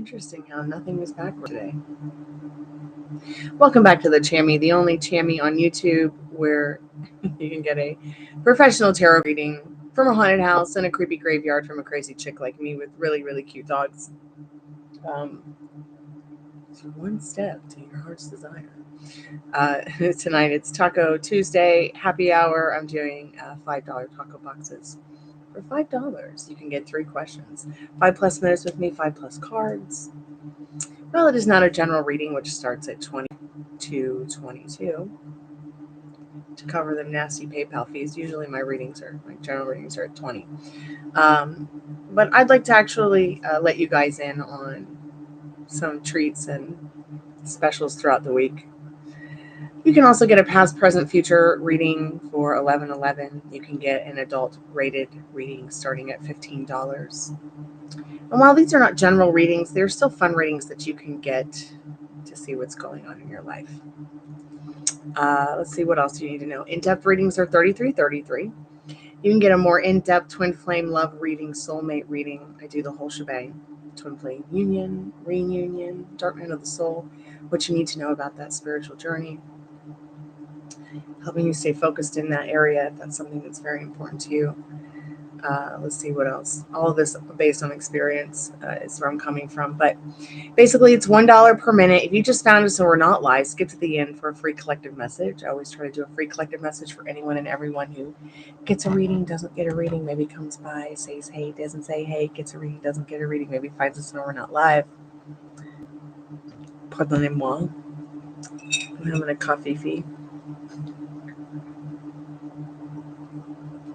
Interesting how nothing is backward today. Welcome back to the Chammy, the only Chammy on YouTube where you can get a professional tarot reading from a haunted house and a creepy graveyard from a crazy chick like me with really, really cute dogs. It's one step to your heart's desire. Tonight it's Taco Tuesday, happy hour. I'm doing $5 taco boxes. For $5, you can get 3 questions. 5+ minutes with me, 5+ cards. Well, it is not a general reading, which starts at $22.22 to cover the nasty PayPal fees. Usually my general readings are at $20. But I'd like to actually let you guys in on some treats and specials throughout the week. You can also get a past, present, future reading for $11.11. You can get an adult rated reading starting at $15. And while these are not general readings, they're still fun readings that you can get to see what's going on in your life. Let's see what else you need to know. In-depth readings are $33.33. You can get a more in-depth twin flame love reading, soulmate reading. I do the whole shebang. Twin flame union, reunion, dark night of the soul, what you need to know about that spiritual journey, helping you stay focused in that area if that's something that's very important to you. Let's see what else. All of this based on experience is where I'm coming from. But basically, it's $1 per minute. If you just found us and we're not live, skip to the end for a free collective message. I always try to do a free collective message for anyone and everyone who gets a reading, doesn't get a reading, maybe comes by, says hey, doesn't say hey, gets a reading, doesn't get a reading, maybe finds us when we're not live. Pardonnez-moi. I'm having a coffee fee.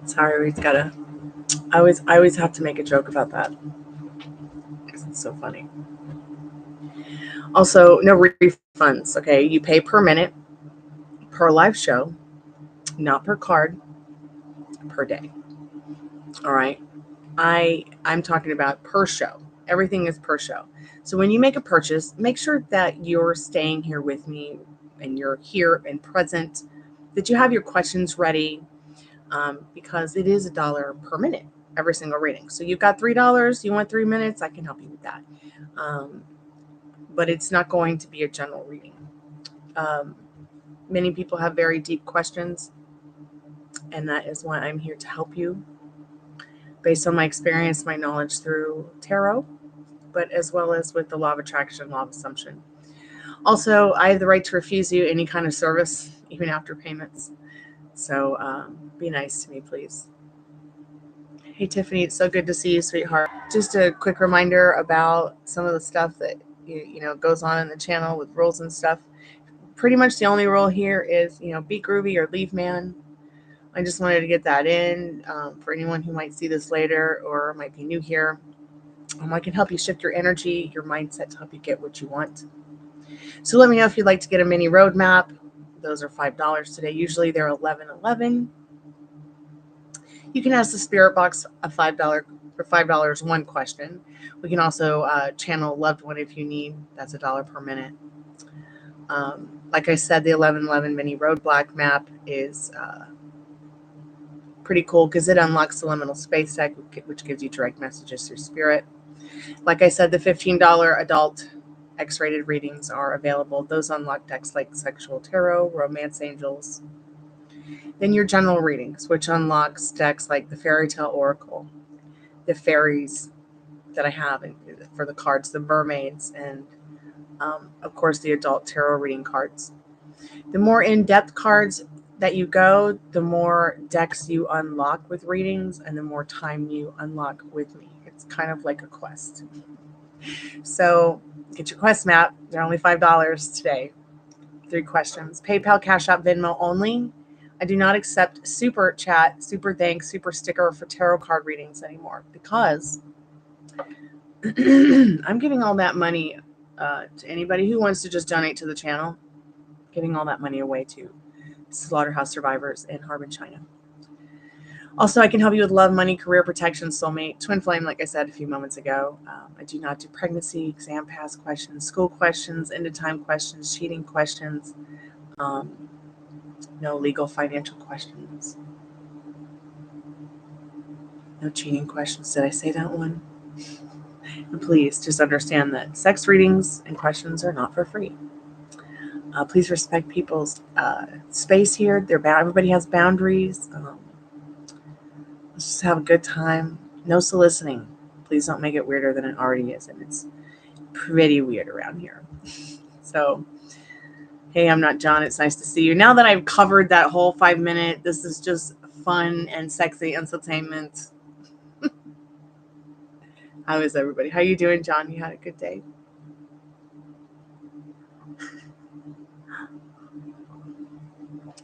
Sorry, we've got I always have to make a joke about that because it's so funny. Also, no refunds, okay? You pay per minute, per live show, not per card, per day. All right? I'm talking about per show. Everything is per show. So when you make a purchase, make sure that you're staying here with me and you're here and present, that you have your questions ready, because it is $1 per minute, every single reading. So you've got $3, you want 3 minutes, I can help you with that. But it's not going to be a general reading. Many people have very deep questions, and that is why I'm here to help you based on my experience, my knowledge through tarot, but as well as with the law of attraction, law of assumption. Also, I have the right to refuse you any kind of service, even after payments. So be nice to me, please. Hey, Tiffany, it's so good to see you, sweetheart. Just a quick reminder about some of the stuff that goes on in the channel with rules and stuff. Pretty much the only rule here is, be groovy or leave man. I just wanted to get that in for anyone who might see this later or might be new here. I can help you shift your energy, your mindset to help you get what you want. So let me know if you'd like to get a mini roadmap. Those are $5 today. Usually they're $11.11. You can ask the Spirit Box a $5 for $5 one question. We can also channel a loved one if you need. That's $1 per minute. Like I said, the 1111 mini roadblock map is pretty cool because it unlocks the liminal space deck, which gives you direct messages through spirit. Like I said, the $15 adult X-rated readings are available. Those unlock decks like Sexual Tarot, Romance Angels. Then your general readings, which unlocks decks like the FaireyTale Oracle, the Fairies that I have for the cards, the Mermaids, and of course the adult tarot reading cards. The more in-depth cards that you go, the more decks you unlock with readings and the more time you unlock with me. It's kind of like a quest. So get your quest map. They're only $5 today. 3 questions. PayPal, Cash App, Venmo only. I do not accept super chat, super thanks, super sticker for tarot card readings anymore because I'm giving all that money to anybody who wants to just donate to the channel, giving all that money away to slaughterhouse survivors in Harbin, China. Also, I can help you with love, money, career protection, soulmate, twin flame, like I said a few moments ago. I do not do pregnancy, exam pass questions, school questions, end of time questions, cheating questions, no legal financial questions, no cheating questions. Did I say that one? And please just understand that sex readings and questions are not for free. Please respect people's space here. Everybody has boundaries. Let's just have a good time. No soliciting. Please don't make it weirder than it already is. And it's pretty weird around here. So, hey, I'm not John. It's nice to see you. Now that I've covered that whole 5 minute, this is just fun and sexy entertainment. How is everybody? How you doing, John? You had a good day?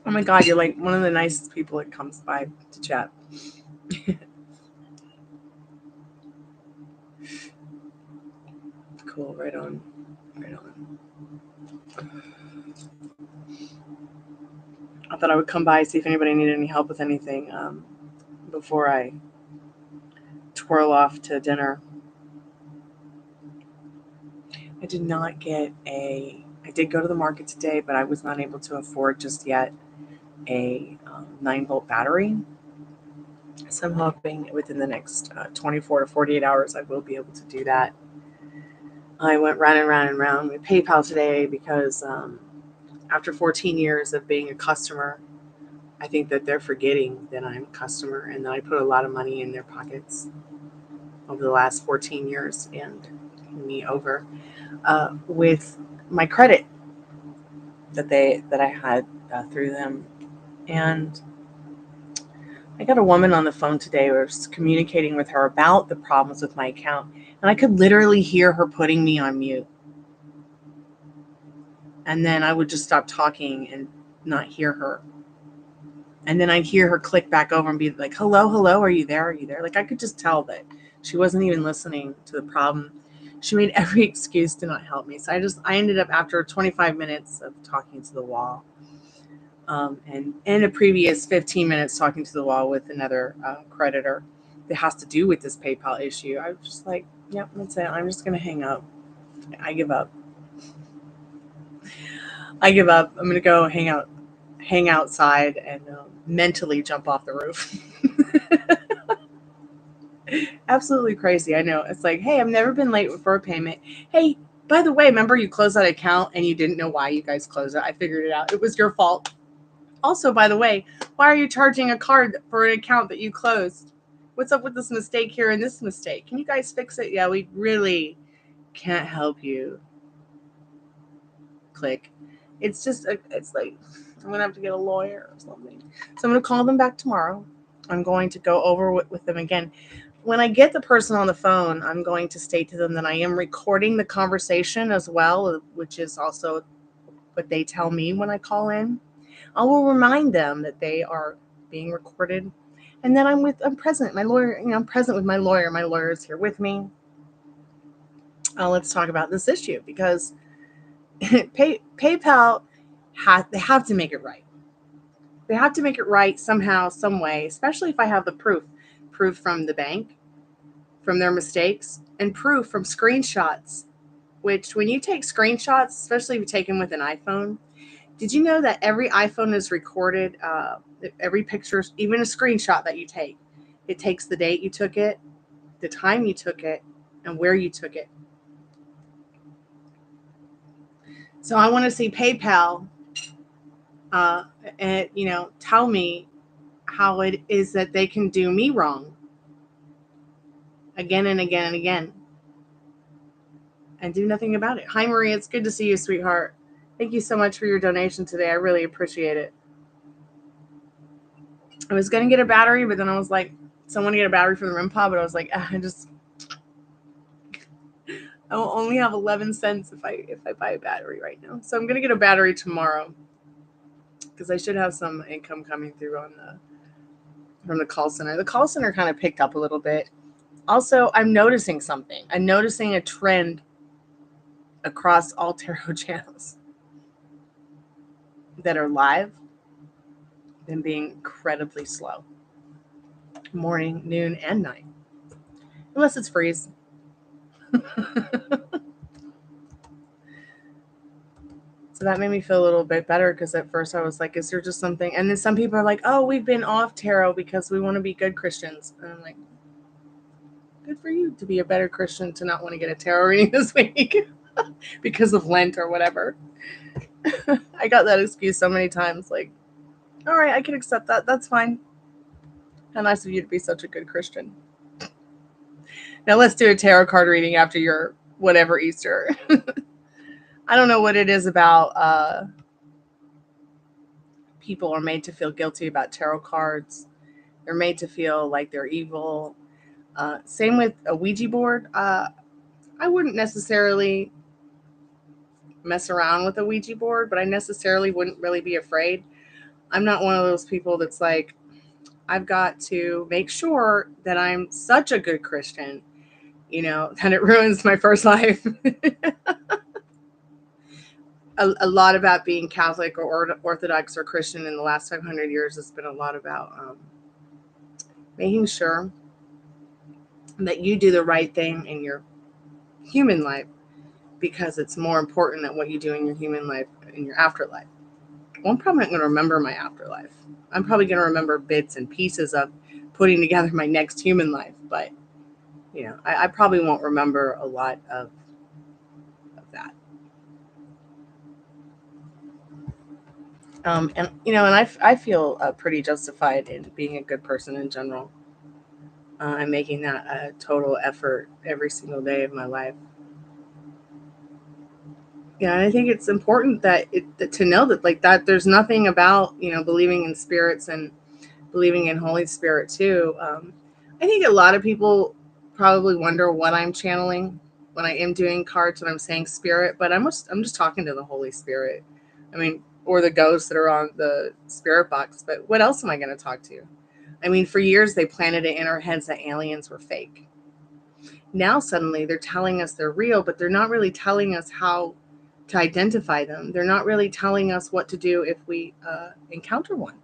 Oh my God, you're like one of the nicest people that comes by to chat. Cool, right on. Right on. I thought I would come by, see if anybody needed any help with anything before I twirl off to dinner. I did not get I did go to the market today, but I was not able to afford just yet a 9-volt battery. So I'm hoping within the next 24 to 48 hours, I will be able to do that. I went round and round and round with PayPal today because after 14 years of being a customer, I think that they're forgetting that I'm a customer and that I put a lot of money in their pockets over the last 14 years and me over with my credit that I had through them. And I got a woman on the phone today. I was communicating with her about the problems with my account, and I could literally hear her putting me on mute. And then I would just stop talking and not hear her. And then I'd hear her click back over and be like, hello, are you there? Are you there? Like I could just tell that she wasn't even listening to the problem. She made every excuse to not help me. So I ended up after 25 minutes of talking to the wall. And in a previous 15 minutes talking to the wall with another creditor that has to do with this PayPal issue, I was just like, yep, that's it. I'm just going to hang up. I give up. I'm going to go hang outside and mentally jump off the roof. Absolutely crazy. I know. It's like, hey, I've never been late for a payment. Hey, by the way, remember you closed that account and you didn't know why you guys closed it. I figured it out. It was your fault. Also, by the way, why are you charging a card for an account that you closed? What's up with this mistake here and this mistake? Can you guys fix it? Yeah, we really can't help you. Click. It's just, it's like, I'm going to have to get a lawyer or something. So I'm going to call them back tomorrow. I'm going to go over with them again. When I get the person on the phone, I'm going to state to them that I am recording the conversation as well, which is also what they tell me when I call in. I will remind them that they are being recorded, and then I'm present. My lawyer, I'm present with my lawyer. My lawyer is here with me. Let's talk about this issue because PayPal they have to make it right. They have to make it right somehow, some way, especially if I have the proof from the bank, from their mistakes, and proof from screenshots. Which, when you take screenshots, especially if you take them with an iPhone, did you know that every iPhone is recorded? Every picture, even a screenshot that you take, it takes the date you took it, the time you took it, and where you took it. So I want to see PayPal, and tell me how it is that they can do me wrong again and again and again, and do nothing about it. Hi, Marie. It's good to see you, sweetheart. Thank you so much for your donation today. I really appreciate it. I was going to get a battery, but then I was like, so I want to get a battery for the REM pod, but I was like, I will only have 11 cents if I buy a battery right now. So I'm going to get a battery tomorrow because I should have some income coming through from the call center. The call center kind of picked up a little bit. Also, I'm noticing something. I'm noticing a trend across all tarot channels that are live, them being incredibly slow. Morning, noon, and night. Unless it's freeze. So that made me feel a little bit better because at first I was like, is there just something? And then some people are like, oh, we've been off tarot because we want to be good Christians. And I'm like, Good for you to be a better Christian, to not want to get a tarot reading this week because of Lent or whatever. I got that excuse so many times. Like, all right, I can accept that. That's fine. How nice of you to be such a good Christian. Now let's do a tarot card reading after your whatever Easter. I don't know what it is about people are made to feel guilty about tarot cards. They're made to feel like they're evil. Same with a Ouija board. I wouldn't necessarily mess around with a Ouija board, but I necessarily wouldn't really be afraid. I'm not one of those people that's like, I've got to make sure that I'm such a good Christian, that it ruins my first life. A lot about being Catholic or Orthodox or Christian in the last 500 years has been a lot about making sure that you do the right thing in your human life, because it's more important than what you do in your human life in your afterlife. Well, I'm probably not going to remember my afterlife. I'm probably going to remember bits and pieces of putting together my next human life, but I probably won't remember a lot of that. I feel pretty justified in being a good person in general. I'm making that a total effort every single day of my life. Yeah, and I think it's important that to know that, like, that there's nothing about believing in spirits and believing in Holy Spirit too. I think a lot of people probably wonder what I'm channeling when I am doing cards, when I'm saying spirit, but I'm just talking to the Holy Spirit. I mean, or the ghosts that are on the spirit box. But what else am I going to talk to? I mean, for years they planted it in our heads that aliens were fake. Now suddenly they're telling us they're real, but they're not really telling us how to identify them. They're not really telling us what to do if we encounter one.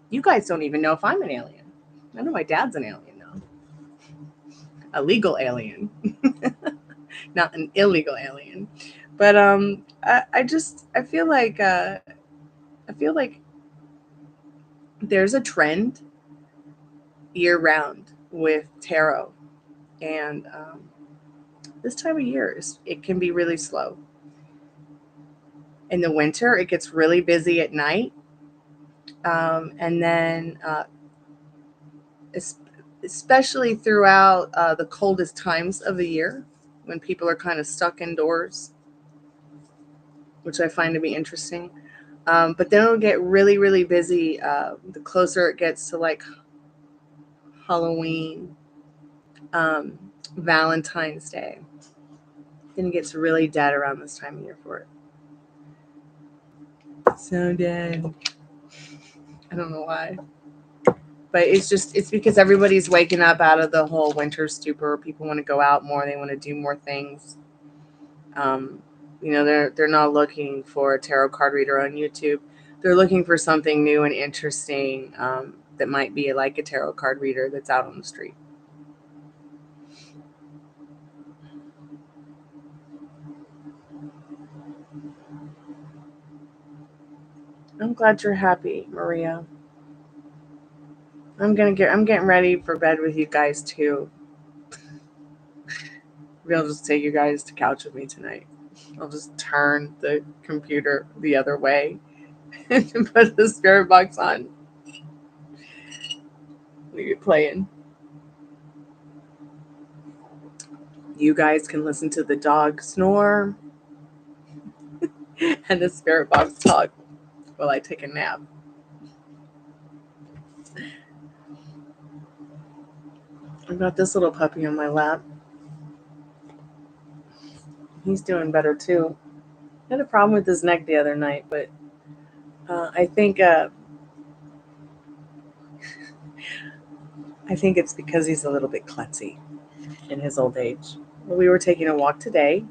You guys don't even know if I'm an alien. I know my dad's an alien now. A legal alien. Not an illegal alien. But I feel like there's a trend year round with tarot, and this time of year it can be really slow. In the winter, it gets really busy at night, and then especially throughout the coldest times of the year, when people are kind of stuck indoors, which I find to be interesting. But then it'll get really, really busy the closer it gets to like Halloween, Valentine's Day. Then it gets really dead around this time of year for it. So dead. I don't know why. But it's because everybody's waking up out of the whole winter stupor. People want to go out more. They want to do more things. They're not looking for a tarot card reader on YouTube. They're looking for something new and interesting that might be like a tarot card reader that's out on the street. I'm glad you're happy, Maria. I'm getting ready for bed with you guys too. Maybe I'll just take you guys to couch with me tonight. I'll just turn the computer the other way and put the spirit box on. Leave it playing. You guys can listen to the dog snore and the spirit box talk while I take a nap. I've got this little puppy on my lap. He's doing better too. I had a problem with his neck the other night, but I think it's because he's a little bit klutzy in his old age. We were taking a walk today,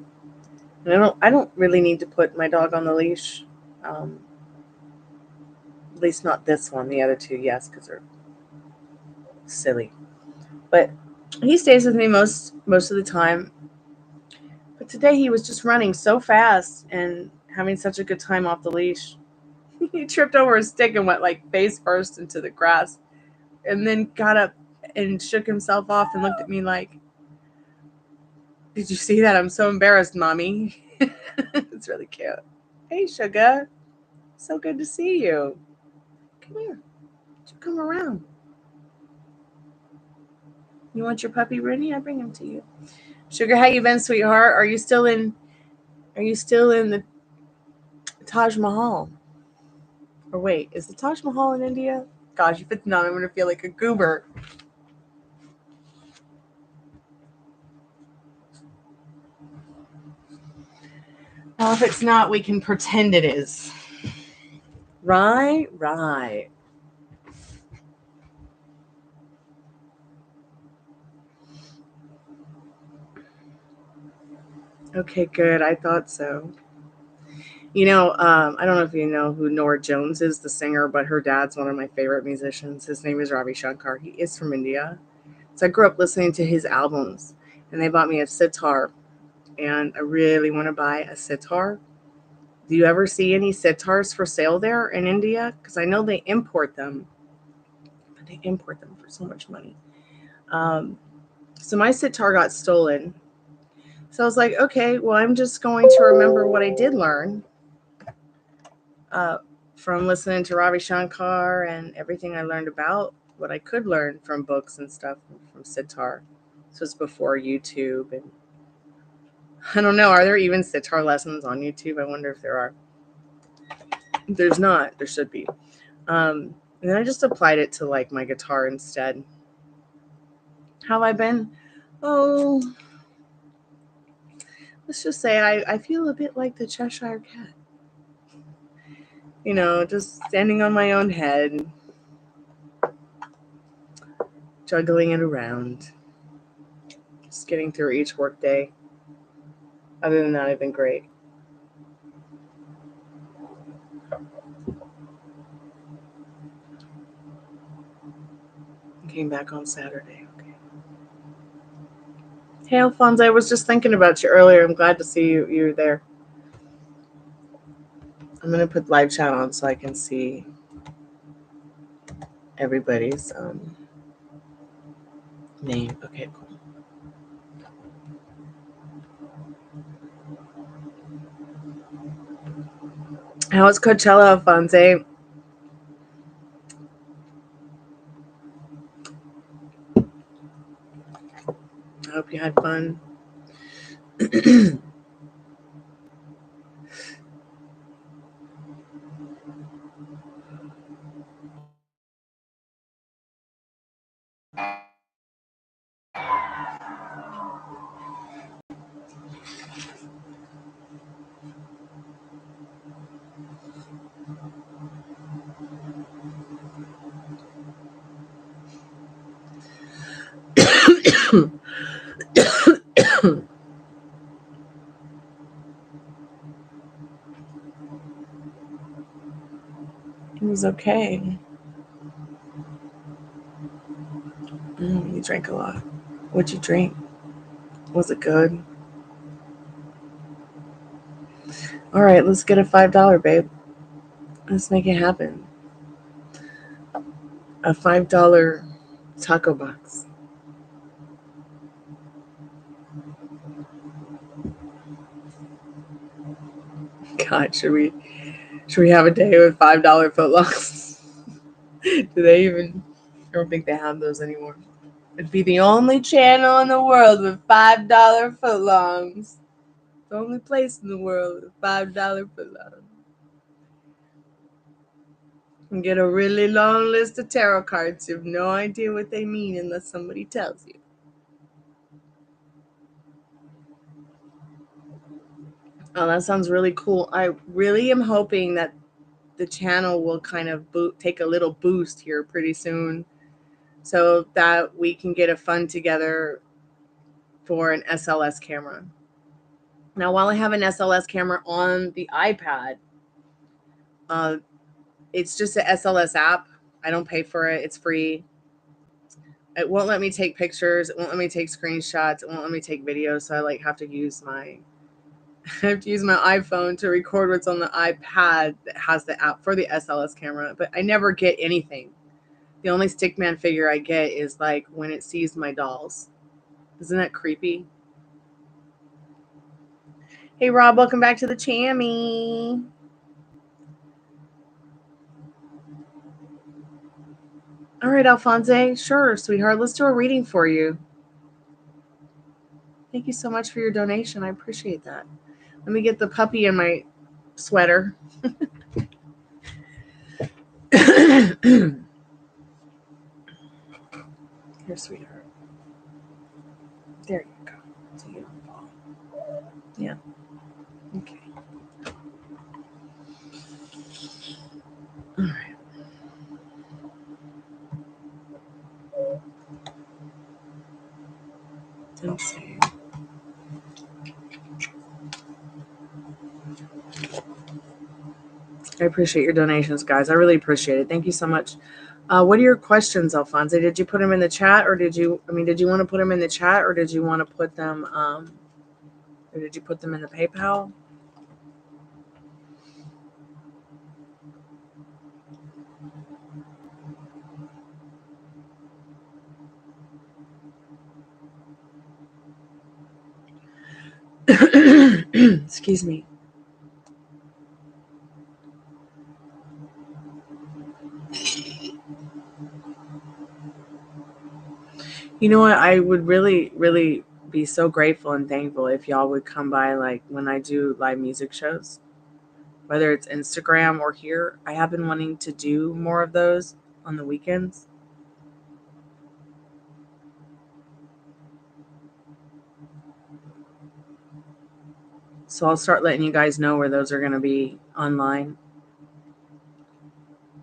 and I don't really need to put my dog on the leash. At least not this one. The other two, yes, because they're silly. But he stays with me most of the time. But today he was just running so fast and having such a good time off the leash. He tripped over a stick and went like face first into the grass, and then got up and shook himself off and looked at me like, did you see that? I'm so embarrassed, Mommy. It's really cute. Hey, Sugar. So good to see you. Come here. Come around. You want your puppy, Rooney? I bring him to you. Sugar, how you been, sweetheart? Are you still in the Taj Mahal? Or wait, is the Taj Mahal in India? Gosh, if it's not, I'm going to feel like a goober. Well, if it's not, we can pretend it is. Right. Okay, good. I thought so. You know, I don't know if you know who Nora Jones is, the singer, but her dad's one of my favorite musicians. His name is Ravi Shankar. He is from India. So I grew up listening to his albums, and they bought me a sitar, and I really want to buy a sitar. Do you ever see any sitars for sale there in India? Because I know they import them, but they import them for so much money. So my sitar got stolen. So I was like, okay, well, I'm just going to remember what I did learn from listening to Ravi Shankar and everything I learned about what I could learn from books and stuff from sitar. So it's before YouTube, and I don't know, are there even sitar lessons on YouTube? I wonder if there are. If there's not, there should be. And then I just applied it to like my guitar instead. How have I been? Oh, let's just say I feel a bit like the Cheshire Cat. You know, just standing on my own head, juggling it around, just getting through each workday. Other than that, I've been great. Came back on Saturday. Okay. Hey, Alphonse, I was just thinking about you earlier. I'm glad to see you're there. I'm going to put live chat on so I can see everybody's name. Okay, cool. How was Coachella, Alphonse? I hope you had fun. It was okay. You drank a lot. What'd you drink? Was it good? All right, let's get a $5, babe. Let's make it happen. A $5 taco box. God, should we have a day with $5 footlongs? Do they even? I don't think they have those anymore. It'd be the only channel in the world with $5 footlongs. The only place in the world with $5 footlongs. And get a really long list of tarot cards. You have no idea what they mean unless somebody tells you. Oh, that sounds really cool. I really am hoping that the channel will kind of take a little boost here pretty soon, so that we can get a fund together for an SLS camera. Now, while I have an SLS camera on the iPad, it's just an SLS app. I don't pay for it. It's free. It won't let me take pictures. It won't let me take screenshots. It won't let me take videos. So I have to use my iPhone to record what's on the iPad that has the app for the SLS camera. But I never get anything. The only stickman figure I get is like when it sees my dolls. Isn't that creepy? Hey, Rob, welcome back to the Chammy. All right, Alphonse. Sure, sweetheart. Let's do a reading for you. Thank you so much for your donation. I appreciate that. Let me get the puppy in my sweater. Here, sweetheart. There you go. So you don't fall. Yeah. Okay. All right. Let's see. I appreciate your donations, guys. I really appreciate it. Thank you so much. What are your questions, Alphonse? Did you put them in the chat, or did you want to put them in the chat, or did you want to put them, or did you put them in the PayPal? Excuse me. You know what? I would really, really be so grateful and thankful if y'all would come by, like when I do live music shows, whether it's Instagram or here. I have been wanting to do more of those on the weekends. So I'll start letting you guys know where those are going to be online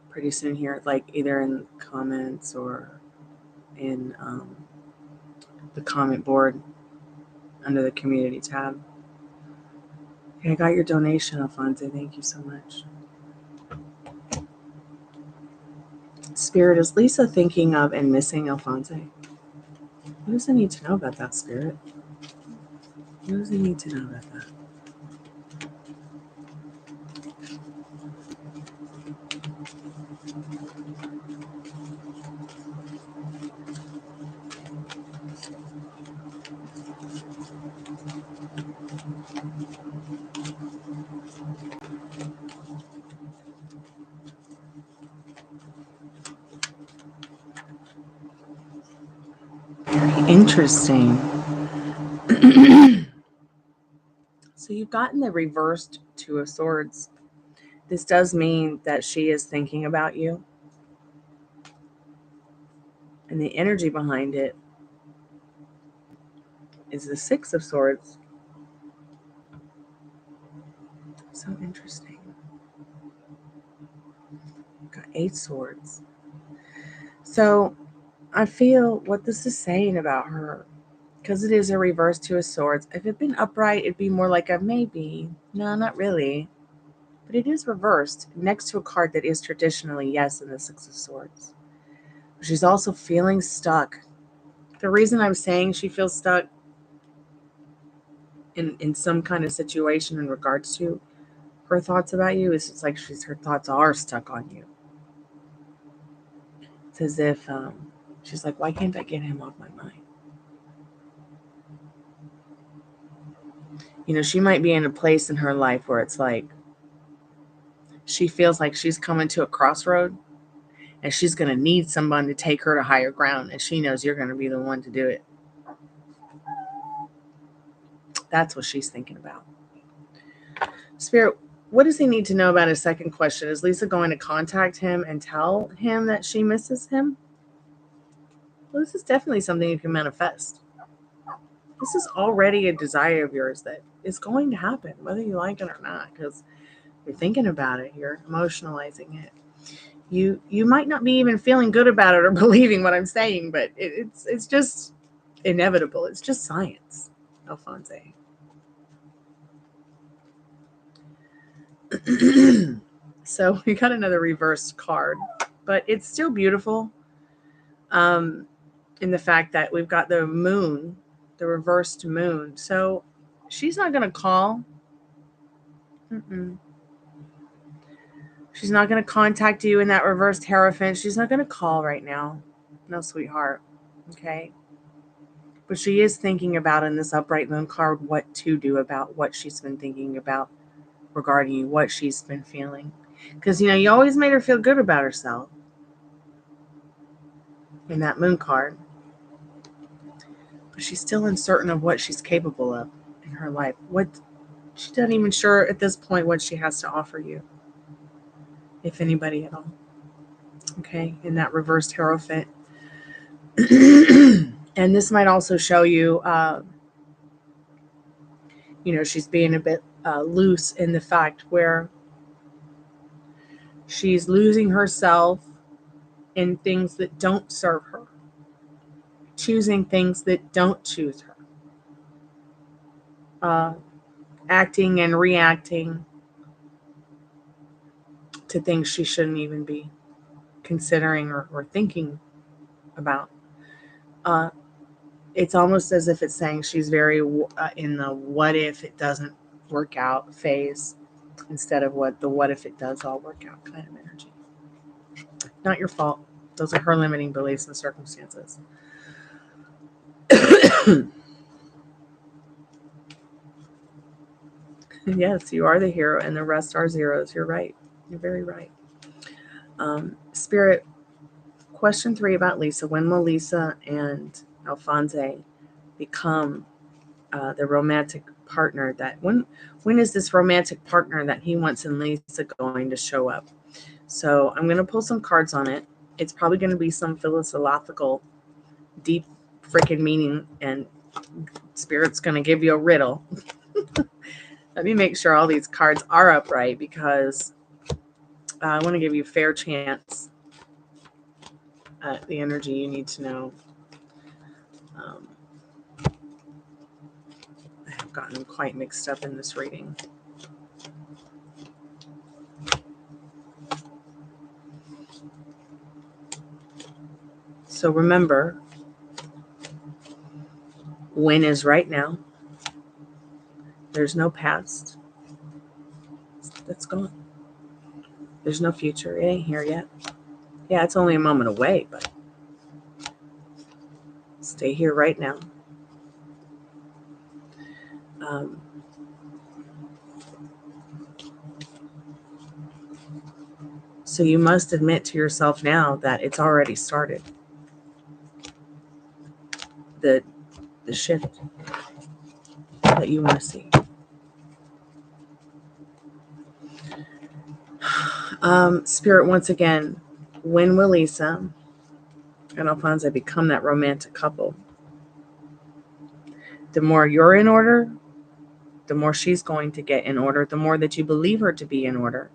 pretty soon here, like either in comments or in the comment board under the community tab. Okay, I got your donation, Alphonse. Thank you so much. Spirit, is Lisa thinking of and missing Alphonse? What does it need to know about that, Spirit? What does it need to know about that? Very interesting. So you've gotten the reversed Two of Swords. This does mean that she is thinking about you. And the energy behind it is the Six of Swords. So interesting. You've got 8 swords. So I feel what this is saying about her, because it is a reverse Two of Swords. If it had been upright, it'd be more like a maybe. No, not really. But it is reversed next to a card that is traditionally yes in the Six of Swords. She's also feeling stuck. The reason I'm saying she feels stuck in some kind of situation in regards to her thoughts about you is it's like her thoughts are stuck on you. It's as if she's like, why can't I get him off my mind? You know, she might be in a place in her life where it's like she feels like she's coming to a crossroad and she's going to need someone to take her to higher ground, and she knows you're going to be the one to do it. That's what she's thinking about. Spirit, what does he need to know about his second question? Is Lisa going to contact him and tell him that she misses him? Well, this is definitely something you can manifest. This is already a desire of yours that is going to happen, whether you like it or not, because you're thinking about it, you're emotionalizing it. You might not be even feeling good about it or believing what I'm saying, but it's just inevitable. It's just science, Alphonse. So we got another reversed card, but it's still beautiful. In the fact that we've got the moon, the reversed moon. So she's not going to call. She's not going to contact you in that reversed Hierophant. She's not going to call right now. No, sweetheart. Okay? But she is thinking about in this upright moon card what to do about what she's been thinking about regarding you, what she's been feeling. Because, you always made her feel good about herself in that moon card. But she's still uncertain of what she's capable of in her life. She doesn't even sure at this point what she has to offer you, if anybody at all. Okay, in that reversed Hierophant. And this might also show you, she's being a bit loose in the fact where she's losing herself in things that don't serve her, choosing things that don't choose her, acting and reacting to things she shouldn't even be considering or thinking about. It's almost as if it's saying she's very in the what if it doesn't work out phase instead of what if it does all work out kind of energy. Not your fault. Those are her limiting beliefs and circumstances. Yes, you are the hero and the rest are zeros. You're right. You're very right. Spirit, question 3 about Lisa. When will Lisa and Alphonse become the romantic partner when is this romantic partner that he wants in Lisa going to show up? So I'm going to pull some cards on it. It's probably going to be some philosophical, deep freaking meaning, and Spirit's going to give you a riddle. Let me make sure all these cards are upright because I want to give you a fair chance at the energy you need to know. I have gotten quite mixed up in this reading. So remember, when is right now. There's no past. That's gone. There's no future. It ain't here yet. Yeah, it's only a moment away, but stay here right now. So you must admit to yourself now that it's already started. The shift that you want to see. Spirit, once again, when will Lisa and Alphonse become that romantic couple? The more you're in order, the more she's going to get in order, the more that you believe her to be in order.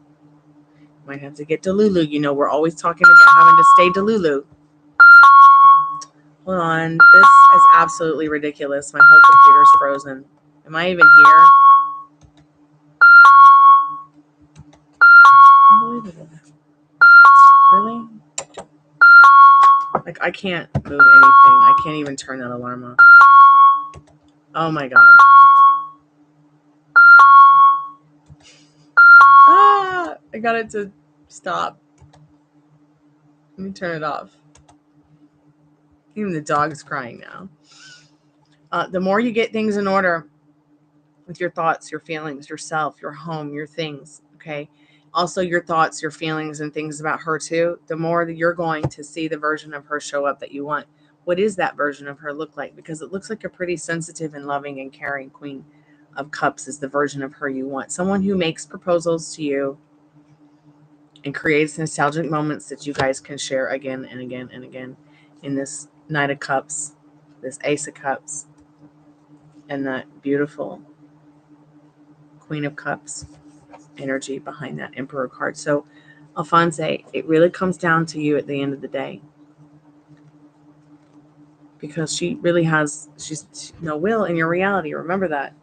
Might have to get Delulu. We're always talking about having to stay Delulu. Hold on. This is absolutely ridiculous. My whole computer's frozen. Am I even here? Unbelievable. Really? Like, I can't move anything. I can't even turn that alarm off. Oh my God. I got it to stop. Let me turn it off. Even the dog is crying now. The more you get things in order with your thoughts, your feelings, yourself, your home, your things, okay? Also your thoughts, your feelings, and things about her too, the more that you're going to see the version of her show up that you want. What is that version of her look like? Because it looks like a pretty sensitive and loving and caring Queen of Cups is the version of her you want. Someone who makes proposals to you and creates nostalgic moments that you guys can share again and again and again in this Knight of Cups, this Ace of Cups, and that beautiful Queen of Cups energy behind that Emperor card. So, Alphonse, it really comes down to you at the end of the day. Because she really she's no will in your reality. Remember that.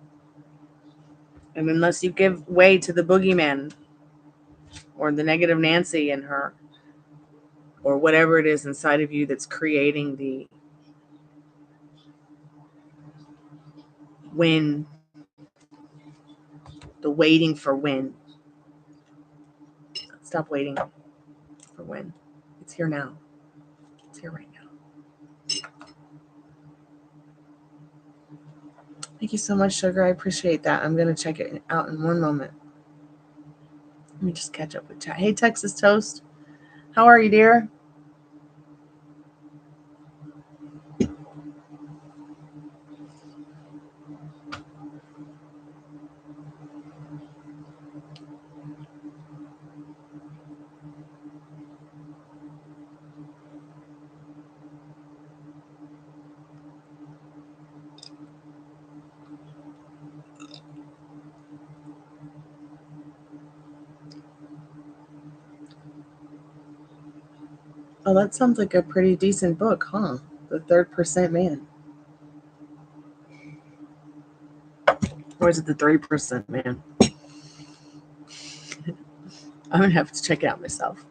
And unless you give way to the boogeyman or the negative Nancy in her, or whatever it is inside of you that's creating the when, the waiting for when. Stop waiting for when. It's here now. It's here right now. Thank you so much, Sugar. I appreciate that. I'm going to check it out in one moment. Let me just catch up with chat. Hey, Texas Toast. How are you, dear? Oh, that sounds like a pretty decent book, huh? The 3% Man. Or is it the 3% Man? I'm going to have to check it out myself.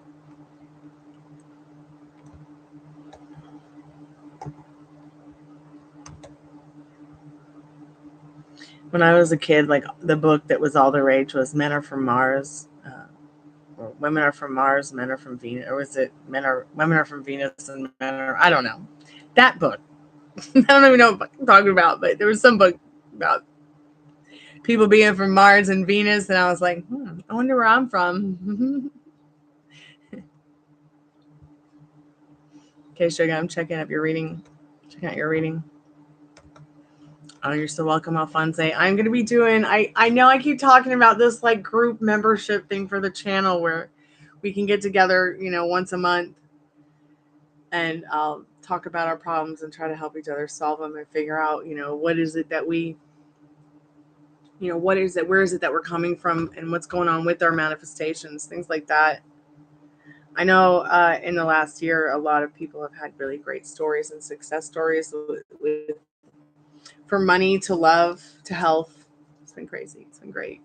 When I was a kid, like the book that was all the rage was Men Are From Mars. Or Women Are From Mars, Men Are From Venus. Or was it Women Are From Venus and Men Are... I don't know. That book. I don't even know what I'm talking about, but there was some book about people being from Mars and Venus, and I was like, I wonder where I'm from. Okay, Sugar, I'm checking out your reading. Oh, you're so welcome, Alfonso. I'm going to be doing, I know I keep talking about this like group membership thing for the channel where we can get together, once a month and I'll talk about our problems and try to help each other solve them and figure out, what is it that we, what is it, where is it that we're coming from and what's going on with our manifestations, things like that. I know in the last year, a lot of people have had really great stories and success stories from money to love to health. It's been crazy. It's been great.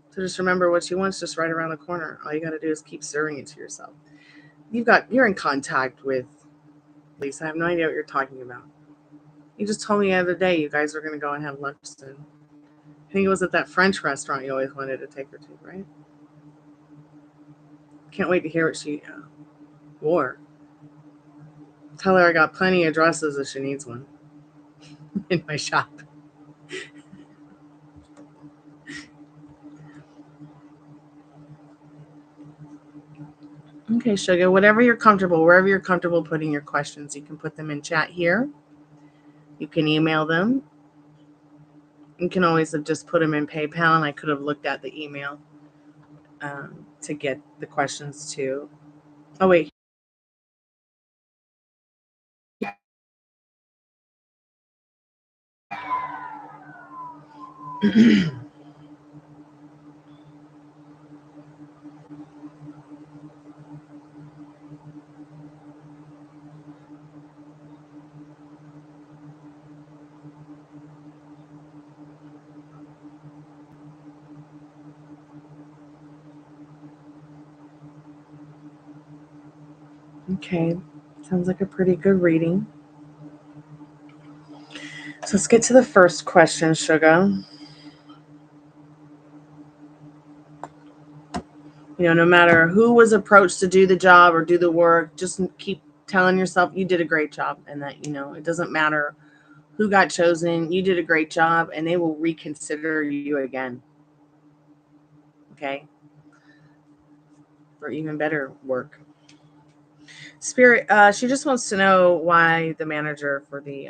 So just remember what you want is just right around the corner. All you got to do is keep stirring it to yourself. You're in contact with Lisa. I have no idea what you're talking about. You just told me the other day you guys were going to go and have lunch soon. I think it was at that French restaurant you always wanted to take her to, right? Can't wait to hear what she wore. Tell her I got plenty of dresses if she needs one in my shop. Okay, Sugar, wherever you're comfortable putting your questions, you can put them in chat here. You can email them. You can always have just put them in PayPal, and I could have looked at the email to get the questions too. Oh, wait. Okay, sounds like a pretty good reading. So let's get to the first question, Sugar. No matter who was approached to do the job or do the work, just keep telling yourself you did a great job and that, it doesn't matter who got chosen. You did a great job and they will reconsider you again. Okay? For even better work. Spirit, she just wants to know why the manager for the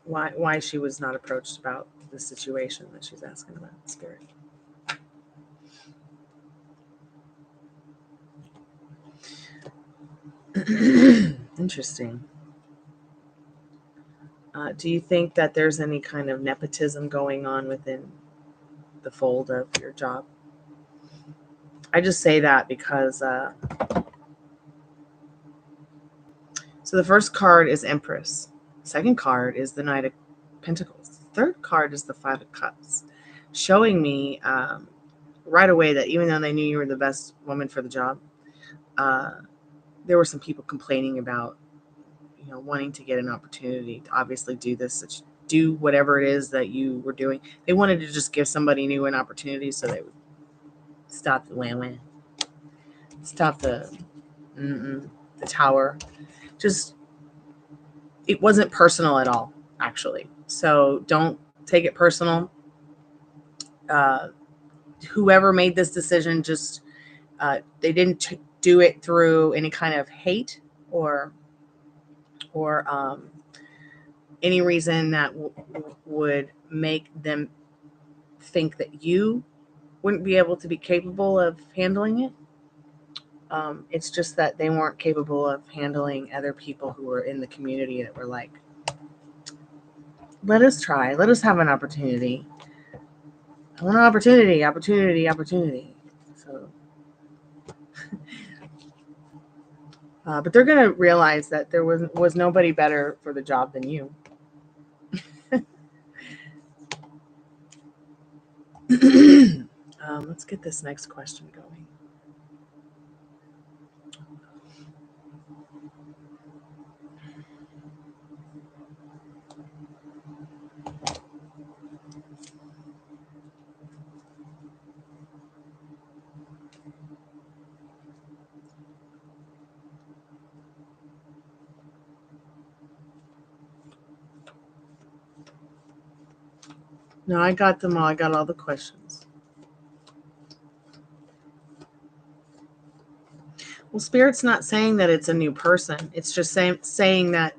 why she was not approached about the situation that she's asking about. Spirit. Interesting. Do you think that there's any kind of nepotism going on within the fold of your job? I just say that because so the first card is Empress. Second card is the Knight of Pentacles. Third card is the Five of Cups, showing me right away that even though they knew you were the best woman for the job, there were some people complaining about, wanting to get an opportunity to obviously do this do whatever it is that you were doing. They wanted to just give somebody new an opportunity so they would stop the wham, stop the tower. Just, it wasn't personal at all, actually. So don't take it personal. Whoever made this decision, just they didn't do it through any kind of hate or any reason that would make them think that you wouldn't be able to be capable of handling it. It's just that they weren't capable of handling other people who were in the community that were like, let us try, let us have an opportunity. I want an opportunity. So, but they're going to realize that there was nobody better for the job than you. Let's get this next question going. No, I got them all. I got all the questions. Well, Spirit's not saying that it's a new person. It's just saying that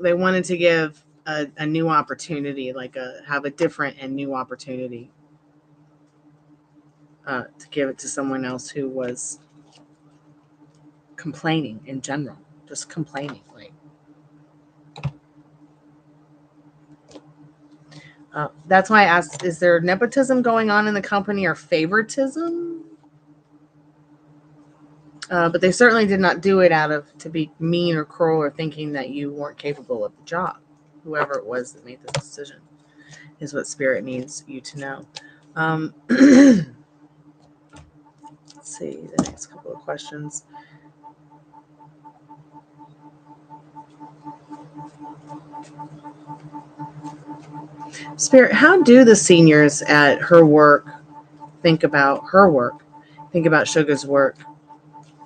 they wanted to give a new opportunity, like have a different and new opportunity to give it to someone else who was complaining in general, just complaining. That's why I asked, is there nepotism going on in the company or favoritism? But they certainly did not do it to be mean or cruel or thinking that you weren't capable of the job. Whoever it was that made this decision is what Spirit needs you to know. Let's see the next couple of questions. Spirit, how do the seniors at her work think about her work? Think about Sugar's work?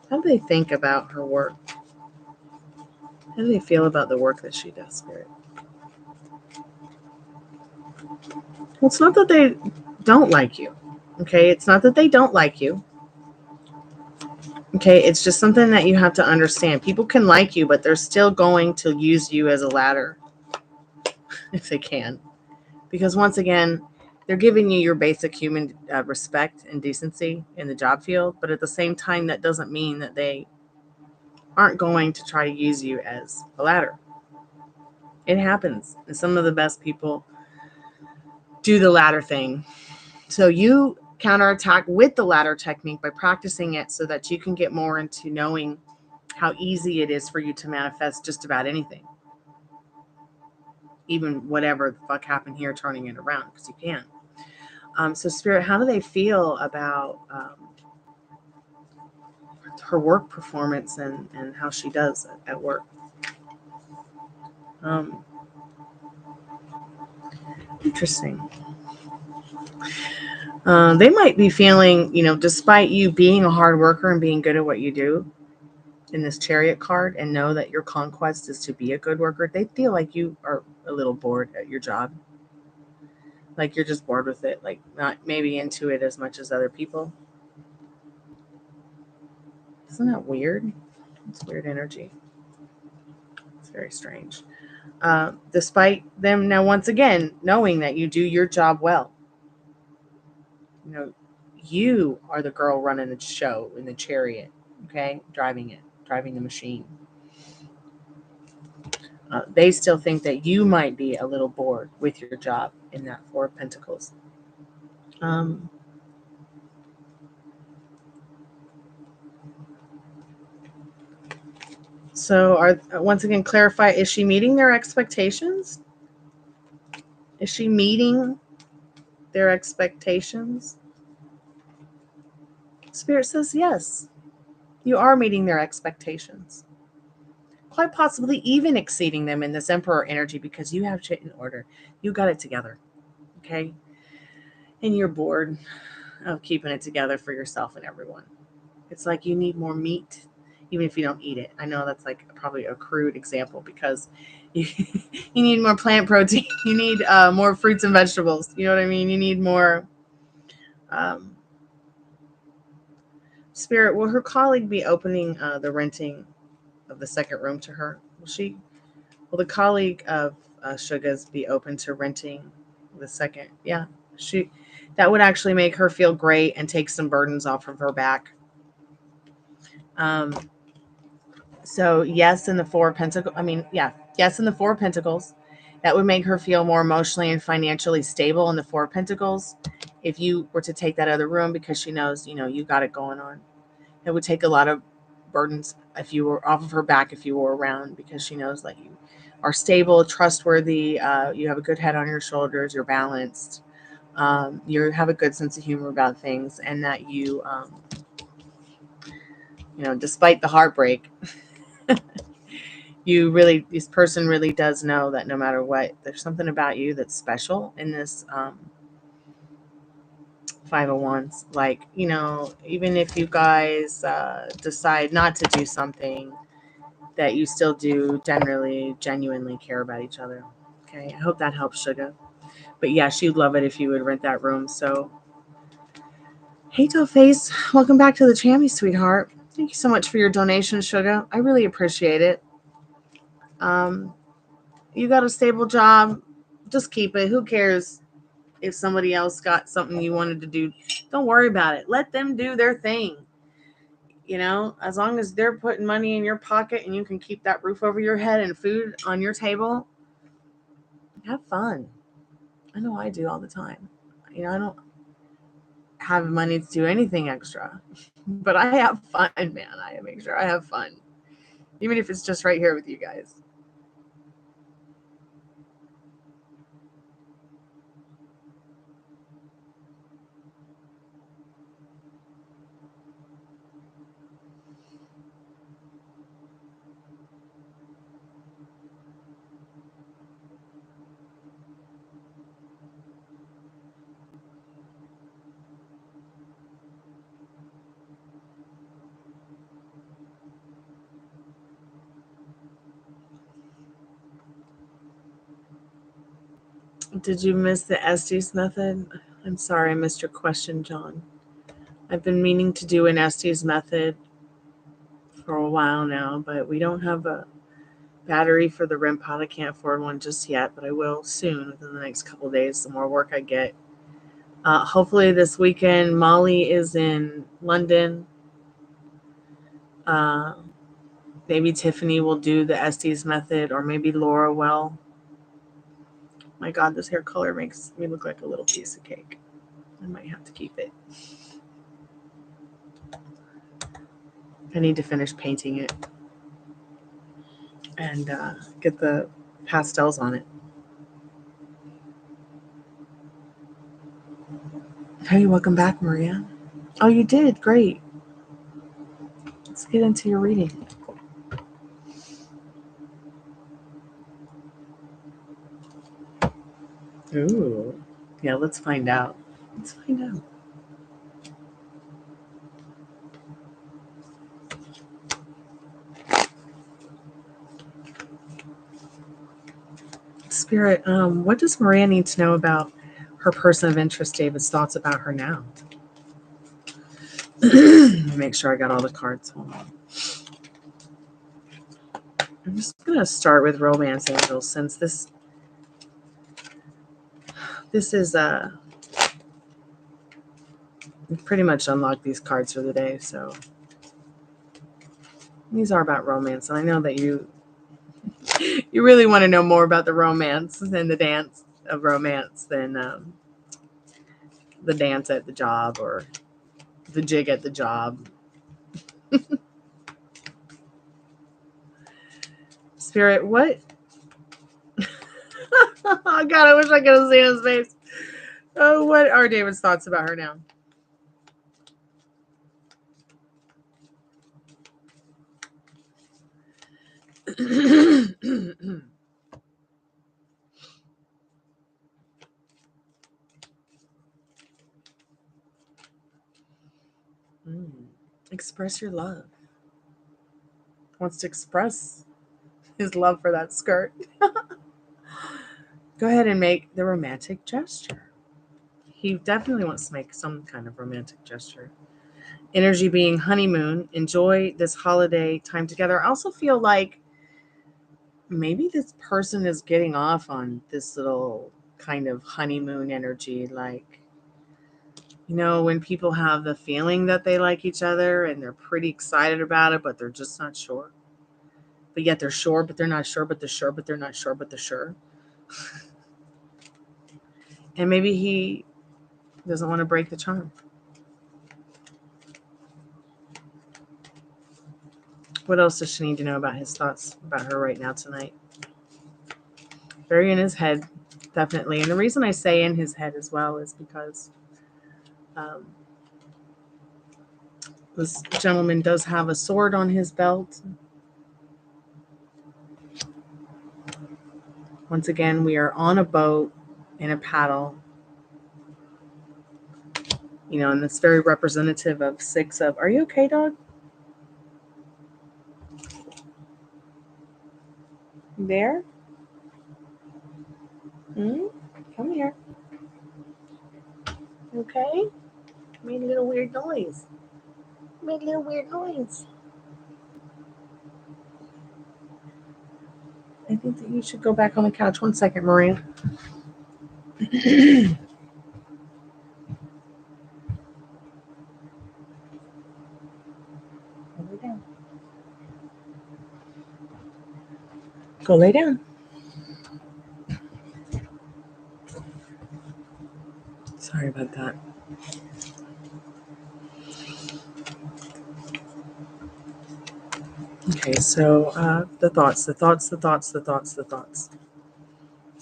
How do they think about her work? How do they feel about the work that she does, Spirit? Well, it's not that they don't like you. Okay, it's not that they don't like you. Okay, it's just something that you have to understand. People can like you, but they're still going to use you as a ladder if they can. Because once again, they're giving you your basic human respect and decency in the job field. But at the same time, that doesn't mean that they aren't going to try to use you as a ladder. It happens. And some of the best people do the ladder thing. So you counterattack with the ladder technique by practicing it so that you can get more into knowing how easy it is for you to manifest just about anything. Even whatever the fuck happened here, turning it around, because you can. So Spirit, how do they feel about her work performance and how she does at work? Interesting. They might be feeling, despite you being a hard worker and being good at what you do in this Chariot card, and know that your conquest is to be a good worker, they feel like you are a little bored at your job. Like you're just bored with it, like not maybe into it as much as other people. Isn't that weird? It's weird energy. It's very strange. Despite them now, once again, knowing that you do your job well. You are the girl running the show in the Chariot, okay? Driving the machine. They still think that you might be a little bored with your job in that Four of Pentacles. So once again, clarify, is she meeting their expectations? Is she meeting their expectations? Spirit says yes. You are meeting their expectations. quite possibly even exceeding them in this Emperor energy because you have shit in order. You got it together. Okay? And you're bored of keeping it together for yourself and everyone. It's like you need more meat, even if you don't eat it. I know that's like probably a crude example because you need more plant protein. You need more fruits and vegetables. You know what I mean? You need more Spirit. Will her colleague be opening the renting of the second room to her? Will the colleague of Suga's be open to renting the second? Yeah, that would actually make her feel great and take some burdens off of her back. So yes, in the Four of Pentacles. Yes, in the Four of Pentacles. That would make her feel more emotionally and financially stable in the Four of Pentacles. If you were to take that other room, because she knows, you got it going on. It would take a lot of burdens if you were off of her back, if you were around, because she knows that you are stable, trustworthy. You have a good head on your shoulders. You're balanced. You have a good sense of humor about things, and that you, despite the heartbreak, this person really does know that no matter what, there's something about you that's special in this Five of Wands. Like, even if you guys decide not to do something, that you still do genuinely care about each other. Okay, I hope that helps, Sugar. But yeah, she'd love it if you would rent that room. So, hey, Dollface, welcome back to the Chammy, sweetheart. Thank you so much for your donation, Sugar. I really appreciate it. You got a stable job, just keep it. Who cares if somebody else got something you wanted to do? Don't worry about it. Let them do their thing. As long as they're putting money in your pocket and you can keep that roof over your head and food on your table, have fun. I know I do all the time. I don't have money to do anything extra, but I have fun, man. I make sure I have fun, even if it's just right here with you guys. Did you miss the Estes method? I'm sorry I missed your question, John. I've been meaning to do an Estes method for a while now, but we don't have a battery for the REM pod. I can't afford one just yet, but I will soon, within the next couple of days, the more work I get. Hopefully this weekend. Molly is in London. Maybe Tiffany will do the Estes method, or maybe Laura will. My God, this hair color makes me look like a little piece of cake. I might have to keep it. I need to finish painting it and get the pastels on it. Hey, welcome back, Maria. Oh, you did? Great. Let's get into your reading. Ooh. Yeah, let's find out. Let's find out. Spirit, what does Maria need to know about her person of interest, David's thoughts about her now? Make sure I got all the cards. Hold on. I'm just going to start with Romance Angels, since this is we've pretty much unlocked these cards for the day, so these are about romance, and I know that you really want to know more about the romance than the dance of romance than the dance at the job or the jig at the job. Spirit, what? Oh God, I wish I could have seen his face. Oh, what are David's thoughts about her now? Express your love. Wants to express his love for that skirt. Go ahead and make the romantic gesture. He definitely wants to make some kind of romantic gesture. Energy being honeymoon. Enjoy this holiday time together. I also feel like maybe this person is getting off on this little kind of honeymoon energy. Like, when people have the feeling that they like each other and they're pretty excited about it, but they're just not sure. But yet they're sure, but they're not sure, but they're sure, but they're not sure, but they're sure. And maybe he doesn't want to break the charm. What else does she need to know about his thoughts about her right now tonight? Very in his head, definitely. And the reason I say in his head as well is because this gentleman does have a sword on his belt. Once again, we are on a boat in a paddle. And that's very representative of 6 of, are you okay, dog? You there? Come here. Okay? Made a little weird noise. I think that you should go back on the couch. 1 second, Maria. Go lay down. Sorry about that. Okay, so the thoughts.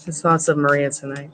His thoughts of Maria tonight.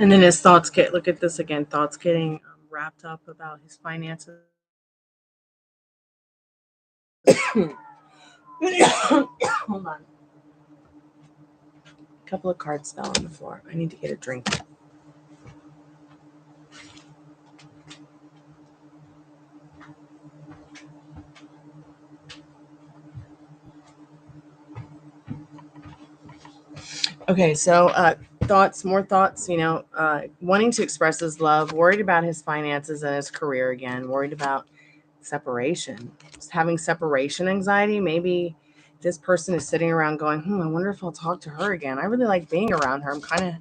And then his thoughts look at this again, thoughts getting wrapped up about his finances. Hold on. A couple of cards fell on the floor. I need to get a drink. Okay, so more thoughts, wanting to express his love, worried about his finances and his career again, worried about separation, just having separation anxiety. Maybe this person is sitting around going, I wonder if I'll talk to her again. I really like being around her. I'm kind of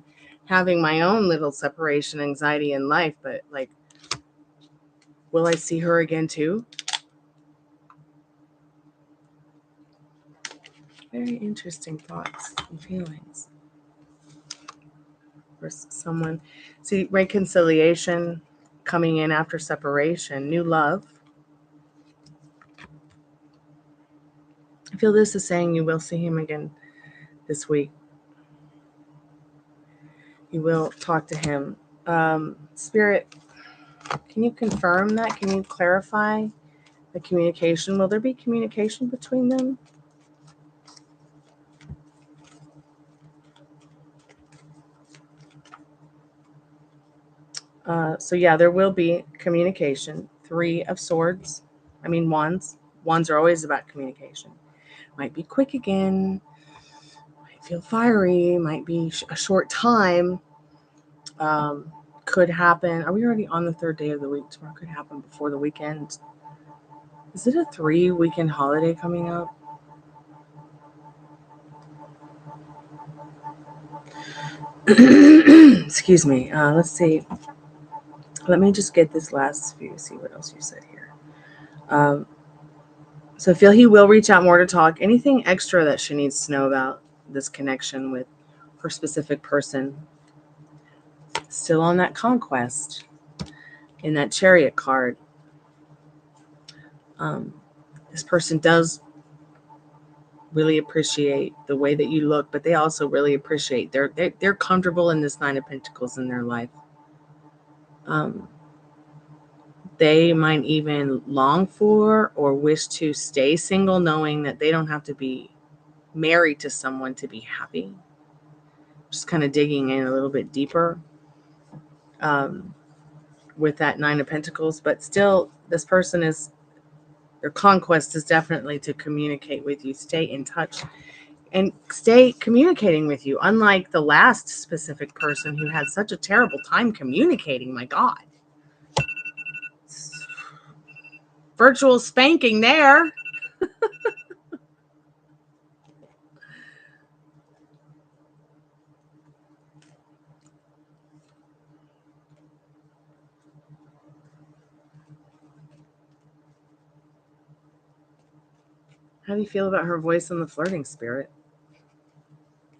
having my own little separation anxiety in life, but like, will I see her again too? Very interesting thoughts and feelings. For someone, see, reconciliation coming in after separation, new love. I feel this is saying you will see him again this week. You will talk to him. Spirit, can you confirm that? Can you clarify the communication? Will there be communication between them? So yeah, there will be communication. 3 of Swords. Wands. Wands are always about communication. Might be quick again. Might feel fiery. Might be a short time. Could happen. Are we already on the 3rd day of the week? Tomorrow could happen before the weekend. Is it a 3-weekend holiday coming up? Excuse me. Let's see. Let me just get this last few, see what else you said here. So I feel he will reach out more to talk. Anything extra that she needs to know about this connection with her specific person. Still on that conquest in that Chariot card. This person does really appreciate the way that you look, but they also really appreciate they're comfortable in this Nine of Pentacles in their life. They might even long for or wish to stay single, knowing that they don't have to be married to someone to be happy. Just kind of digging in a little bit deeper with that Nine of Pentacles, but still this person is, their conquest is definitely to communicate with you, stay in touch, and stay communicating with you, unlike the last specific person who had such a terrible time communicating. My God. Virtual spanking there. How do you feel about her voice in the flirting spirit?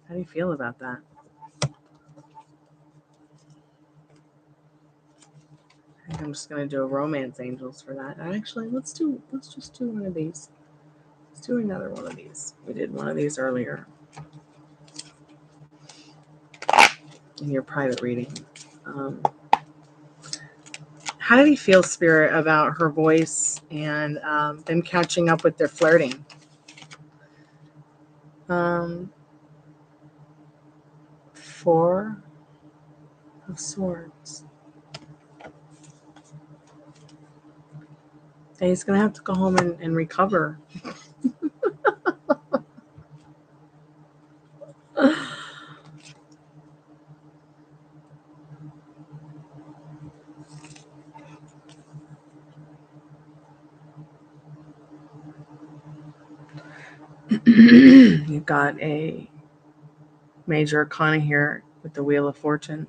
How do you feel about that? I think I'm just going to do a romance angels for that. Actually, let's just do one of these. Let's do another one of these. We did one of these earlier in your private reading. How did he feel, Spirit, about her voice and them catching up with their flirting? Four of Swords. And he's going to have to go home and recover. You've got a major arcana here with the Wheel of Fortune.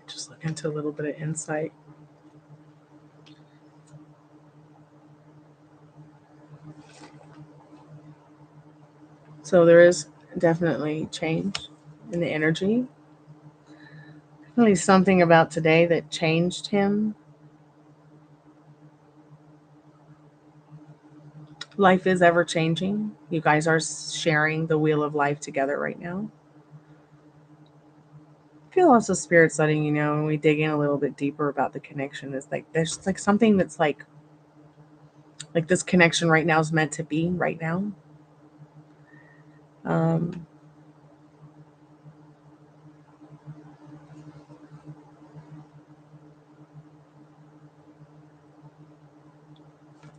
Just look into a little bit of insight. So there is definitely change in the energy. Definitely something about today that changed him. Life is ever changing. You guys are sharing the wheel of life together right now. I feel also Spirit's letting you know, when we dig in a little bit deeper about the connection, is like there's like something that's like this connection right now is meant to be right now.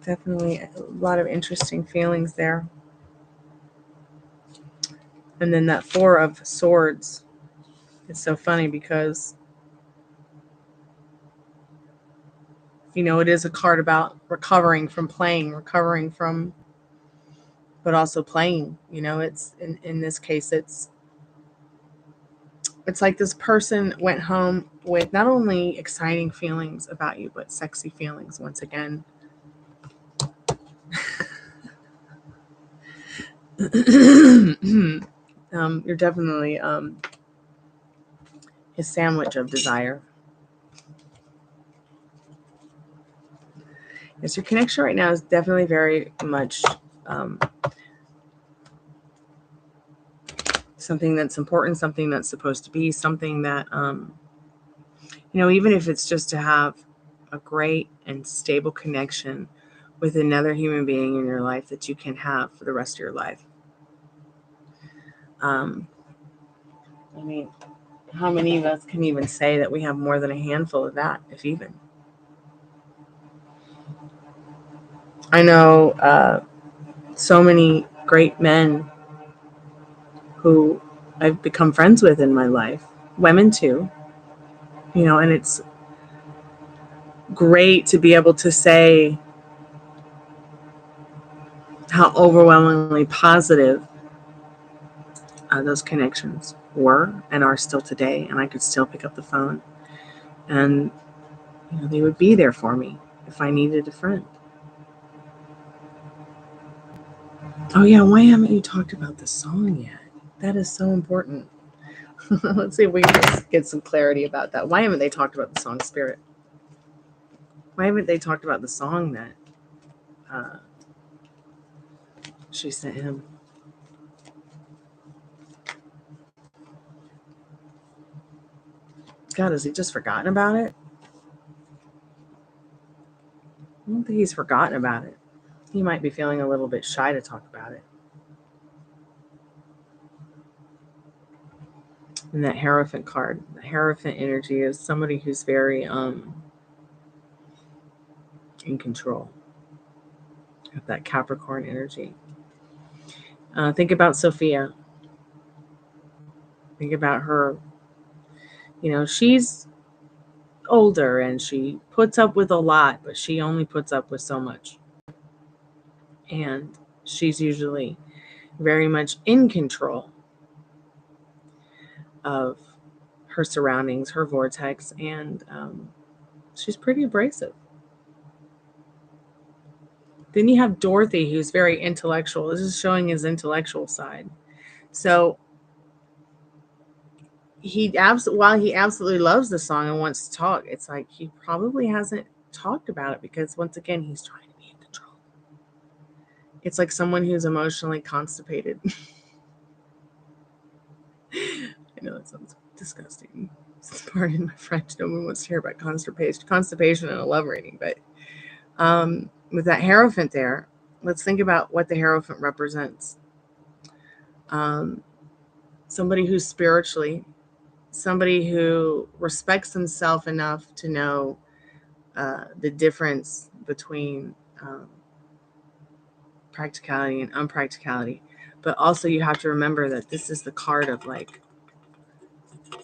Definitely a lot of interesting feelings there. And then that Four of Swords. It's so funny because, you know, it is a card about recovering from playing, recovering from, but also playing. You know, it's in this case, it's like this person went home with not only exciting feelings about you, but sexy feelings once again. You're definitely his sandwich of desire. Yes, your connection right now is definitely very much something that's important, something that's supposed to be, something that, you know, even if it's just to have a great and stable connection with another human being in your life that you can have for the rest of your life. I mean, how many of us can even say that we have more than a handful of that, if even? I know so many great men who I've become friends with in my life, women too, you know, and it's great to be able to say how overwhelmingly positive those connections were and are still today. And I could still pick up the phone and, they would be there for me if I needed a friend. Oh yeah, why haven't you talked about the song yet? That is so important. Let's see if we can get some clarity about that. Why haven't they talked about the song Spirit? Why haven't they talked about the song that she sent him? God, has he just forgotten about it? I don't think he's forgotten about it. He might be feeling a little bit shy to talk about it. And that Hierophant card, the Hierophant energy is somebody who's very in control of that Capricorn energy. Think about Sophia. Think about her. She's older and she puts up with a lot, but she only puts up with so much. And she's usually very much in control of her surroundings, her vortex, and she's pretty abrasive. Then you have Dorothy, who's very intellectual. This is showing his intellectual side. So while he absolutely loves the song and wants to talk, it's like he probably hasn't talked about it because, once again, he's trying to be in control. It's like someone who's emotionally constipated. I know that sounds disgusting. Pardon my French. No one wants to hear about constipation in a love reading. But with that Hierophant there, let's think about what the Hierophant represents. Somebody who's spiritually, somebody who respects himself enough to know the difference between practicality and unpracticality. But also you have to remember that this is the card of, like,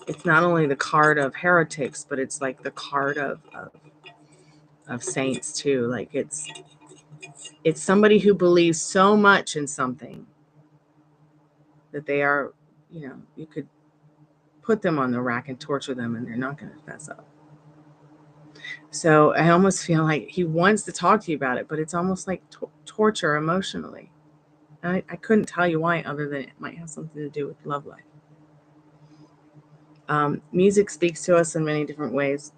it's not only the card of heretics, but it's like the card of saints too. Like it's somebody who believes so much in something that they are, you could put them on the rack and torture them and they're not going to fess up. So I almost feel like he wants to talk to you about it, but it's almost like torture emotionally. And I couldn't tell you why, other than it might have something to do with love life. Music speaks to us in many different ways.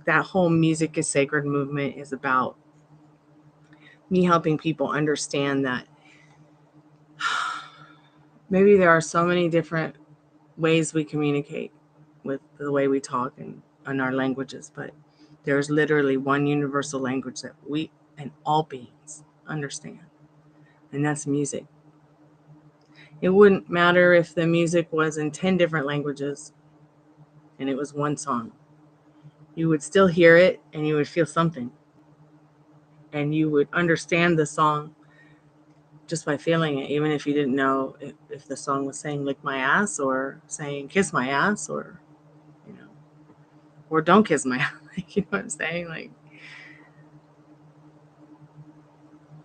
That whole music is sacred movement is about me helping people understand that maybe there are so many different ways we communicate with the way we talk and our languages, but there's literally one universal language that we and all beings understand, and that's music. It wouldn't matter if the music was in 10 different languages and it was one song. You would still hear it and you would feel something, and you would understand the song just by feeling it, even if you didn't know if the song was saying lick my ass or saying kiss my ass or or don't kiss my ass. You know what I'm saying? Like,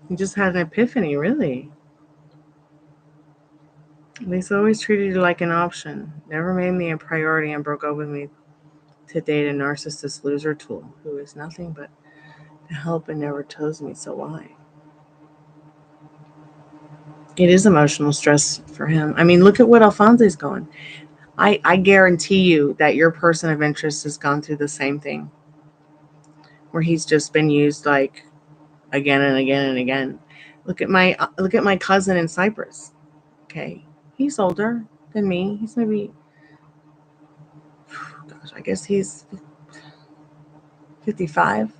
you just had an epiphany, really. Lisa always treated you like an option, never made me a priority, and broke up with me to date a narcissist loser tool who is nothing but to help and never chose me. So why? It is emotional stress for him. I mean, look at what Alfonso's going. I guarantee you that your person of interest has gone through the same thing, where he's just been used like again and again and again. Look at my cousin in Cyprus. Okay, he's older than me. He's maybe, I guess he's 55,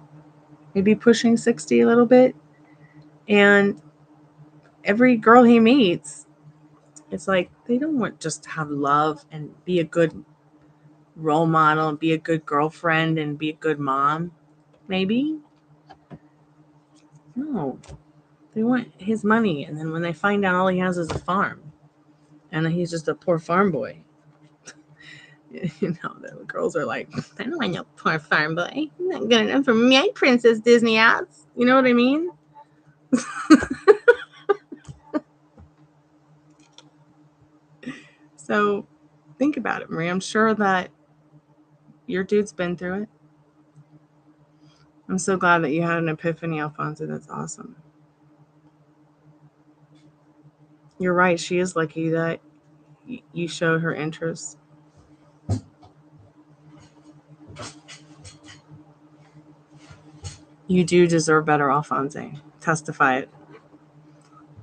maybe pushing 60 a little bit. And every girl he meets, it's like they don't want just to have love and be a good role model and be a good girlfriend and be a good mom. Maybe. No. They want his money. And then when they find out all he has is a farm, and then he's just a poor farm boy. The girls are like, I don't want no poor farm boy. Not good enough for my Princess Disney ass. You know what I mean? So think about it, Marie. I'm sure that your dude's been through it. I'm so glad that you had an epiphany, Alfonso. That's awesome. You're right. She is lucky that you showed her interest. You do deserve better, Alfonso. Testify it.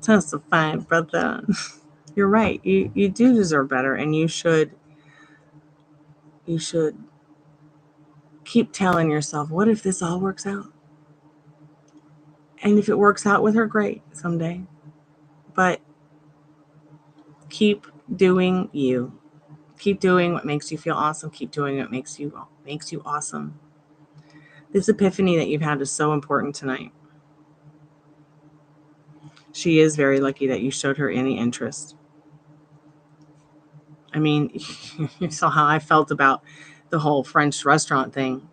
Testify it, brother. You're right. You do deserve better, and you should keep telling yourself, what if this all works out? And if it works out with her, great, someday. But keep doing you. Keep doing what makes you feel awesome. Keep doing what makes you awesome. This epiphany that you've had is so important tonight. She is very lucky that you showed her any interest. I mean, you saw how I felt about the whole French restaurant thing.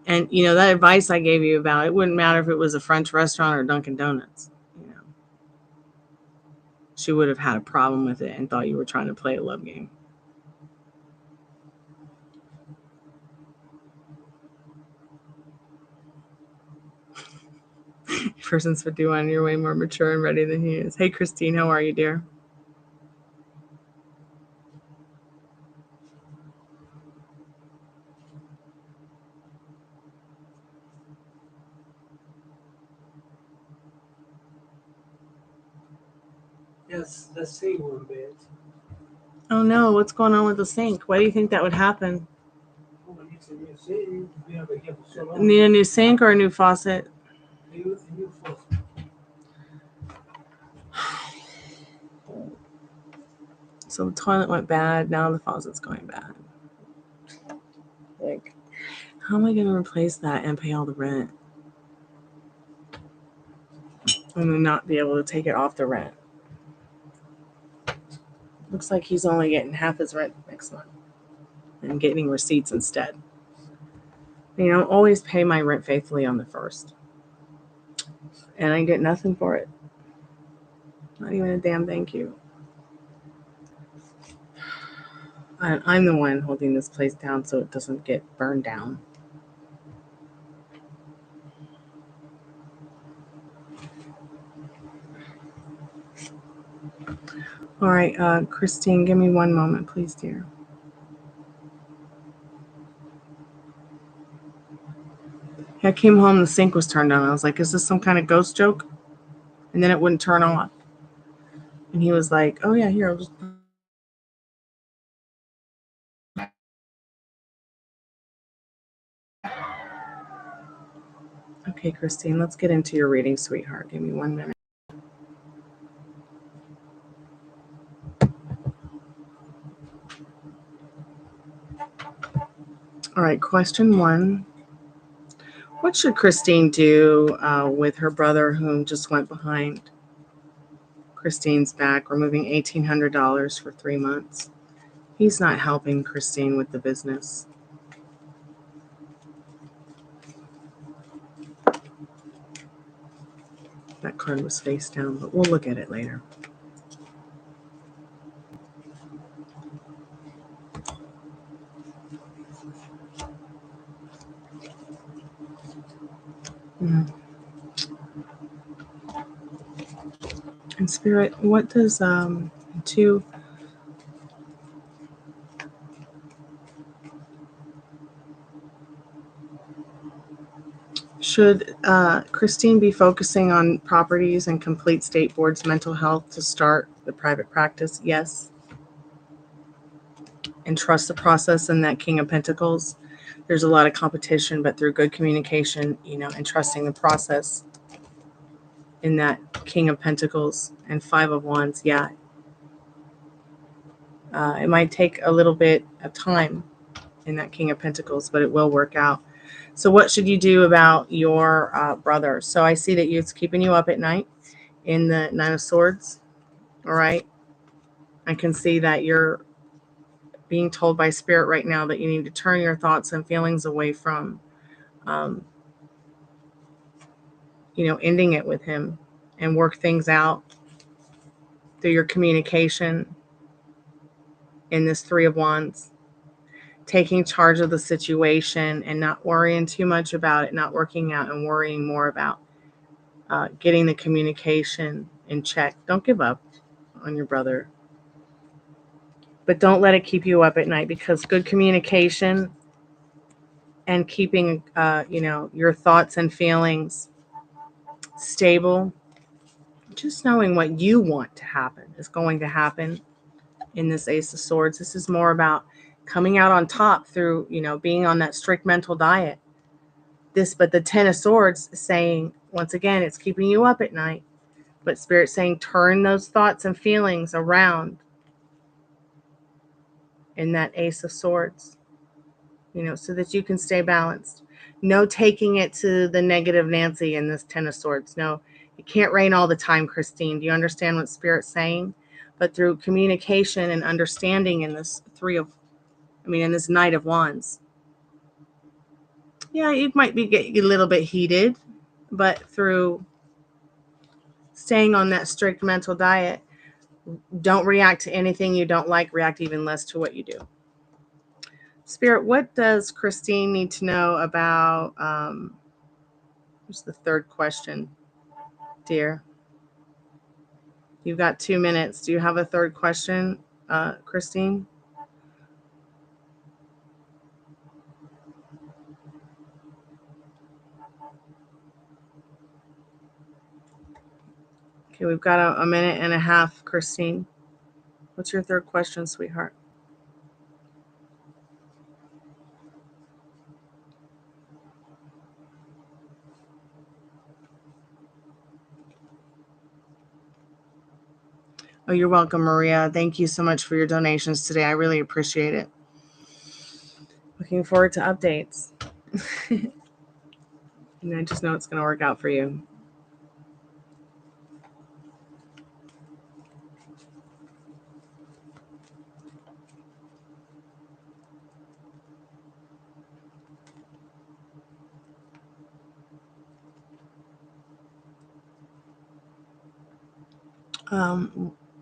And, that advice I gave you about it wouldn't matter if it was a French restaurant or Dunkin' Donuts. She would have had a problem with it and thought you were trying to play a love game. Person's 51, you're way more mature and ready than he is. Hey, Christine, how are you, dear? Yes, the sink one bit. Oh no, what's going on with the sink? Why do you think that would happen? Oh, it's a new sink. We have it here for so long. Need a new sink or a new faucet? A new faucet. So the toilet went bad, now the faucet's going bad. Like, how am I going to replace that and pay all the rent? And then not be able to take it off the rent. Looks like he's only getting half his rent next month and getting receipts instead. Always pay my rent faithfully on the 1st. And I get nothing for it. Not even a damn thank you. I'm the one holding this place down so it doesn't get burned down. All right, Christine, give me one moment, please, dear. I came home, the sink was turned on. I was like, is this some kind of ghost joke? And then it wouldn't turn on. And he was like, oh, yeah, here, I'll just... Okay, Christine, let's get into your reading, sweetheart. Give me 1 minute. All right, question 1. What should Christine do with her brother whom just went behind Christine's back, removing $1,800 for 3 months? He's not helping Christine with the business. That card was face down, but we'll look at it later. And Spirit, what does 2... Should Christine be focusing on properties and complete state board's mental health to start the private practice? Yes. And trust the process in that King of Pentacles. There's a lot of competition, but through good communication, and trusting the process in that King of Pentacles and 5 of Wands, yeah. It might take a little bit of time in that King of Pentacles, but it will work out. So what should you do about your brother? So I see that it's keeping you up at night in the 9 of Swords. All right. I can see that you're being told by Spirit right now that you need to turn your thoughts and feelings away from, ending it with him and work things out through your communication. in this Three of Wands. Taking charge of the situation and not worrying too much about it, not working out, and worrying more about getting the communication in check. Don't give up on your brother, but don't let it keep you up at night, because good communication and keeping your thoughts and feelings stable, just knowing what you want to happen is going to happen in this Ace of Swords. This is more about coming out on top through, being on that strict mental diet. But the Ten of Swords is saying, once again, it's keeping you up at night. But Spirit's saying, turn those thoughts and feelings around in that Ace of Swords, so that you can stay balanced. No taking it to the negative Nancy in this Ten of Swords. No, it can't rain all the time, Christine. Do you understand what Spirit's saying? But through communication and understanding in this in this Knight of Wands. Yeah, it might be getting a little bit heated, but through staying on that strict mental diet, don't react to anything you don't like, react even less to what you do. Spirit, what does Christine need to know about, what's the third question, dear? You've got 2 minutes. Do you have a third question, Christine? Okay, we've got a minute and a half, Christine. What's your third question, sweetheart? Oh, you're welcome, Maria. Thank you so much for your donations today. I really appreciate it. Looking forward to updates. And I just know it's going to work out for you.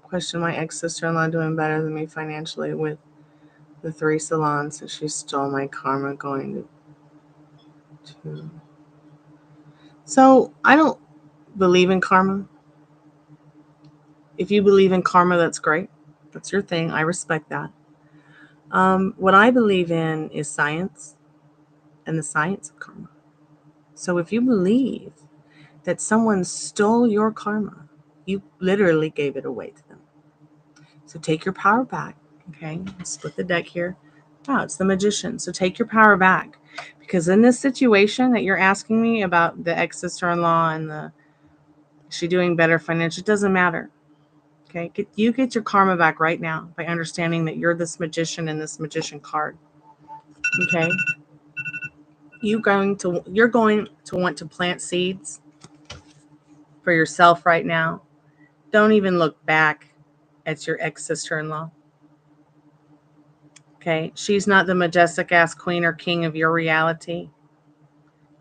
Question, my ex-sister-in-law doing better than me financially with the 3 salons that she stole my karma going to. So I don't believe in karma. If you believe in karma, that's great. That's your thing. I respect that. What I believe in is science and the science of karma. So if you believe that someone stole your karma, you literally gave it away to them. So take your power back. Okay, let's split the deck here. Wow, it's the Magician. So take your power back. Because in this situation that you're asking me about, the ex-sister-in-law and she doing better financially, it doesn't matter. Okay, you get your karma back right now by understanding that you're this Magician and this Magician card. Okay, you're going to want to plant seeds for yourself right now. Don't even look back at your ex-sister-in-law. Okay, she's not the majestic ass queen or king of your reality.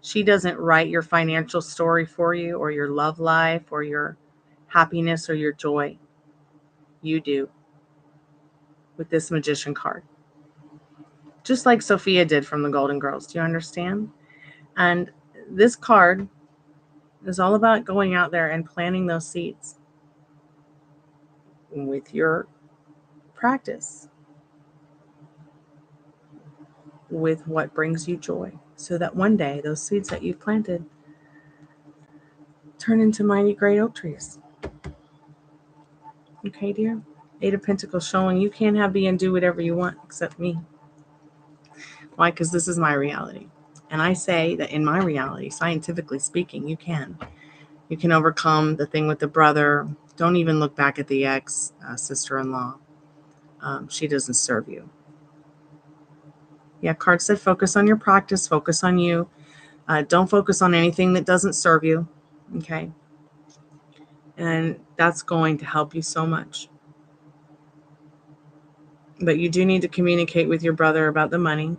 She doesn't write your financial story for you, or your love life, or your happiness, or your joy. You do with this Magician card. Just like Sophia did from the Golden Girls. Do you understand? And this card is all about going out there and planting those seeds with your practice, with what brings you joy, so that one day those seeds that you've planted turn into mighty great oak trees. Okay, dear? 8 of Pentacles showing you can't have, be, and do whatever you want except me. Why? Because this is my reality. And I say that in my reality, scientifically speaking, you can. You can overcome the thing with the brother. Don't even look back at the ex sister-in-law. She doesn't serve you. Yeah, card said focus on your practice, focus on you. Don't focus on anything that doesn't serve you. Okay? And that's going to help you so much. But you do need to communicate with your brother about the money.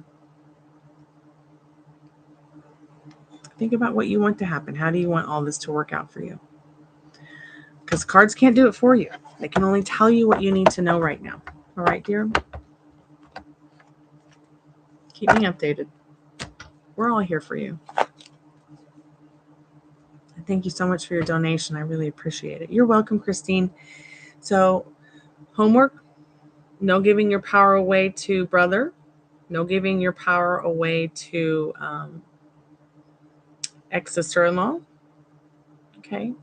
Think about what you want to happen. How do you want all this to work out for you? Because cards can't do it for you. They can only tell you what you need to know right now. All right, dear? Keep me updated. We're all here for you. Thank you so much for your donation. I really appreciate it. You're welcome, Christine. So, homework, no giving your power away to brother, no giving your power away to ex-sister-in-law. Okay.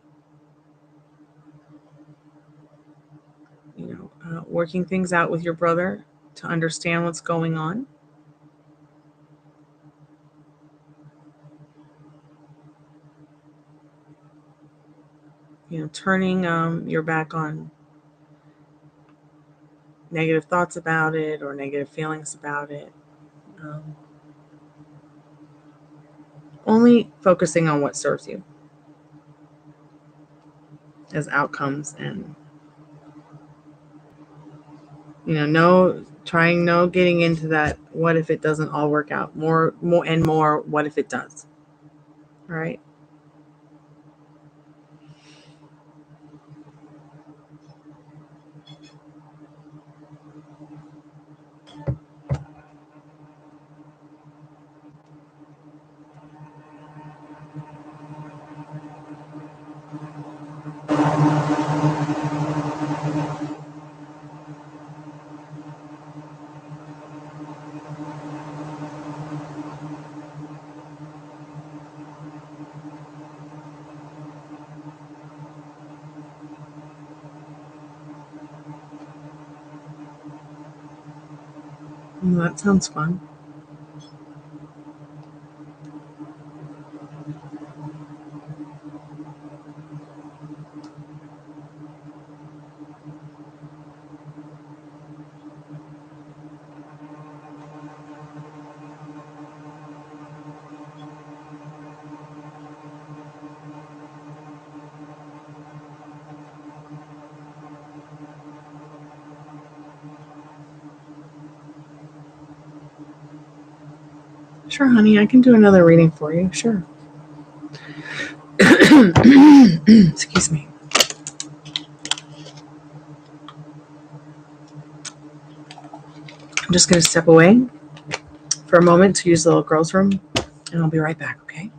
Working things out with your brother to understand what's going on. Turning your back on negative thoughts about it or negative feelings about it. Only focusing on what serves you as outcomes, and no getting into that what if it doesn't all work out, more what if it does. All right. Well, that sounds fun. Sure, honey, I can do another reading for you. Sure. Excuse me. I'm just going to step away for a moment to use the little girl's room, and I'll be right back, okay?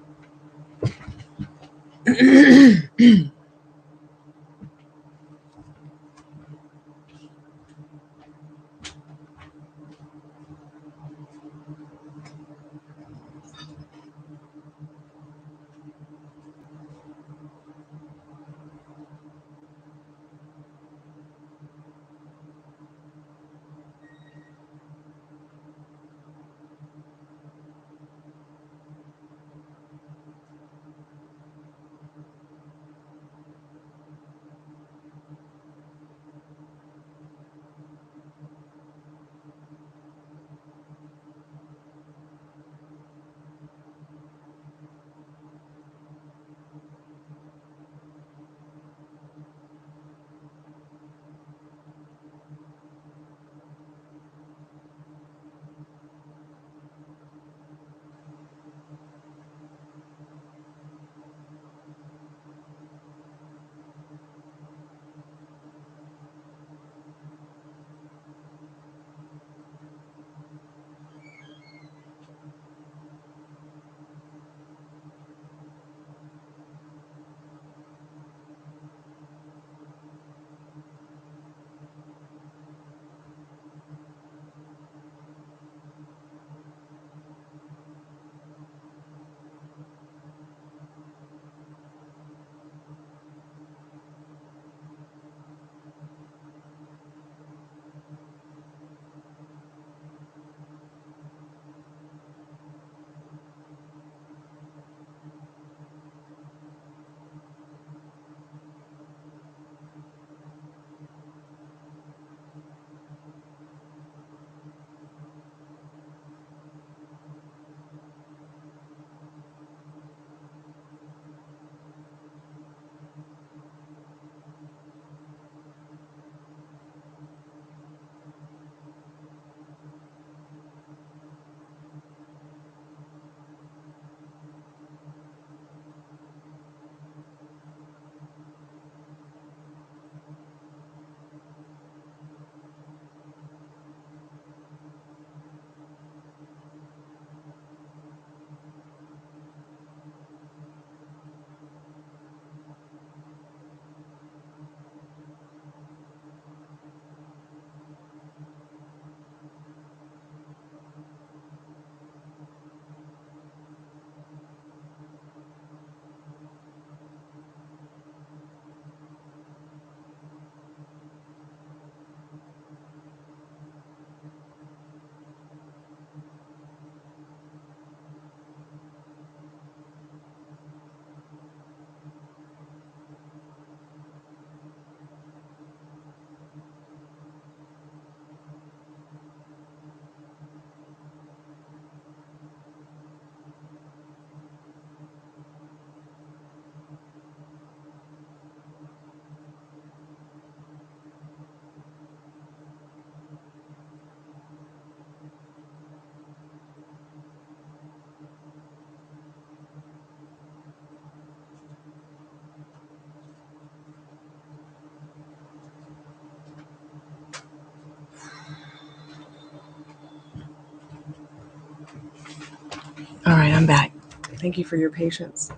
All right, I'm back. Thank you for your patience.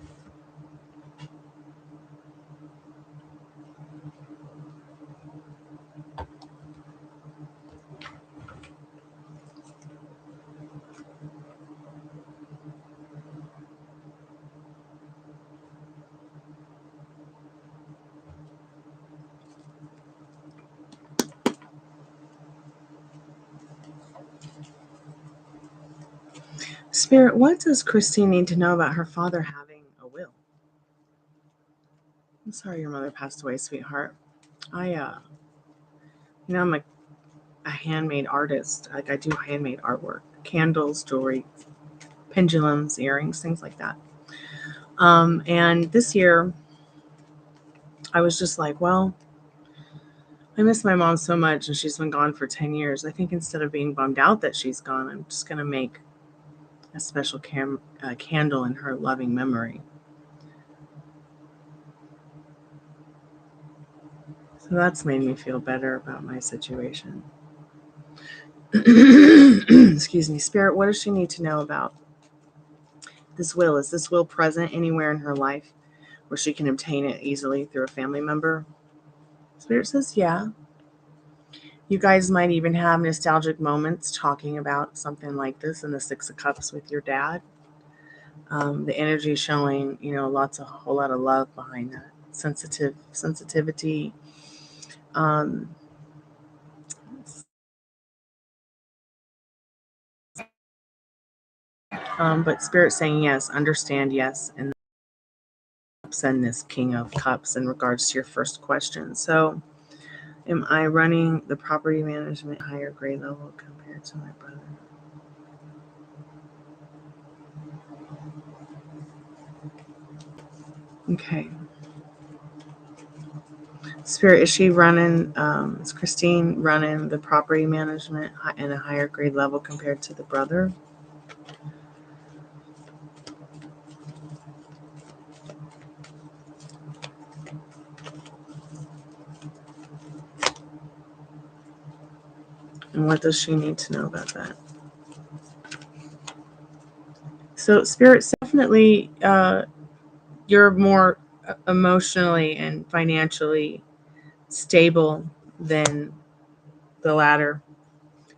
Spirit, what does Christine need to know about her father having a will? I'm sorry your mother passed away, sweetheart. I'm a handmade artist. Like, I do handmade artwork, candles, jewelry, pendulums, earrings, things like that. And this year, I was just like, well, I miss my mom so much, and she's been gone for 10 years. I think instead of being bummed out that she's gone, I'm just going to make a special candle in her loving memory. So that's made me feel better about my situation. Excuse me, Spirit, what does she need to know about this will? Is this will present anywhere in her life where she can obtain it easily through a family member? Spirit says, yeah. You guys might even have nostalgic moments talking about something like this in the Six of Cups with your dad. The energy showing, a whole lot of love behind that. Sensitivity. But Spirit saying yes, understand yes, and send this King of Cups in regards to your first question. So, am I running the property management higher grade level compared to my brother? Okay. Spirit, is Christine running the property management in a higher grade level compared to the brother? And what does she need to know about that? So, Spirit's definitely, you're more emotionally and financially stable than the latter.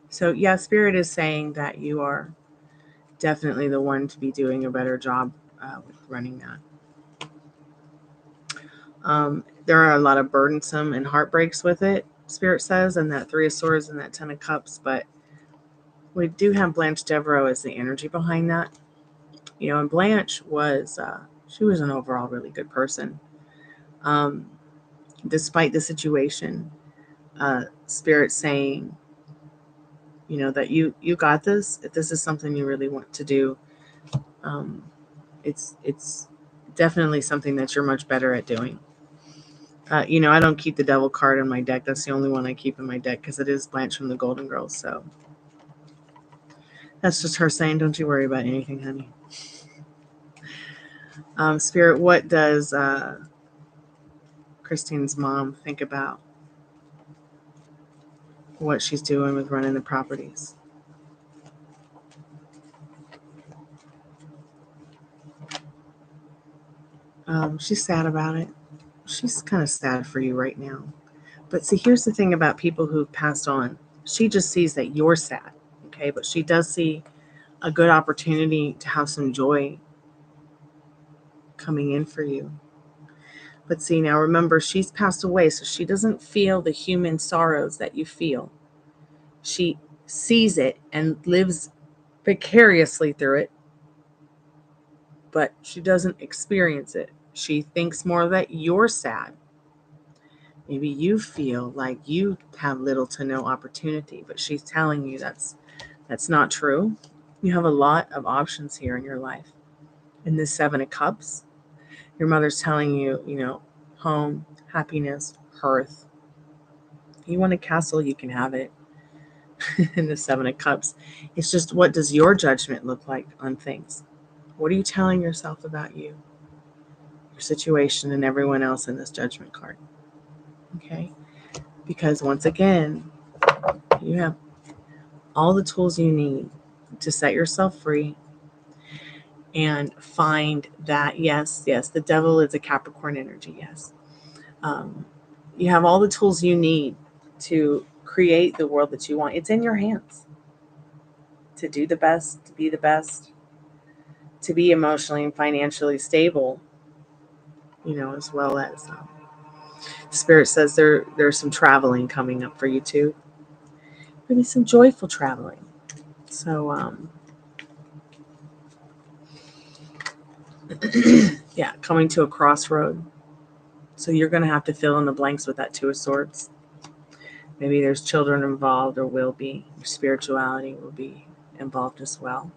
So, yeah, Spirit is saying that you are definitely the one to be doing a better job with running that. There are a lot of burdensome and heartbreaks with it, Spirit says, and that Three of Swords and that Ten of Cups, but we do have Blanche Devereaux as the energy behind that. And Blanche she was an overall really good person. Despite the situation, Spirit saying, that you got this. If this is something you really want to do, it's definitely something that you're much better at doing. I don't keep the devil card in my deck. That's the only one I keep in my deck because it is Blanche from the Golden Girls. So that's just her saying, don't you worry about anything, honey. Spirit, what does Christine's mom think about what she's doing with running the properties? She's sad about it. She's kind of sad for you right now. But see, here's the thing about people who've passed on. She just sees that you're sad, okay? But she does see a good opportunity to have some joy coming in for you. But see, now remember, she's passed away, so she doesn't feel the human sorrows that you feel. She sees it and lives vicariously through it, but she doesn't experience it. She thinks more that you're sad. Maybe you feel like you have little to no opportunity, but she's telling you that's not true. You have a lot of options here in your life. In this Seven of Cups, your mother's telling you, home, happiness, hearth. You want a castle, you can have it. In the Seven of Cups, it's just, what does your judgment look like on things? What are you telling yourself about you, your situation, and everyone else in this judgment card? Okay? Because once again, you have all the tools you need to set yourself free and find that, yes, the devil is a Capricorn energy, yes. You have all the tools you need to create the world that you want. It's in your hands to do the best, to be the best, to be emotionally and financially stable, as well as Spirit says there's some traveling coming up for you too. Maybe some joyful traveling. So, yeah, coming to a crossroad. So you're going to have to fill in the blanks with that Two of Swords. Maybe there's children involved, or will be. Your spirituality will be involved as well.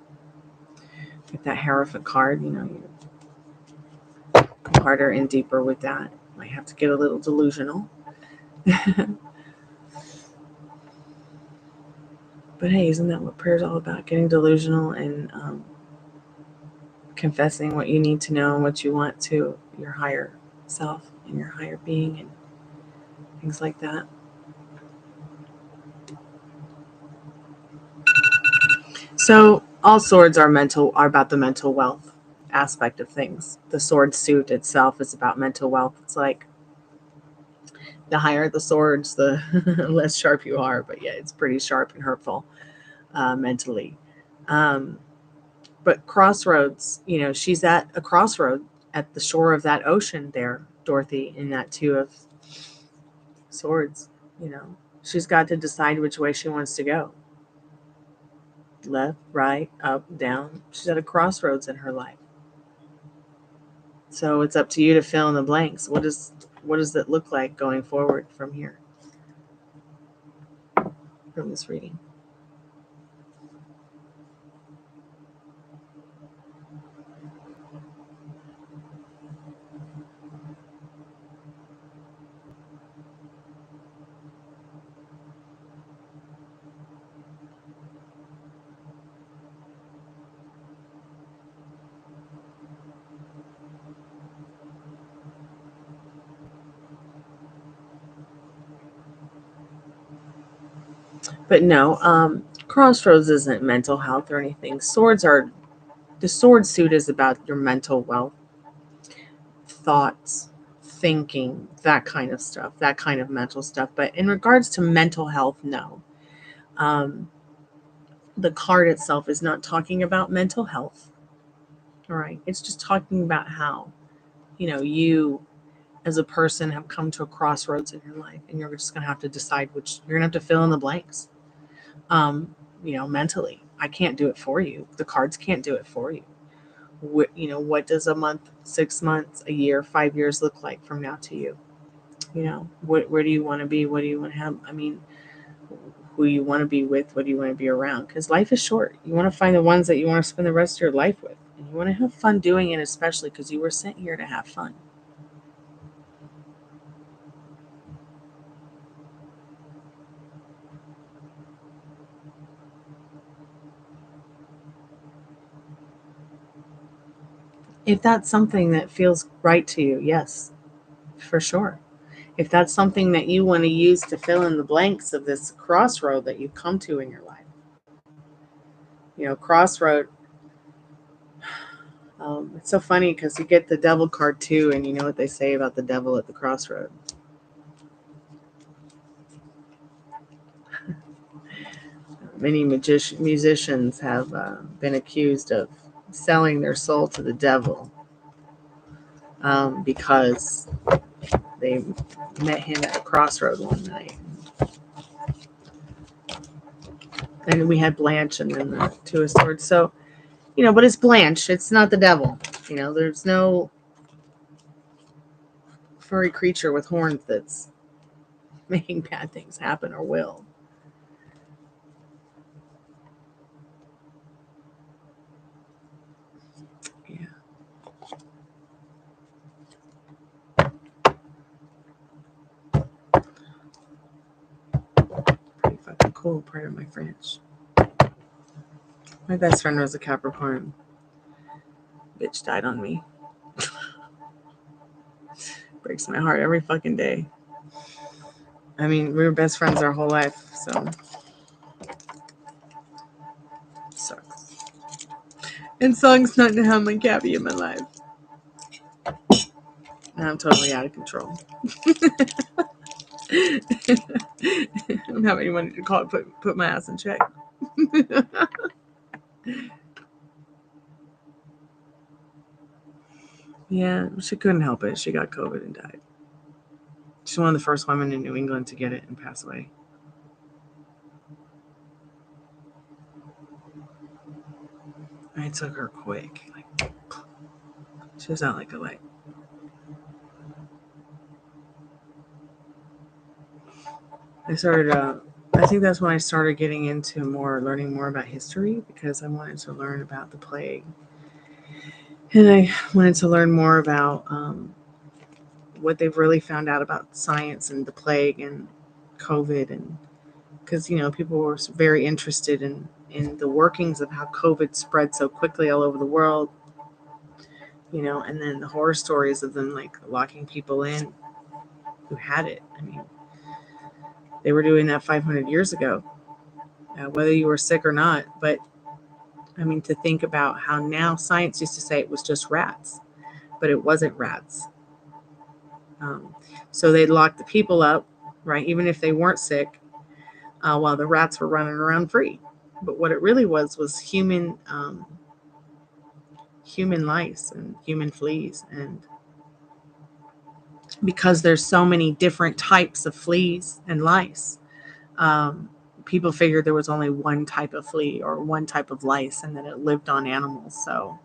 With that Hierophant card, you go harder and deeper with that. Might have to get a little delusional. But hey, isn't that what prayer's all about? Getting delusional and confessing what you need to know and what you want to your higher self and your higher being and things like that. So all swords are about the mental wealth aspect of things. The sword suit itself is about mental wealth. It's like the higher the swords, the less sharp you are. But yeah, it's pretty sharp and hurtful mentally. But crossroads, she's at a crossroad at the shore of that ocean there, Dorothy, in that Two of Swords. She's got to decide which way she wants to go. Left, right, up, down. She's at a crossroads in her life. So it's up to you to fill in the blanks. What does it look like going forward from here? From this reading. But no, crossroads isn't mental health or anything. The sword suit is about your mental wealth, thoughts, thinking, that kind of stuff, that kind of mental stuff. But in regards to mental health, no. Um, the card itself is not talking about mental health. All right. It's just talking about how, you as a person have come to a crossroads in your life and you're just going to have to decide you're going to have to fill in the blanks. Mentally, I can't do it for you. The cards can't do it for you. What does a month, 6 months, a year, 5 years look like from now to you? Where do you want to be? What do you want to have? I mean, who you want to be with? What do you want to be around? Because life is short. You want to find the ones that you want to spend the rest of your life with. And you want to have fun doing it, especially because you were sent here to have fun. If that's something that feels right to you, yes, for sure. If that's something that you want to use to fill in the blanks of this crossroad that you've come to in your life, crossroad. It's so funny because you get the devil card too, and you know what they say about the devil at the crossroad. Many musicians have been accused of selling their soul to the devil because they met him at a crossroad one night. And we had Blanche and then the Two of Swords. So, but it's Blanche. It's not the devil. There's no furry creature with horns that's making bad things happen or will. Yeah. Pretty fucking cool, part of my French. My best friend was a Capricorn. Bitch died on me. Breaks my heart every fucking day. I mean, we were best friends our whole life, so sucks. And song's not to have my Gabby in my life. And I'm totally out of control. I don't have anyone to call put my ass in check. Yeah, she couldn't help it. She got COVID and died. She's one of the first women in New England to get it and pass away. And it took her quick. Like, she was out like a light. I think that's when I started getting into learning more about history, because I wanted to learn about the plague. And I wanted to learn more about what they've really found out about science and the plague and COVID. And because, people were very interested in the workings of how COVID spread so quickly all over the world, and then the horror stories of them like locking people in who had it. I mean, they were doing that 500 years ago, whether you were sick or not. But I mean, to think about how now science used to say it was just rats, but it wasn't rats. So they'd lock the people up, right, even if they weren't sick, while the rats were running around free. But what it really was human lice and human fleas. And because there's so many different types of fleas and lice, people figured there was only one type of flea or one type of lice, and that it lived on animals. So,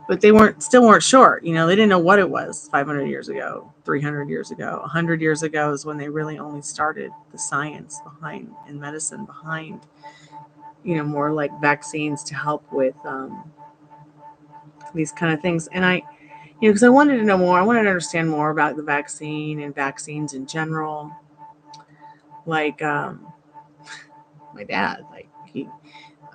but they still weren't sure. They didn't know what it was 500 years ago, 300 years ago, 100 years ago is when they really only started the science behind and medicine behind, more like vaccines to help with these kind of things. And I, because I wanted to know more, I wanted to understand more about the vaccine and vaccines in general. Like my dad,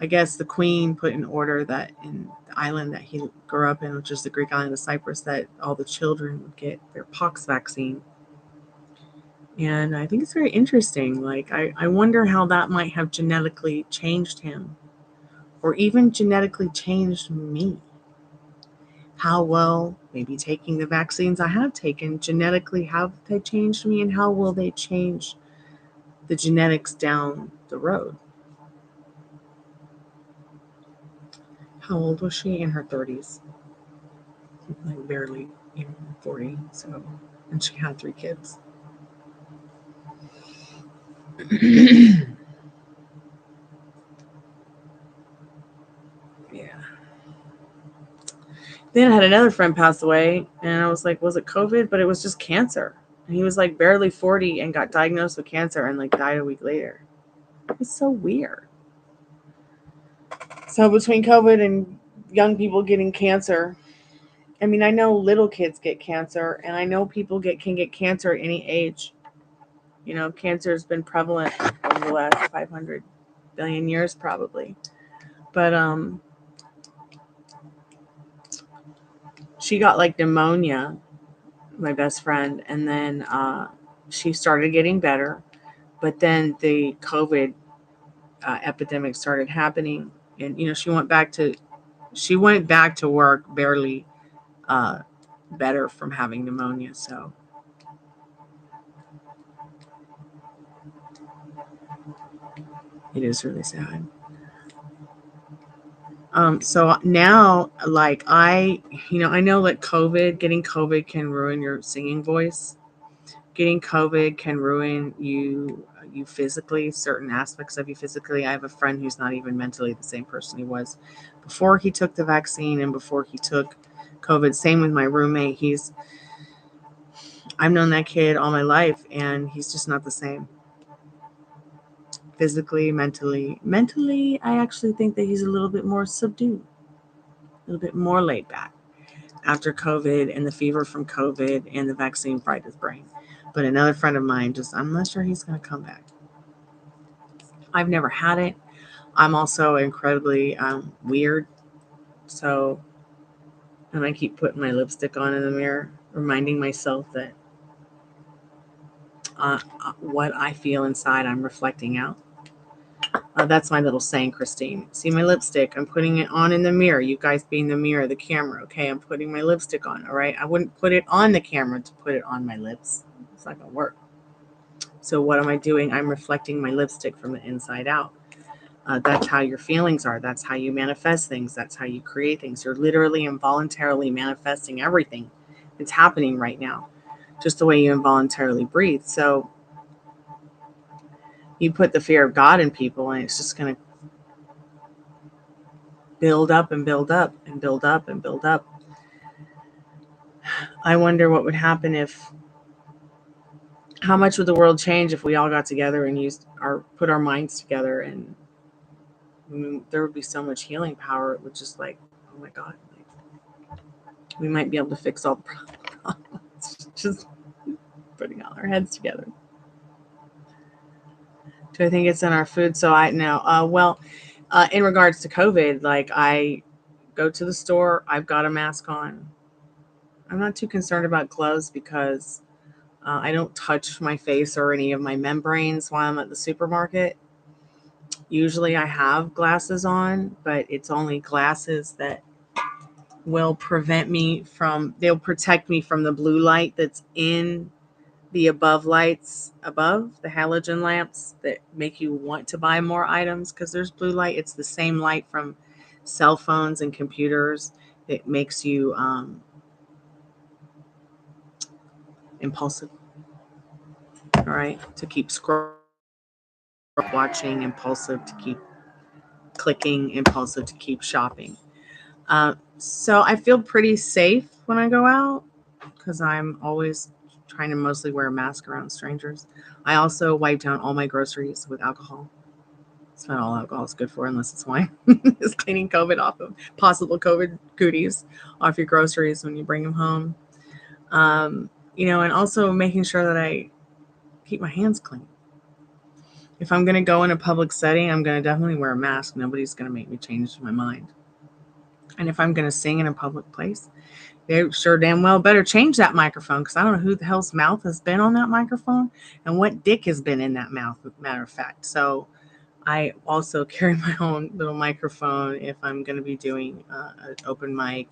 I guess the Queen put in order that in the island that he grew up in, which is the Greek island of Cyprus, that all the children would get their pox vaccine. And I think it's very interesting. Like, I wonder how that might have genetically changed him, or even genetically changed me. How well maybe taking the vaccines I have taken genetically have they changed me, and how will they change the genetics down the road? How old was she? In her 30s. Like barely even 40. So, and she had 3 kids. Yeah. Then I had another friend pass away, and I was like, was it COVID? But it was just cancer. And he was like barely 40 and got diagnosed with cancer and like died a week later. It was so weird. So between COVID and young people getting cancer, I mean, I know little kids get cancer, and I know people can get cancer at any age. Cancer has been prevalent over the last 500 billion years, probably. But she got like pneumonia, my best friend, and then she started getting better. But then the COVID epidemic started happening, and she went back to work barely better from having pneumonia. So it is really sad. So now, like I know that getting COVID can ruin your singing voice. Getting COVID can ruin you physically, certain aspects of you physically. I have a friend who's not even mentally the same person he was before he took the vaccine and before he took COVID. Same with my roommate. I've known that kid all my life, and he's just not the same. Physically, mentally, I actually think that he's a little bit more subdued, a little bit more laid back after COVID and the fever from COVID and the vaccine fried his brain. But another friend of mine, I'm not sure he's going to come back. I've never had it. I'm also incredibly weird. So, and I keep putting my lipstick on in the mirror, reminding myself that what I feel inside, I'm reflecting out. That's my little saying, Christine. See my lipstick? I'm putting it on in the mirror. You guys being the mirror, the camera. Okay, I'm putting my lipstick on. All right. I wouldn't put it on the camera to put it on my lips. It's not going to work. So what am I doing? I'm reflecting my lipstick from the inside out. That's how your feelings are. That's how you manifest things. That's how you create things. You're literally involuntarily manifesting everything that's happening right now, just the way you involuntarily breathe. So you put the fear of God in people, and it's just going to build up and build up and build up and build up. I wonder what would happen how much would the world change if we all got together and put our minds together, and there would be so much healing power. It would just like, oh my God, we might be able to fix all the problems. Just putting all our heads together. Do I think it's in our food? So I know. In regards to COVID, like I go to the store, I've got a mask on. I'm not too concerned about gloves because I don't touch my face or any of my membranes while I'm at the supermarket. Usually I have glasses on, but it's only glasses that will they'll protect me from the blue light that's in the above lights above the halogen lamps that make you want to buy more items because there's blue light. It's the same light from cell phones and computers that makes you impulsive. All right, to keep scrolling, watching, impulsive to keep clicking, impulsive to keep shopping. So I feel pretty safe when I go out because I'm always trying to mostly wear a mask around strangers. I also wipe down all my groceries with alcohol. It's not all alcohol is good for unless it's wine. It's cleaning COVID off of possible COVID goodies off your groceries when you bring them home. And also making sure that I keep my hands clean. If I'm going to go in a public setting, I'm going to definitely wear a mask. Nobody's going to make me change my mind. And if I'm going to sing in a public place, they sure damn well better change that microphone because I don't know who the hell's mouth has been on that microphone and what dick has been in that mouth, matter of fact. So I also carry my own little microphone if I'm going to be doing an open mic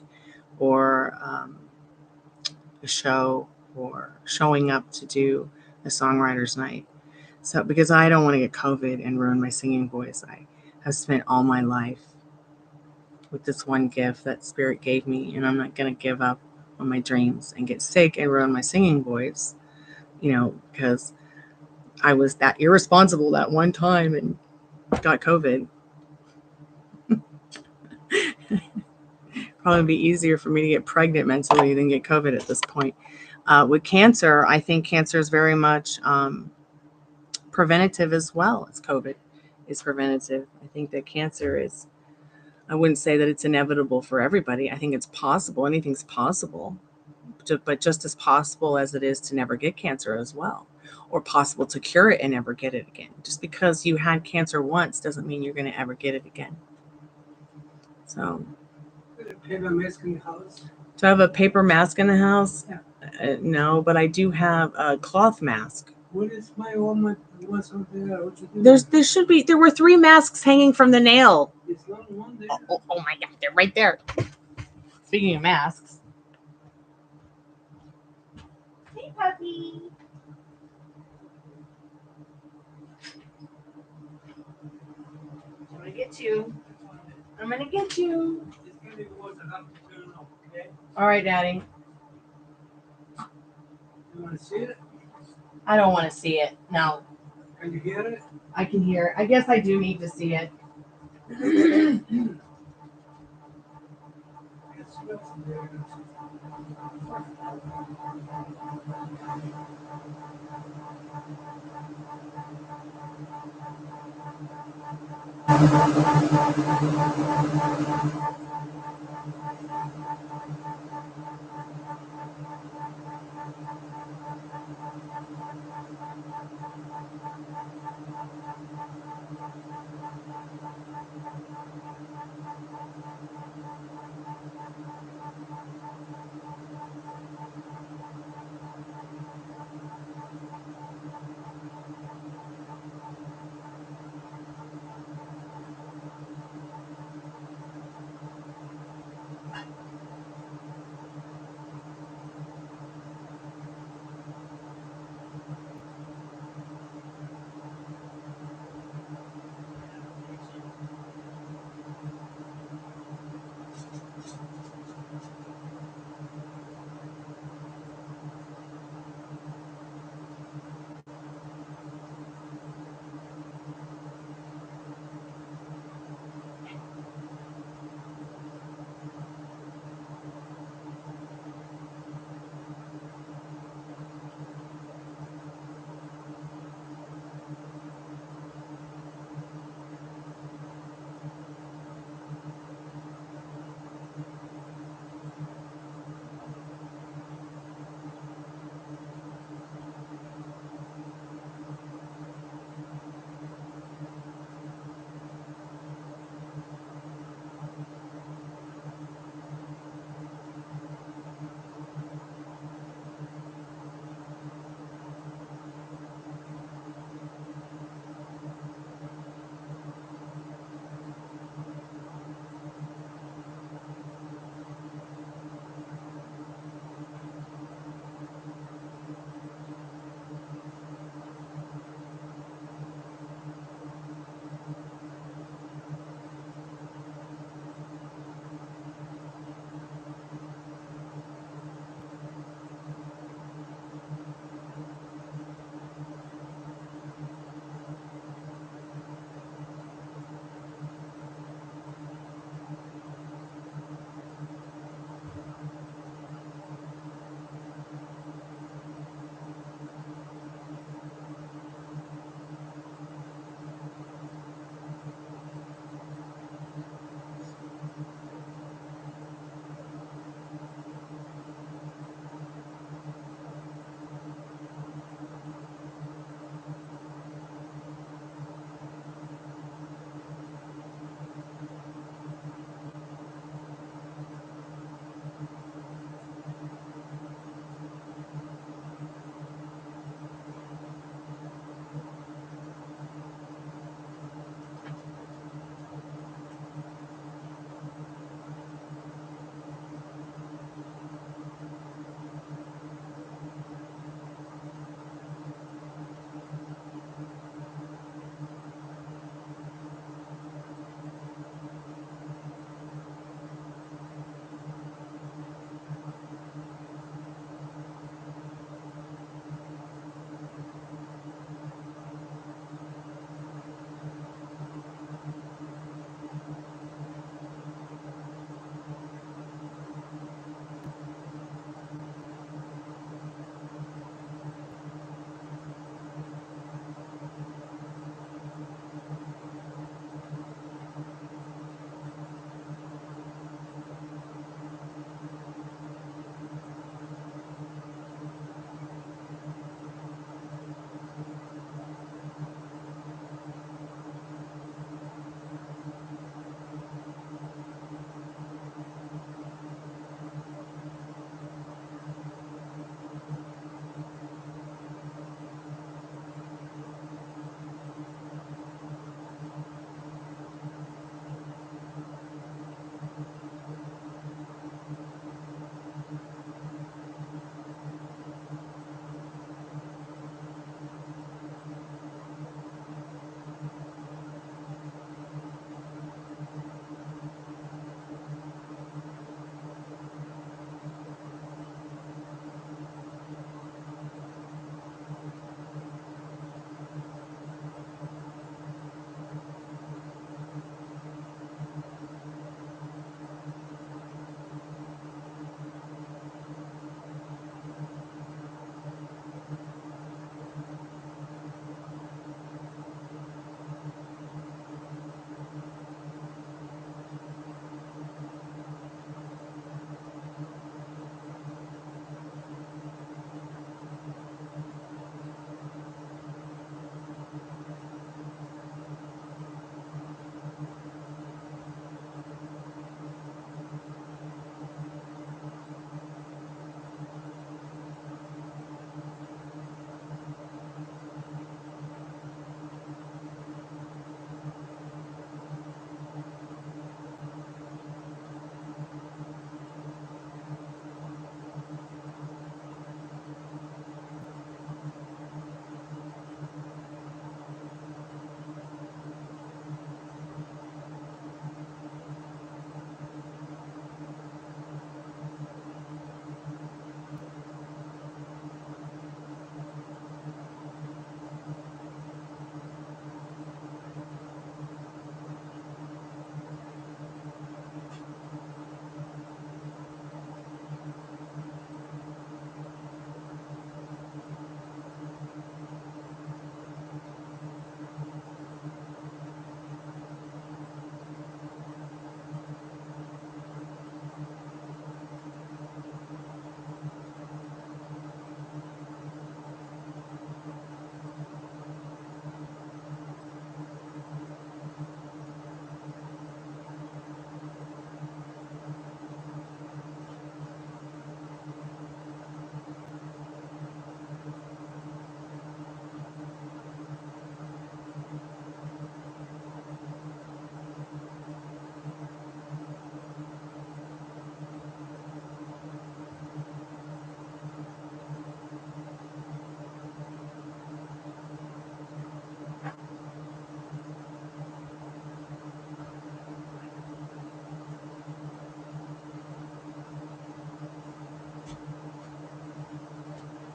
or a show or showing up to do a songwriter's night. So because I don't want to get COVID and ruin my singing voice, I have spent all my life with this one gift that Spirit gave me, and I'm not going to give up on my dreams and get sick and ruin my singing voice, because I was that irresponsible that one time and got COVID. Probably be easier for me to get pregnant mentally than get COVID at this point. With cancer, I think cancer is very much preventative as well as COVID is preventative. I think that cancer is, I wouldn't say that it's inevitable for everybody. I think it's possible. Anything's possible. But just as possible as it is to never get cancer as well, or possible to cure it and never get it again. Just because you had cancer once doesn't mean you're going to ever get it again. So, Paper mask in the house? do I have a paper mask in the house? Yeah. No, but I do have a cloth mask. What is my woman? Want something? What you do? There were 3 masks hanging from the nail. It's not one there. Oh my God, they're right there. Speaking of masks. Hey, puppy. I'm going to get you. I'm going to get you. It's gonna be worse than I'm turning off, okay? All right, Daddy. You want to see it? I don't want to see it. No. Can you hear it? I can hear it. I guess I do need to see it. It smells very good.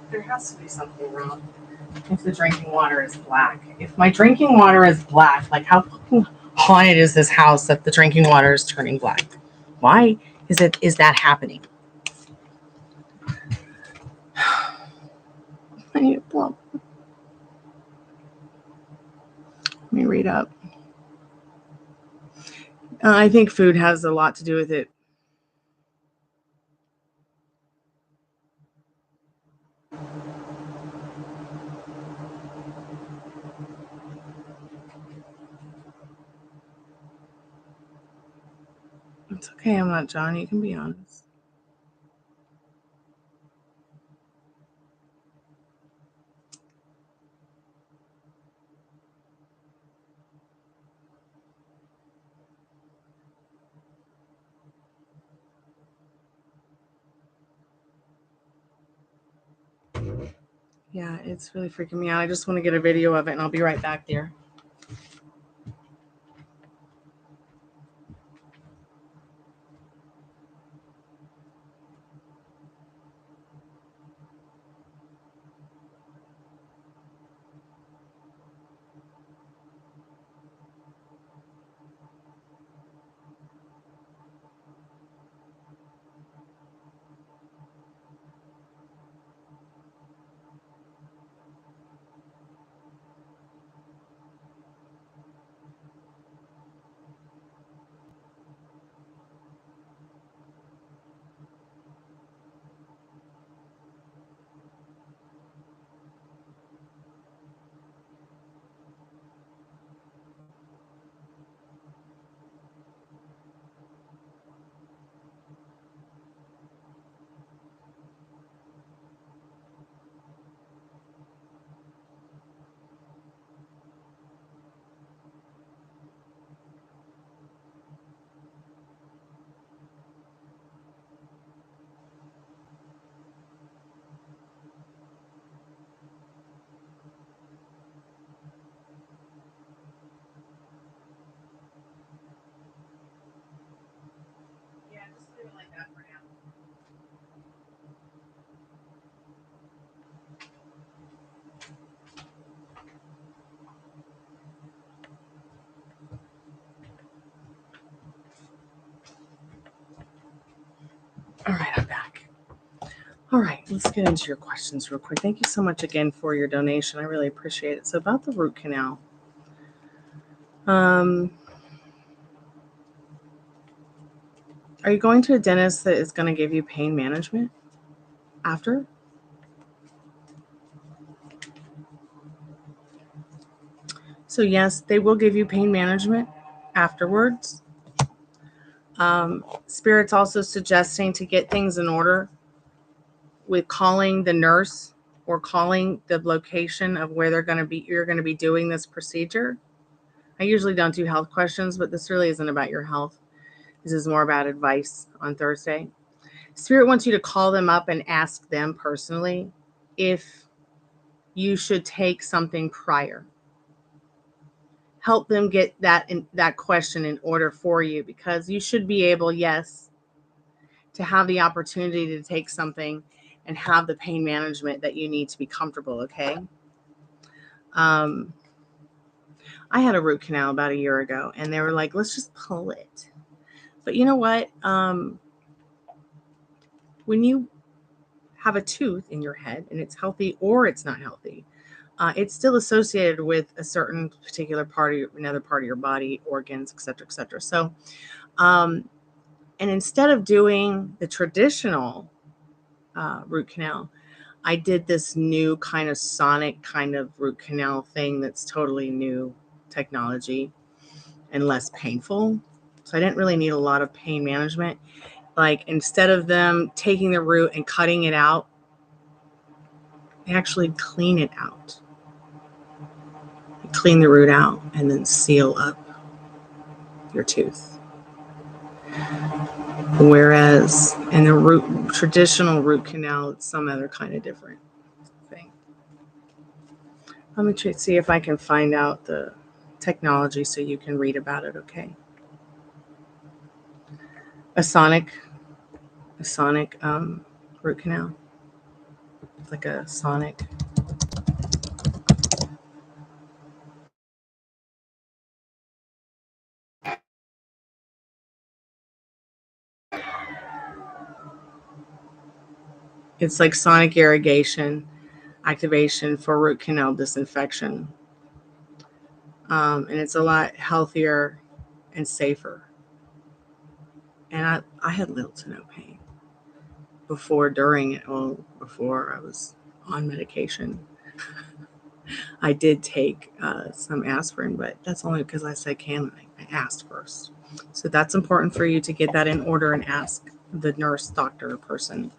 There has to be something wrong if the drinking water is black. If my drinking water is black, like how fucking haunted is this house that the drinking water is turning black? Why is that happening? I need a plump. Let me read up. I think food has a lot to do with it. It's okay. I'm not John. You can be honest. Yeah, it's really freaking me out. I just want to get a video of it, and I'll be right back there. Yeah, just leave it like that for now. All right, I'm back. All right, let's get into your questions real quick. Thank you so much again for your donation. I really appreciate it. So about the root canal. Are you going to a dentist that is going to give you pain management after? So yes, they will give you pain management afterwards. Spirit's also suggesting to get things in order with calling the nurse or calling the location of where you're going to be doing this procedure. I usually don't do health questions, but this really isn't about your health. This is more about advice on Thursday. Spirit wants you to call them up and ask them personally if you should take something prior. Help them get that question in order for you, because you should be able, yes, to have the opportunity to take something and have the pain management that you need to be comfortable, okay? I had a root canal about a year ago, and they were like, let's just pull it. But you know what? When you have a tooth in your head and it's healthy or it's not healthy, it's still associated with a certain particular another part of your body, organs, et cetera, et cetera. So, and instead of doing the traditional root canal, I did this new kind of sonic kind of root canal thing that's totally new technology and less painful. So I didn't really need a lot of pain management. Like, instead of them taking the root and cutting it out, they actually clean it out. You clean the root out and then seal up your tooth. Whereas in the traditional root canal, it's some other kind of different thing. Let me see if I can find out the technology so you can read about it, okay? A sonic root canal. It's like a sonic. It's like sonic irrigation activation for root canal disinfection. And it's a lot healthier and safer. And I had little to no pain before, during it, before I was on medication. I did take some aspirin, but that's only because I said can. I asked first. So that's important for you to get that in order and ask the nurse, doctor, person.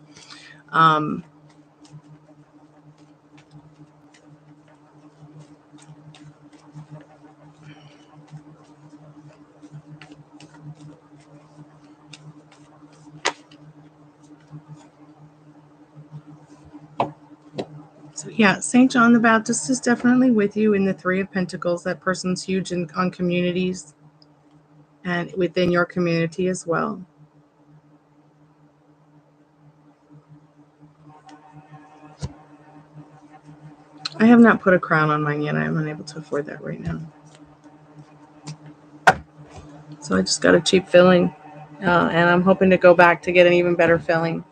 So yeah, St. John the Baptist is definitely with you in the Three of Pentacles. That person's huge on communities and within your community as well. I have not put a crown on mine yet. I am unable to afford that right now. So I just got a cheap filling. And I'm hoping to go back to get an even better filling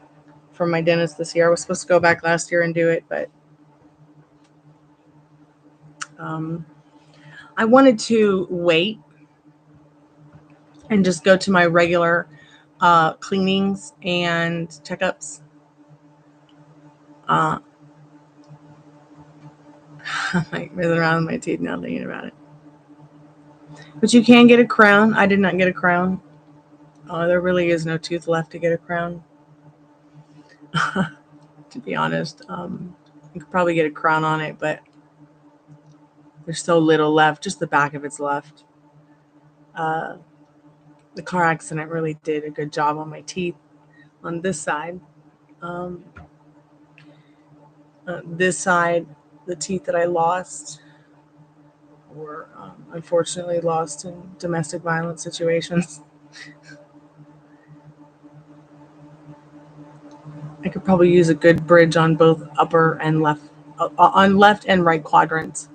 from my dentist this year. I was supposed to go back last year and do it, but I wanted to wait and just go to my regular cleanings and checkups. I'm like fiddling around with my teeth now thinking about it. But you can get a crown. I did not get a crown. There really is no tooth left to get a crown. To be honest, you could probably get a crown on it, but there's so little left. Just the back of it's left. The car accident really did a good job on my teeth on this side. This side, the teeth that I lost were unfortunately lost in domestic violence situations. I could probably use a good bridge on both upper and left, on left and right quadrants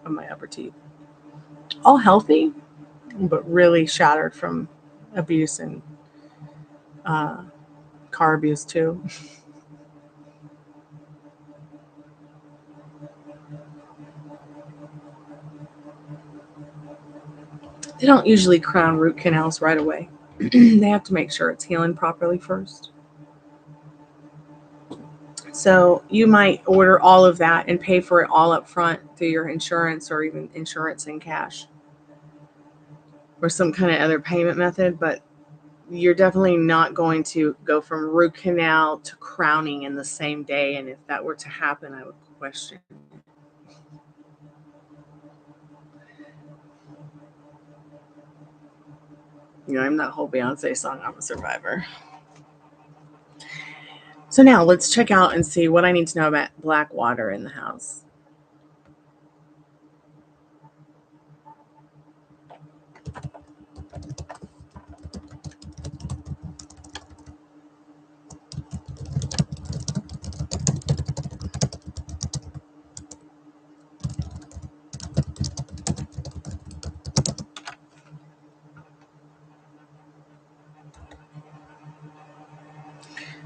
of my upper teeth. All healthy, but really shattered from abuse and car abuse too. They don't usually crown root canals right away. They have to make sure it's healing properly first. So you might order all of that and pay for it all up front through your insurance or even insurance in cash or some kind of other payment method, but you're definitely not going to go from root canal to crowning in the same day. And if that were to happen, I would question. I'm that whole Beyonce song, I'm a survivor. So now let's check out and see what I need to know about black water in the house.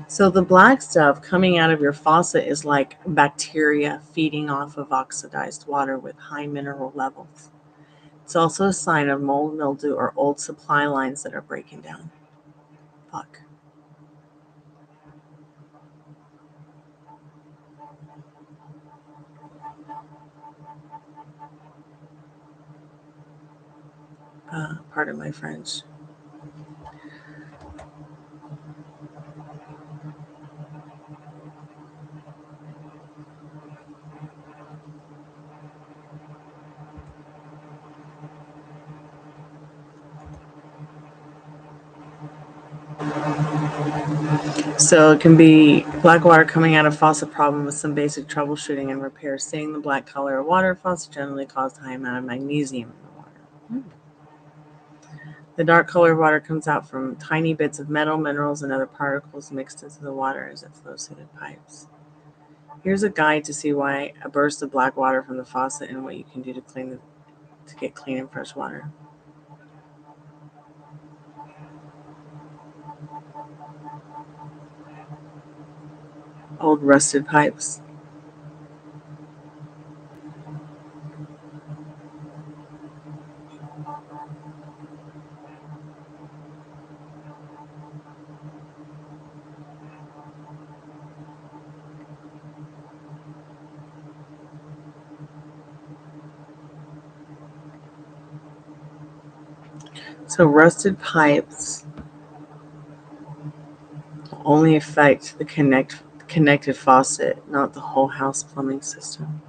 So the black stuff coming out of your faucet is like bacteria feeding off of oxidized water with high mineral levels. It's also a sign of mold, mildew, or old supply lines that are breaking down. Fuck. Pardon my French. So it can be black water coming out of faucet problem with some basic troubleshooting and repair. Seeing the black color of water faucet generally caused high amount of magnesium in the water. The dark color of water comes out from tiny bits of metal, minerals, and other particles mixed into the water as it flows through the pipes. Here's a guide to see why a burst of black water from the faucet and what you can do to get clean and fresh water. Old rusted pipes. So rusted pipes only affect the connected faucet, not the whole house plumbing system.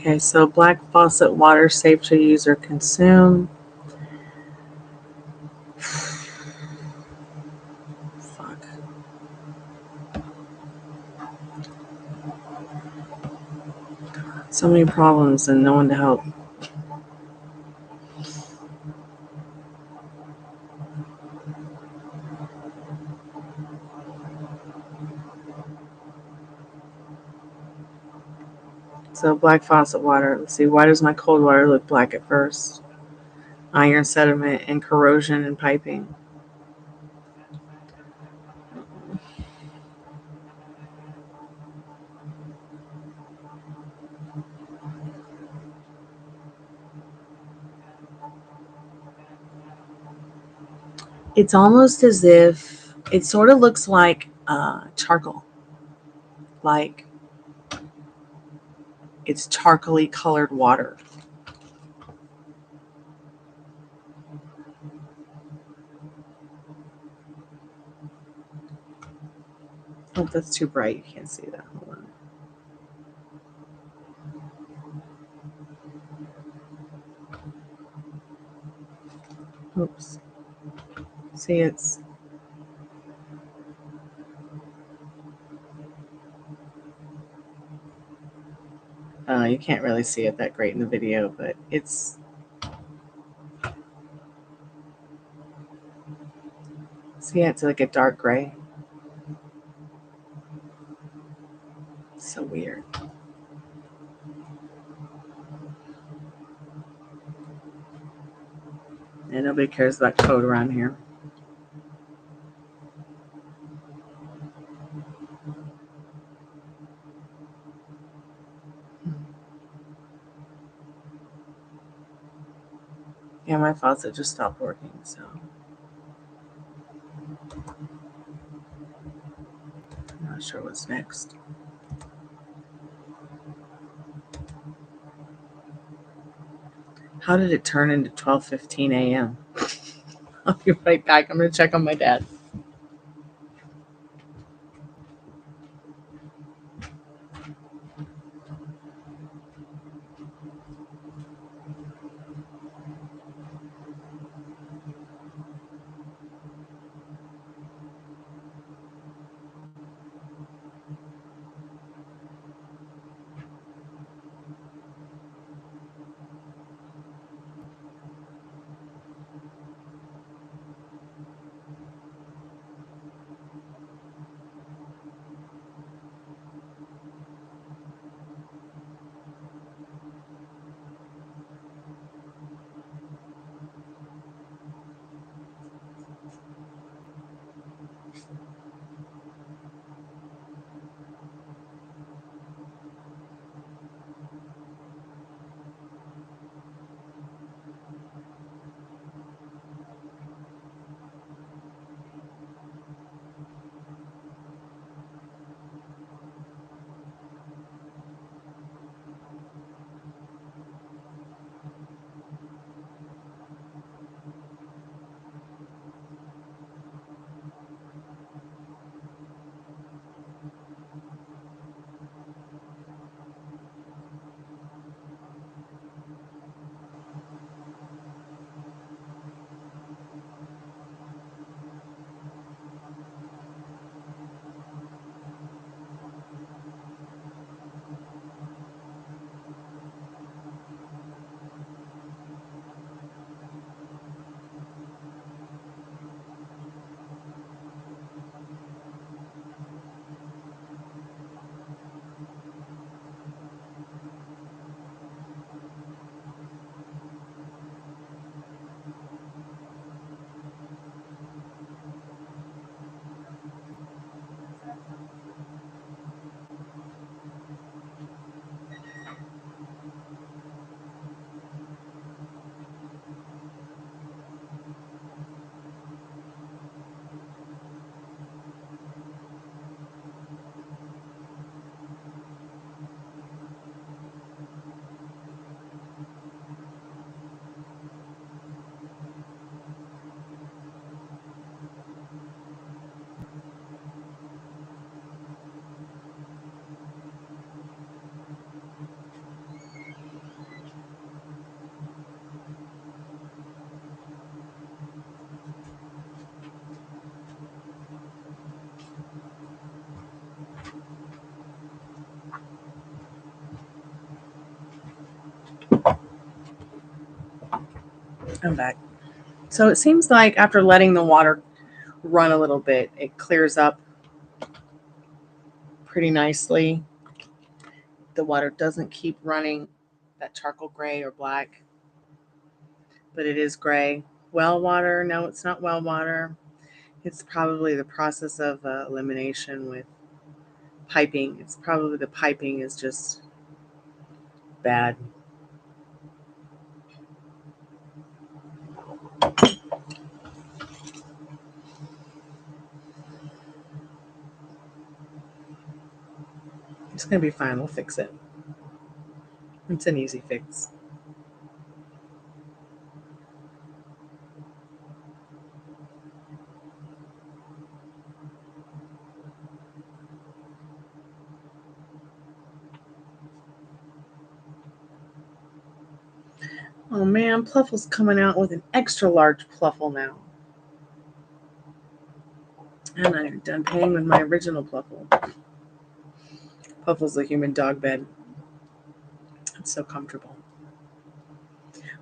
Okay, so black faucet water safe to use or consume. Fuck. So many problems and no one to help. So black faucet water. Let's see, why does my cold water look black at first? Iron sediment and corrosion in piping. It's almost as if it sort of looks like charcoal. Like it's charcoaly colored water. Oh, that's too bright. You can't see that. Hold on. Oops. See, it's you can't really see it that great in the video, but it's see, it's like a dark gray. It's so weird. And nobody cares about code around here. Yeah, my faucet just stopped working, so I'm not sure what's next. How did it turn into 12:15 a.m.? I'll be right back. I'm going to check on my dad. I'm back. So it seems like after letting the water run a little bit, it clears up pretty nicely. The water doesn't keep running that charcoal gray or black, but it is gray. Well water, no, it's not well water. It's probably the process of elimination with piping. It's probably the piping is just bad. It's going to be fine. We'll fix it. It's an easy fix. Oh man, Pluffle's coming out with an extra large Pluffle now. And I'm done paying with my original Pluffle. Pluffle's a human dog bed. It's so comfortable.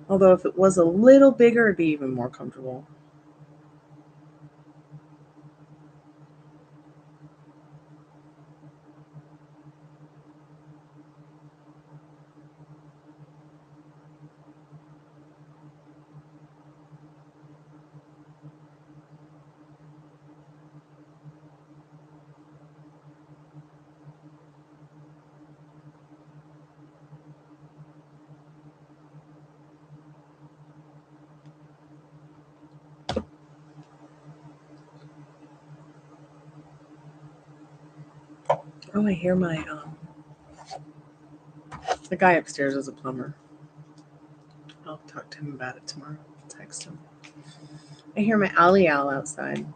Although if it was a little bigger, it'd be even more comfortable. Oh, I hear my the guy upstairs is a plumber. I'll talk to him about it tomorrow. Text him. I hear my owlie owl outside.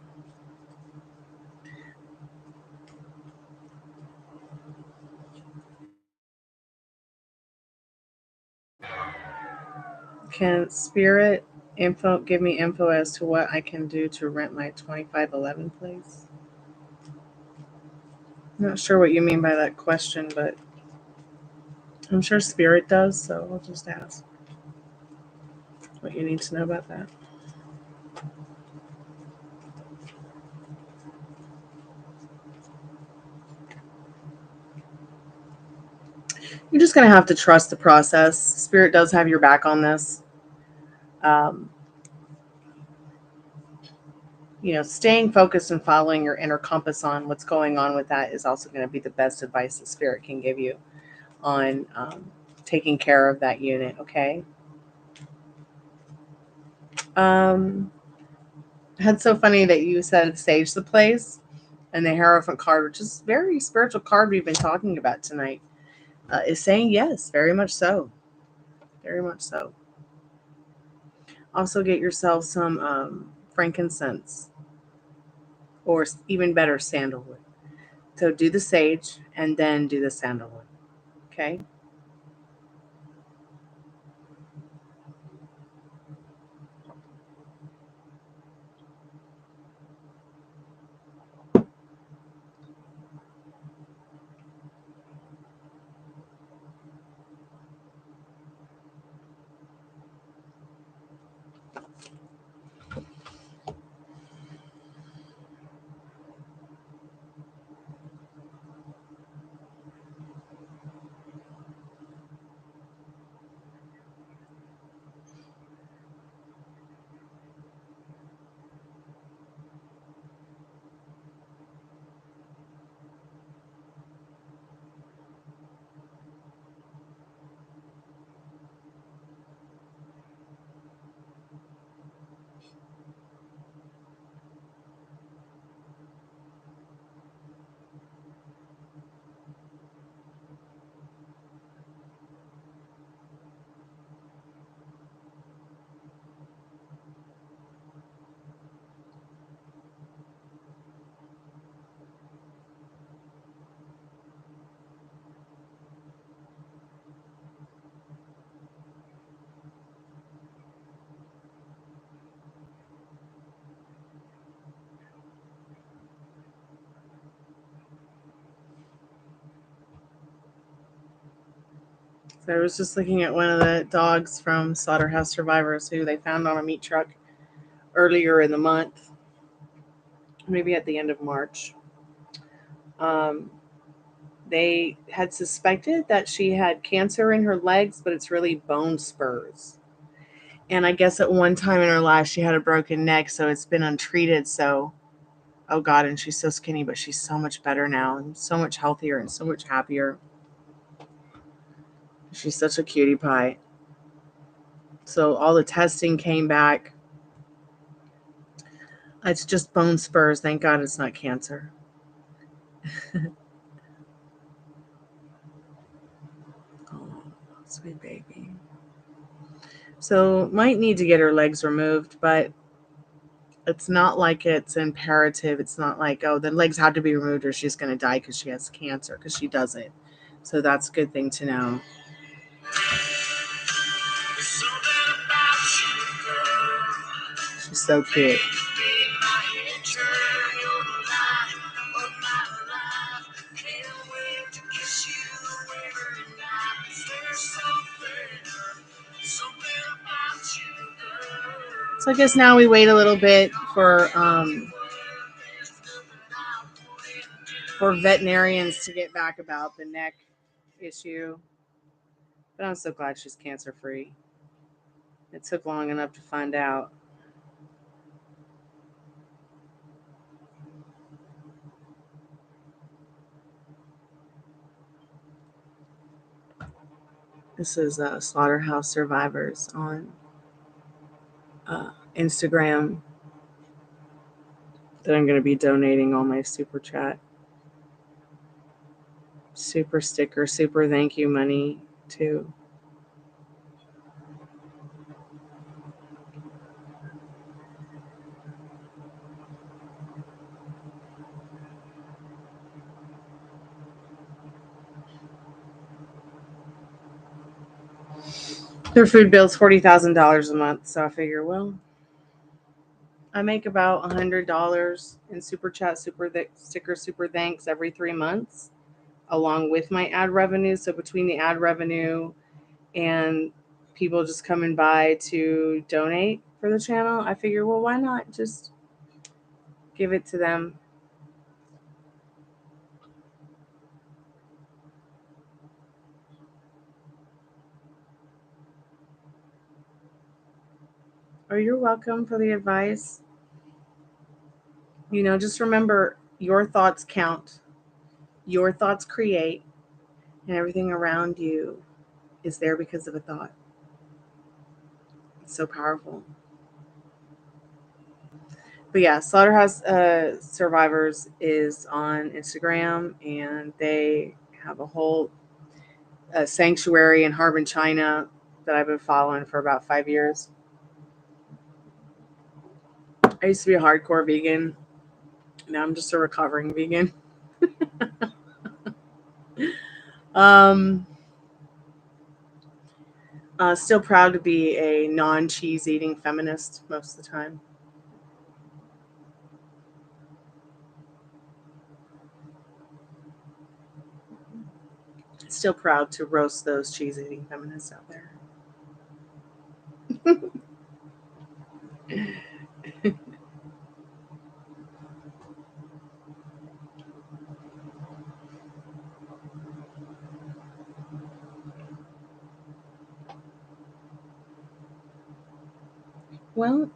Can Spirit info give me info as to what I can do to rent my 2511 place? I'm not sure what you mean by that question, but I'm sure Spirit does, so I'll just ask what you need to know about that. You're just going to have to trust the process. Spirit does have your back on this. Staying focused and following your inner compass on what's going on with that is also going to be the best advice that Spirit can give you on taking care of that unit, okay? It's so funny that you said sage the place and the Hierophant card, which is a very spiritual card we've been talking about tonight, is saying yes, very much so. Very much so. Also get yourself some frankincense or even better, sandalwood. So do the sage and then do the sandalwood, okay? So I was just looking at one of the dogs from Slaughterhouse Survivors who they found on a meat truck earlier in the month, maybe at the end of March. Um, they had suspected that she had cancer in her legs, but it's really bone spurs. And I guess at one time in her life she had a broken neck, so it's been untreated. So, oh God, and she's so skinny, but she's so much better now and so much healthier and so much happier. She's such a cutie pie. So all the testing came back. It's just bone spurs. Thank God it's not cancer. Oh, sweet baby. So might need to get her legs removed, but it's not like it's imperative. It's not like, oh, the legs have to be removed or she's going to die because she has cancer, because she doesn't. So that's a good thing to know. She's so cute. So I guess now we wait a little bit for veterinarians to get back about the neck issue. But I'm so glad she's cancer free. It took long enough to find out. This is Slaughterhouse Survivors on Instagram that I'm going to be donating all my super chat, super sticker, super thank you money to. Their food bill's $40,000 a month, so I figure, well, I make about $100 in super chat, super sticker, super thanks every 3 months, along with my ad revenue. So between the ad revenue and people just coming by to donate for the channel, I figure, well, why not just give it to them? Or you're welcome for the advice. Just remember, your thoughts count. Your thoughts create, and everything around you is there because of a thought. It's so powerful. But yeah, Slaughterhouse Survivors is on Instagram, and they have a whole sanctuary in Harbin, China that I've been following for about 5 years. I used to be a hardcore vegan. Now I'm just a recovering vegan. Still proud to be a non-cheese eating feminist most of the time. Still proud to roast those cheese eating feminists out there. Well,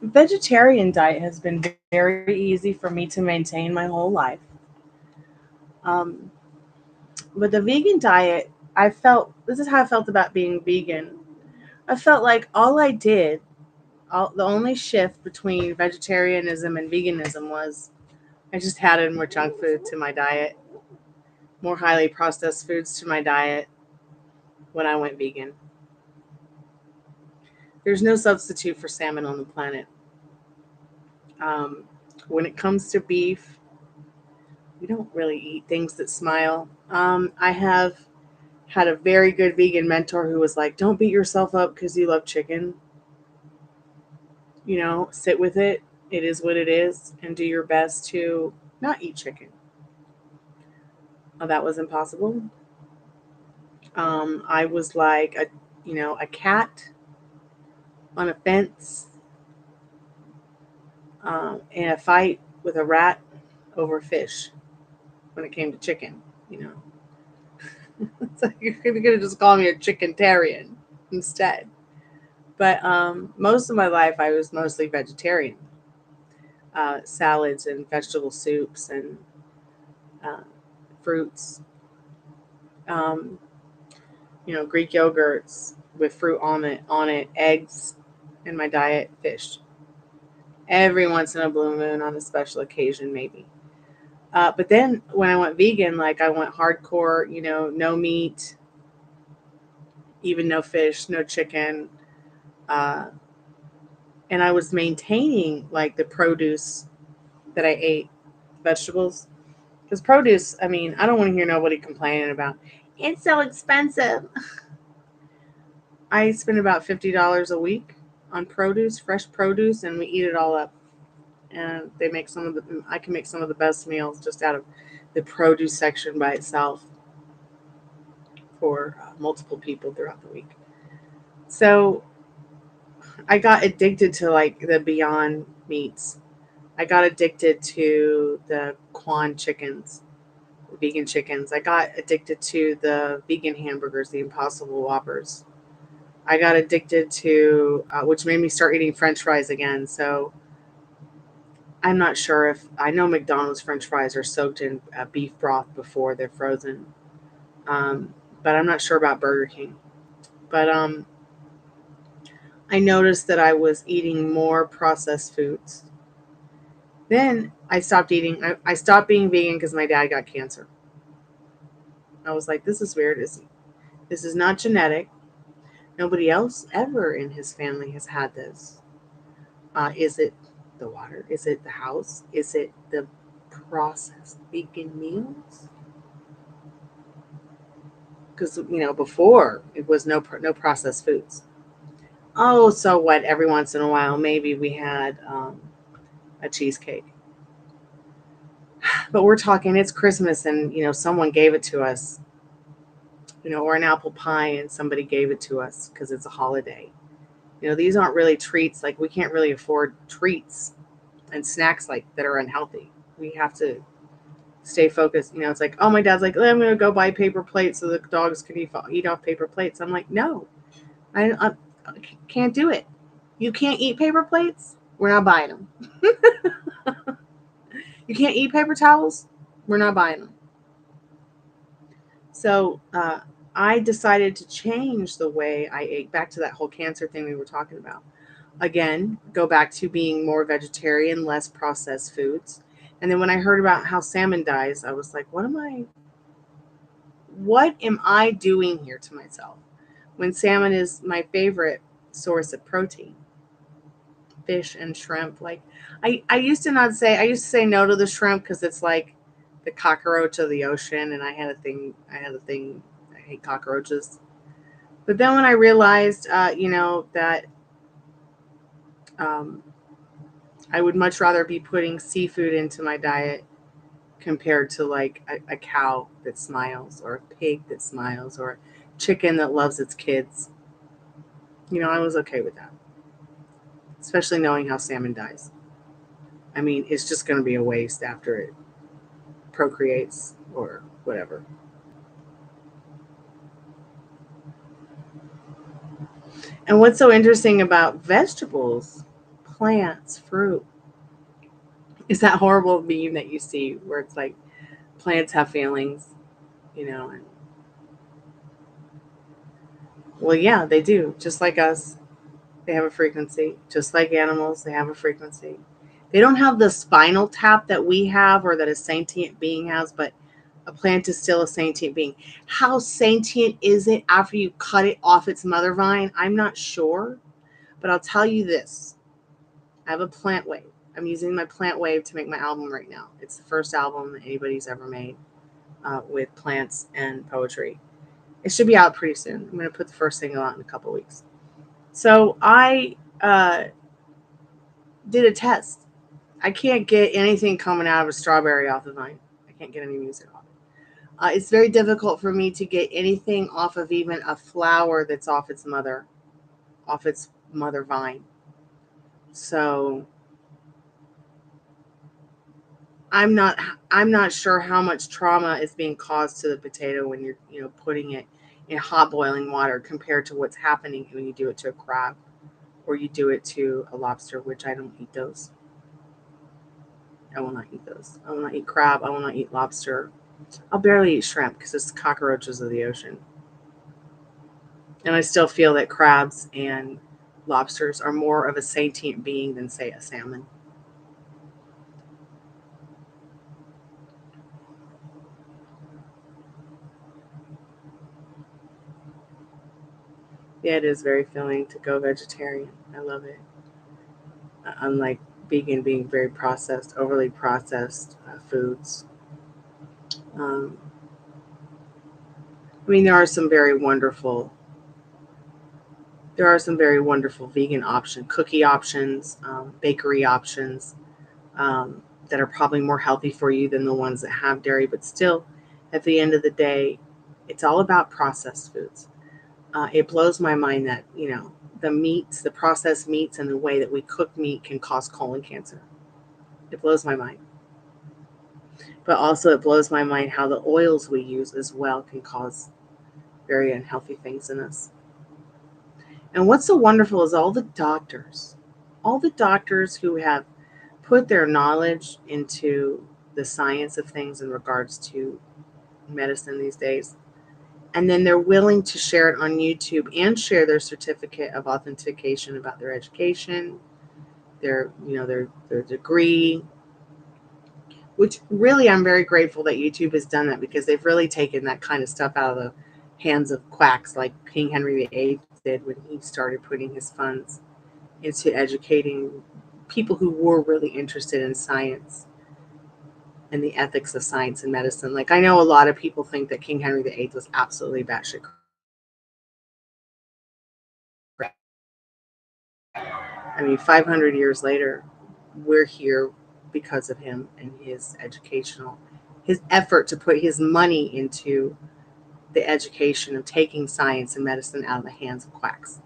vegetarian diet has been very easy for me to maintain my whole life. Um, but the vegan diet, this is how I felt about being vegan. I felt like the only shift between vegetarianism and veganism was I just added more junk food to my diet, more highly processed foods to my diet when I went vegan. There's no substitute for salmon on the planet. Um, when it comes to beef, we don't really eat things that smile. I have had a very good vegan mentor who was like, don't beat yourself up because you love chicken. Sit with it. It is what it is, and do your best to not eat chicken. Oh, that was impossible. I was like a cat on a fence in a fight with a rat over fish when it came to chicken. You know, so you could have just called me a chickentarian instead. But most of my life, I was mostly vegetarian. Salads and vegetable soups and uh, fruits. Um, Greek yogurts with fruit on it, eggs in my diet, fish. Every once in a blue moon on a special occasion, maybe. But then when I went vegan, like I went hardcore, no meat, even no fish, no chicken. Uh, and I was maintaining like the produce that I ate, vegetables. Because produce, I mean, I don't want to hear nobody complaining about it's so expensive. I spend about $50 a week on produce, fresh produce, and we eat it all up. And they make I can make some of the best meals just out of the produce section by itself for multiple people throughout the week. So I got addicted to like the Beyond meats. I got addicted to the Quan chickens, the vegan chickens. I got addicted to the vegan hamburgers, the Impossible Whoppers. I got addicted to, which made me start eating French fries again. So I'm not sure if I know McDonald's French fries are soaked in beef broth before they're frozen, um, but I'm not sure about Burger King. But I noticed that I was eating more processed foods. Then I stopped eating. I stopped being vegan because my dad got cancer. I was like, this is weird. This is not genetic. Nobody else ever in his family has had this. Is it the water? Is it the house? Is it the processed vegan meals? Because before it was no processed foods. Oh, so what? Every once in a while, maybe we had a cheesecake. But we're talking it's Christmas, and someone gave it to us, or an apple pie, and somebody gave it to us because it's a holiday. These aren't really treats. Like we can't really afford treats and snacks like that are unhealthy. We have to stay focused. It's like, oh, my dad's like, I'm gonna go buy paper plates so the dogs can eat off paper plates. I'm like, no, I can't do it. You can't eat paper plates. We're not buying them. You can't eat paper towels. We're not buying them. So I decided to change the way I ate. Back to that whole cancer thing we were talking about. Again, go back to being more vegetarian, less processed foods. And then when I heard about how salmon dies, I was like, what am I doing here to myself? When salmon is my favorite source of protein, fish and shrimp. Like I used to say no to the shrimp because it's like the cockroach of the ocean, and I had a thing. I hate cockroaches. But then when I realized, that um, I would much rather be putting seafood into my diet compared to like a cow that smiles or a pig that smiles or a chicken that loves its kids. I was okay with that, especially knowing how salmon dies. I mean, it's just going to be a waste after it procreates or whatever. And what's so interesting about vegetables, plants, fruit, is that horrible meme that you see where it's like plants have feelings, and well, yeah, they do, just like us. They have a frequency, just like animals. They have a frequency. They don't have the spinal tap that we have or that a sentient being has, but a plant is still a sentient being. How sentient is it after you cut it off its mother vine? I'm not sure, but I'll tell you this. I have a plant wave. I'm using my plant wave to make my album right now. It's the first album that anybody's ever made with plants and poetry. It should be out pretty soon. I'm going to put the first single out in a couple weeks. So I did a test. I can't get anything coming out of a strawberry off the vine. I can't get any music off it. It's very difficult for me to get anything off of even a flower that's off its mother vine. So I'm not I'm not sure how much trauma is being caused to the potato when you're putting it in hot boiling water compared to what's happening when you do it to a crab or you do it to a lobster, which I don't eat those. I will not eat those. I will not eat crab. I will not eat lobster. I'll barely eat shrimp because it's cockroaches of the ocean. And I still feel that crabs and lobsters are more of a sentient being than, say, a salmon. Yeah, it is very filling to go vegetarian. I love it. Unlike vegan being very processed, overly processed foods. Um, I mean, there are some very wonderful vegan cookie options, bakery options that are probably more healthy for you than the ones that have dairy. But still, at the end of the day, it's all about processed foods. It blows my mind that the processed meats, and the way that we cook meat can cause colon cancer. It blows my mind. But also, it blows my mind how the oils we use as well can cause very unhealthy things in us. And what's so wonderful is all the doctors who have put their knowledge into the science of things in regards to medicine these days. And then they're willing to share it on YouTube and share their certificate of authentication about their education, their degree, which really I'm very grateful that YouTube has done that because they've really taken that kind of stuff out of the hands of quacks like King Henry VIII did when he started putting his funds into educating people who were really interested in science and the ethics of science and medicine. Like, I know a lot of people think that King Henry VIII was absolutely batshit crazy. I mean, 500 years later, we're here because of him and his effort to put his money into the education of taking science and medicine out of the hands of quacks.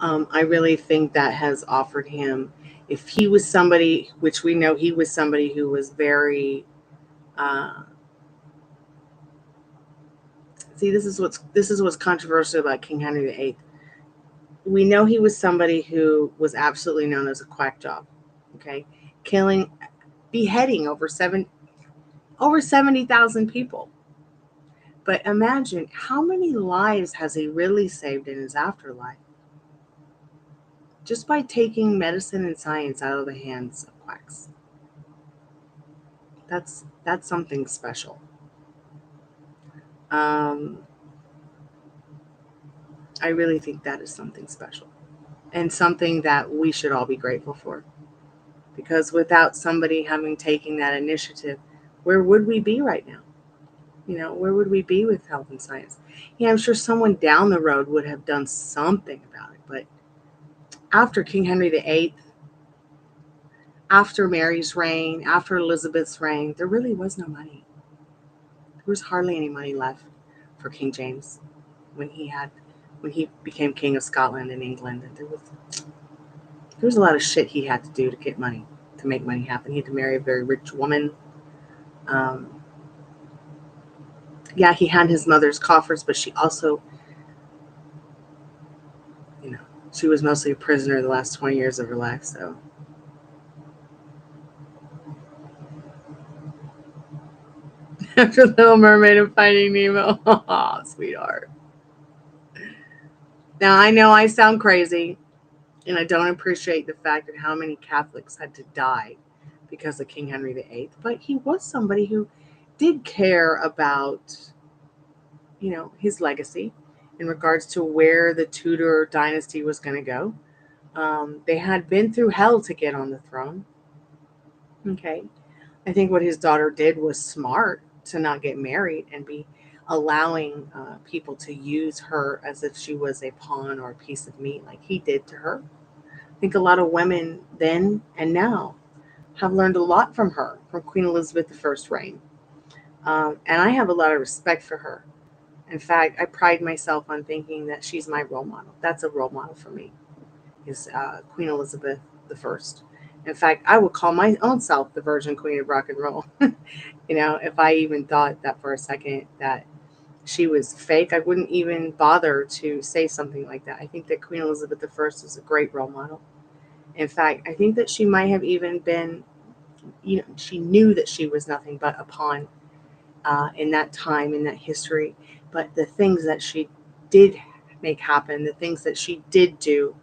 I really think that has offered him, if he was somebody, which we know he was somebody who was very, uh, see, this is what's controversial about King Henry VIII. We know he was somebody who was absolutely known as a quack job, okay, beheading over 70,000 people. But imagine how many lives has he really saved in his afterlife just by taking medicine and science out of the hands of quacks. That's something special. Um, I really think that is something special and something that we should all be grateful for. Because without somebody having taken that initiative, where would we be right now? Where would we be with health and science? Yeah, I'm sure someone down the road would have done something about it. But after King Henry VIII, after Mary's reign, after Elizabeth's reign, there really was no money. There was hardly any money left for King James when he became King of Scotland and England. And there was a lot of shit he had to do to get money, to make money happen. He had to marry a very rich woman. Um, yeah, he had his mother's coffers, but she also, you know, she was mostly a prisoner the last 20 years of her life. So, after Little Mermaid and Finding Nemo, oh, sweetheart. Now, I know I sound crazy, and I don't appreciate the fact that how many Catholics had to die because of King Henry VIII, but he was somebody who did care about, his legacy in regards to where the Tudor dynasty was going to go. They had been through hell to get on the throne. Okay. I think what his daughter did was smart to not get married and be allowing people to use her as if she was a pawn or a piece of meat, like he did to her. think a lot of women then and now have learned a lot from her, from Queen Elizabeth I's reign. And I have a lot of respect for her. In fact, I pride myself on thinking that she's my role model. That's a role model for me, is Queen Elizabeth I. In fact, I would call my own self the Virgin Queen of Rock and Roll. If I even thought that for a second that she was fake, I wouldn't even bother to say something like that. I think that Queen Elizabeth I is a great role model. In fact, I think that she might have even been, she knew that she was nothing but a pawn in that time, in that history. But the things that she did make happen, the things that she did do,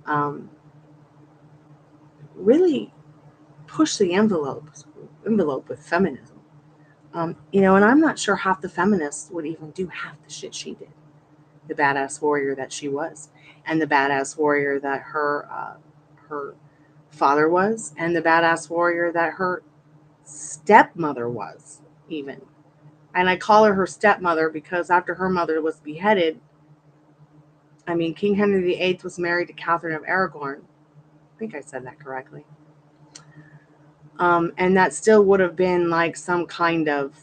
um, really push the envelope with feminism. And I'm not sure half the feminists would even do half the shit she did. The badass warrior that she was, and the badass warrior that her father was, and the badass warrior that her stepmother was, even. And I call her stepmother because after her mother was beheaded, King Henry VIII was married to Catherine of Aragon. I think I said that correctly. And that still would have been like some kind of,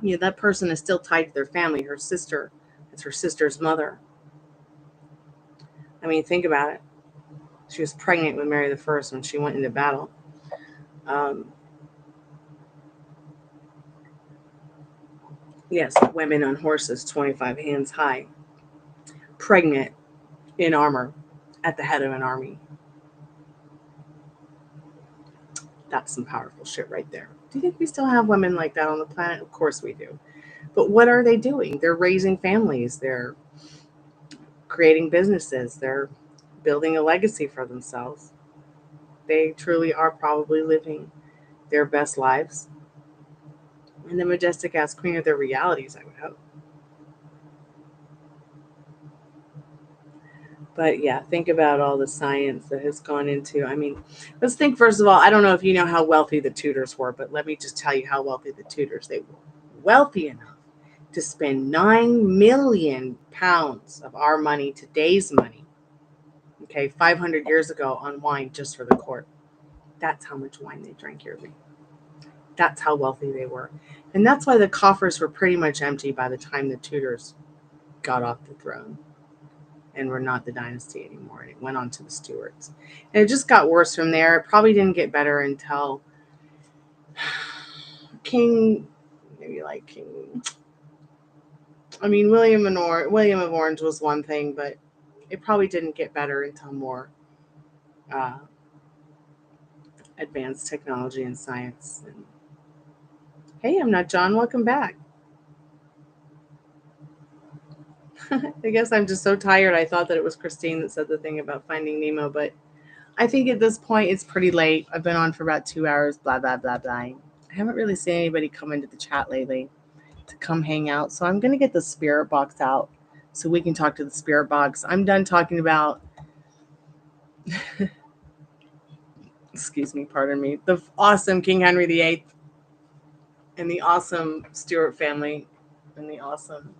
that person is still tied to their family. Her sister, it's her sister's mother. Think about it. She was pregnant with Mary I when she went into battle. Yes, women on horses, 25 hands high, pregnant in armor at the head of an army. That's some powerful shit right there. Do you think we still have women like that on the planet? Of course we do. But what are they doing? They're raising families. They're creating businesses. They're building a legacy for themselves. They truly are probably living their best lives. And the majestic ass queen of their realities, I would hope. But yeah, think about all the science that has gone into. Let's think first of all. I don't know if you know how wealthy the Tudors were, but let me just tell you how wealthy the Tudors. They were wealthy enough to spend £9 million of our money, today's money, okay, 500 years ago, on wine just for the court. That's how much wine they drank yearly. That's how wealthy they were, and that's why the coffers were pretty much empty by the time the Tudors got off the throne and were not the dynasty anymore, and it went on to the Stuarts. And it just got worse from there. It probably didn't get better until King, maybe like King. William of Orange was one thing, but it probably didn't get better until more uh, advanced technology and science. And, hey, I'm not John. Welcome back. I guess I'm just so tired. I thought that it was Christine that said the thing about Finding Nemo, but I think at this point it's pretty late. I've been on for about 2 hours, blah, blah, blah, blah. I haven't really seen anybody come into the chat lately to come hang out. So I'm going to get the spirit box out so we can talk to the spirit box. I'm done talking about, excuse me, pardon me, the awesome King Henry VIII and the awesome Stuart family and the awesome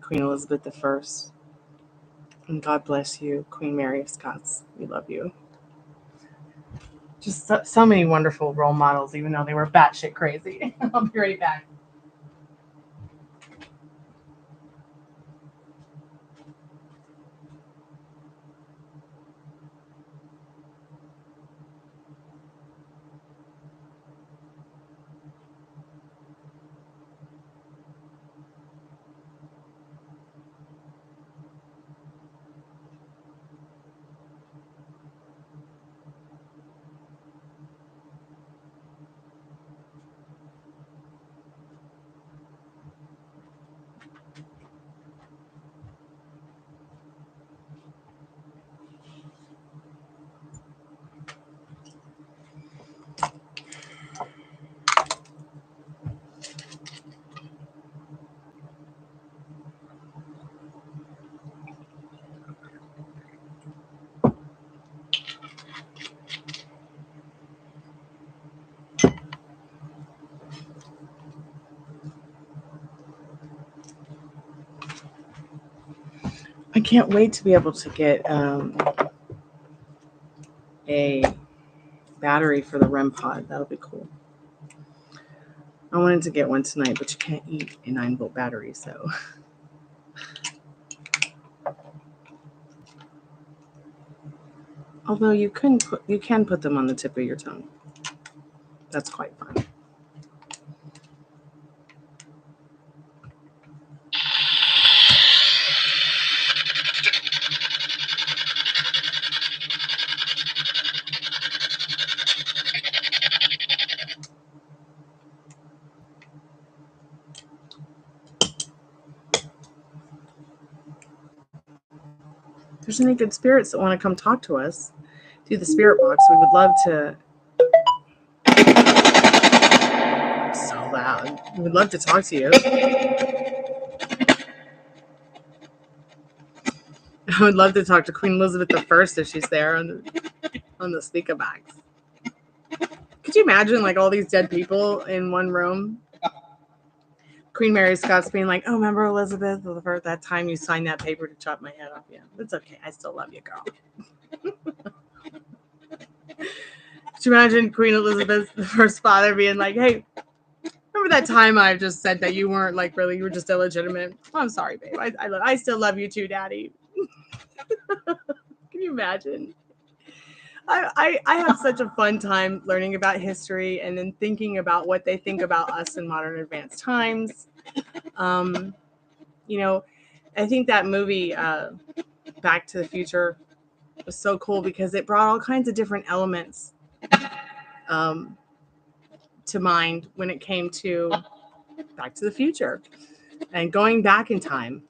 Queen Elizabeth I. And God bless you, Queen Mary of Scots. We love you. Just so many wonderful role models, even though they were batshit crazy. I'll be right back. I can't wait to be able to get a battery for the REM pod. That'll be cool. I wanted to get one tonight, but you can't eat a 9-volt battery, so. Although you can put them on the tip of your tongue. That's quite fun. If there's any good spirits that want to come talk to us through the spirit box, we would love to. It's so loud. We would love to talk to you. I would love to talk to Queen Elizabeth I if she's there on the speaker box. Could you imagine like all these dead people in one room? Queen Mary Scott's being like, "Oh, remember Elizabeth? That time you signed that paper to chop my head off? Yeah, it's okay. I still love you, girl." Could you imagine Queen Elizabeth I's father being like, "Hey, remember that time I just said that you weren't like really, you were just illegitimate? Oh, I'm sorry, babe. I still love you too, Daddy." Can you imagine? I have such a fun time learning about history and then thinking about what they think about us in modern advanced times. You know, I think that movie, Back to the Future, was so cool because it brought all kinds of different elements to mind when it came to Back to the Future and going back in time.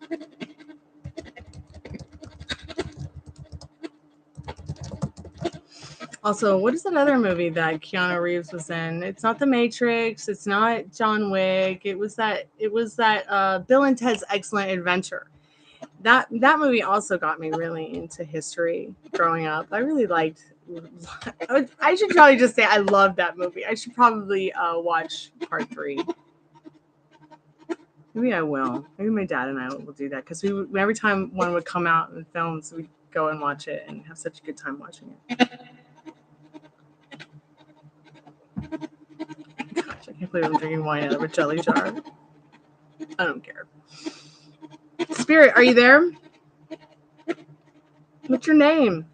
Also, what is that other movie that Keanu Reeves was in? It's not The Matrix. It's not John Wick. It was that Bill and Ted's Excellent Adventure. That movie also got me really into history growing up. I really liked. I should probably just say I loved that movie. I should probably watch part 3. Maybe I will. Maybe my dad and I will do that because every time one would come out in films, we'd go and watch it and have such a good time watching it. Gosh, I can't believe I'm drinking wine out of a jelly jar. I don't care. Spirit, are you there? What's your name?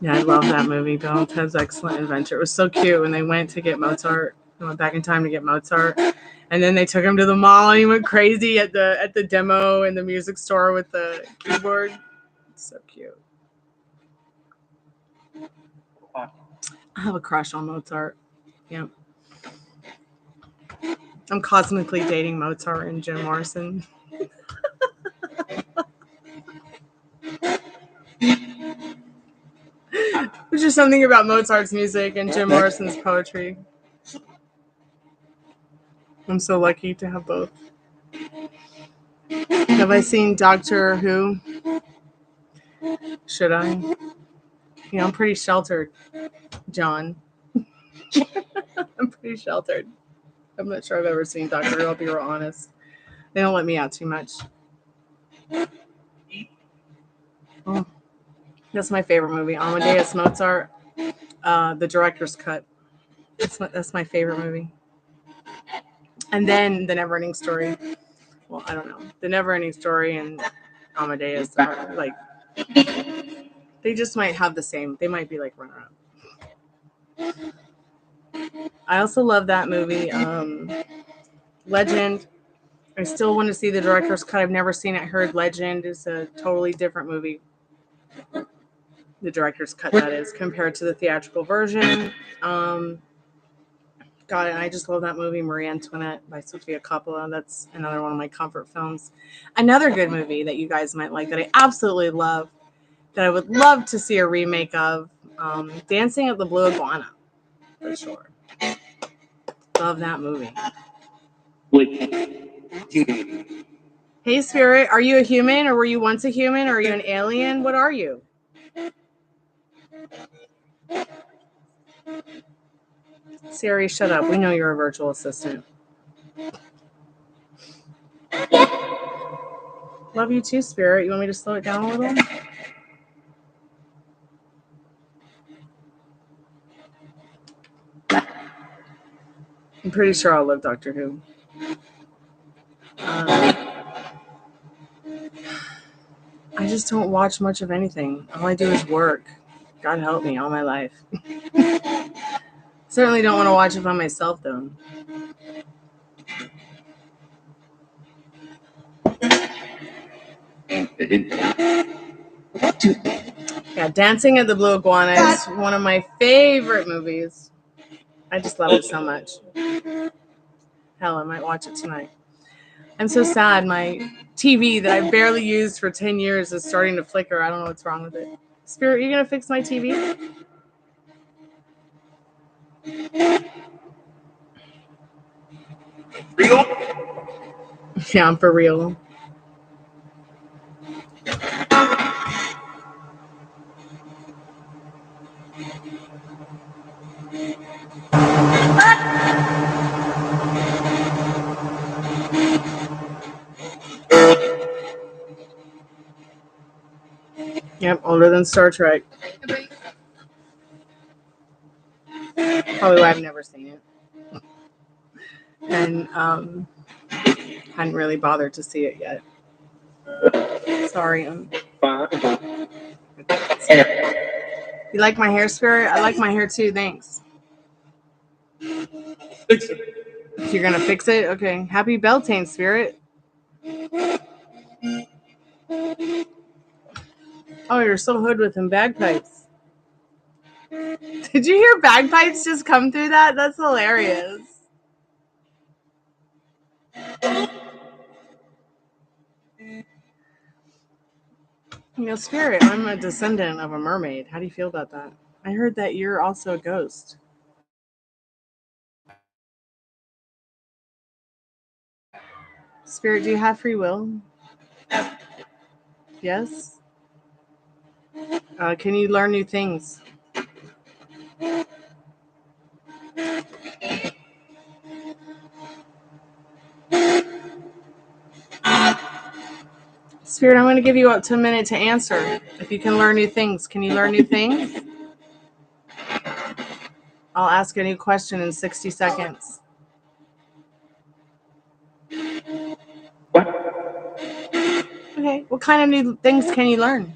Yeah, I love that movie, Bill and Ted's Excellent Adventure. It was so cute when they went to get Mozart. They went back in time to get Mozart. And then they took him to the mall and he went crazy at the demo in the music store with the keyboard. It's so cute. I have a crush on Mozart. Yeah. I'm cosmically dating Mozart and Jim Morrison. There's just something about Mozart's music and Jim Morrison's poetry. I'm so lucky to have both. Have I seen Doctor Who? Should I? I'm pretty sheltered, John. I'm pretty sheltered. I'm not sure I've ever seen Doctor Who, I'll be real honest. They don't let me out too much. Oh, that's my favorite movie. Amadeus Mozart, the director's cut. That's my favorite movie. And then The Neverending Story. Well, I don't know. The Neverending Story and Amadeus are like, they just might have the same. They might be like runner-up. I also love that movie, Legend. I still want to see the director's cut. I've never seen it. I heard Legend is a totally different movie. The director's cut, that is, compared to the theatrical version. God, and I just love that movie, Marie Antoinette by Sofia Coppola. That's another one of my comfort films. Another good movie that you guys might like that I absolutely love, that I would love to see a remake of, Dancing at the Blue Iguana, for sure. Love that movie. Hey, Spirit, are you a human, or were you once a human, or are you an alien? What are you? Siri, shut up. We know you're a virtual assistant. Love you too, Spirit. You want me to slow it down a little? I'm pretty sure I'll love Doctor Who. I just don't watch much of anything. All I do is work. God help me, all my life. Certainly don't want to watch it by myself, though. Yeah, Dancing at the Blue Iguana is one of my favorite movies. I just love it so much. Hell, I might watch it tonight. I'm so sad. My TV that I barely used for 10 years is starting to flicker. I don't know what's wrong with it. Spirit, are you going to fix my TV? Real? Yeah, I'm for real. Yep, older than Star Trek. Probably why I've never seen it. And hadn't really bothered to see it yet. Sorry. You like my hair, Spirit? I like my hair too, thanks. Fix it. You're gonna fix it? Okay. Happy Beltane, Spirit. Oh, you're so hood with them bagpipes. Did you hear bagpipes just come through that? That's hilarious. You know, Spirit, I'm a descendant of a mermaid. How do you feel about that? I heard that you're also a ghost. Spirit, do you have free will? Yes? Can you learn new things? Spirit, I'm going to give you up to a minute to answer. If you can learn new things, can you learn new things? I'll ask a new question in 60 seconds. What? Okay. What kind of new things can you learn?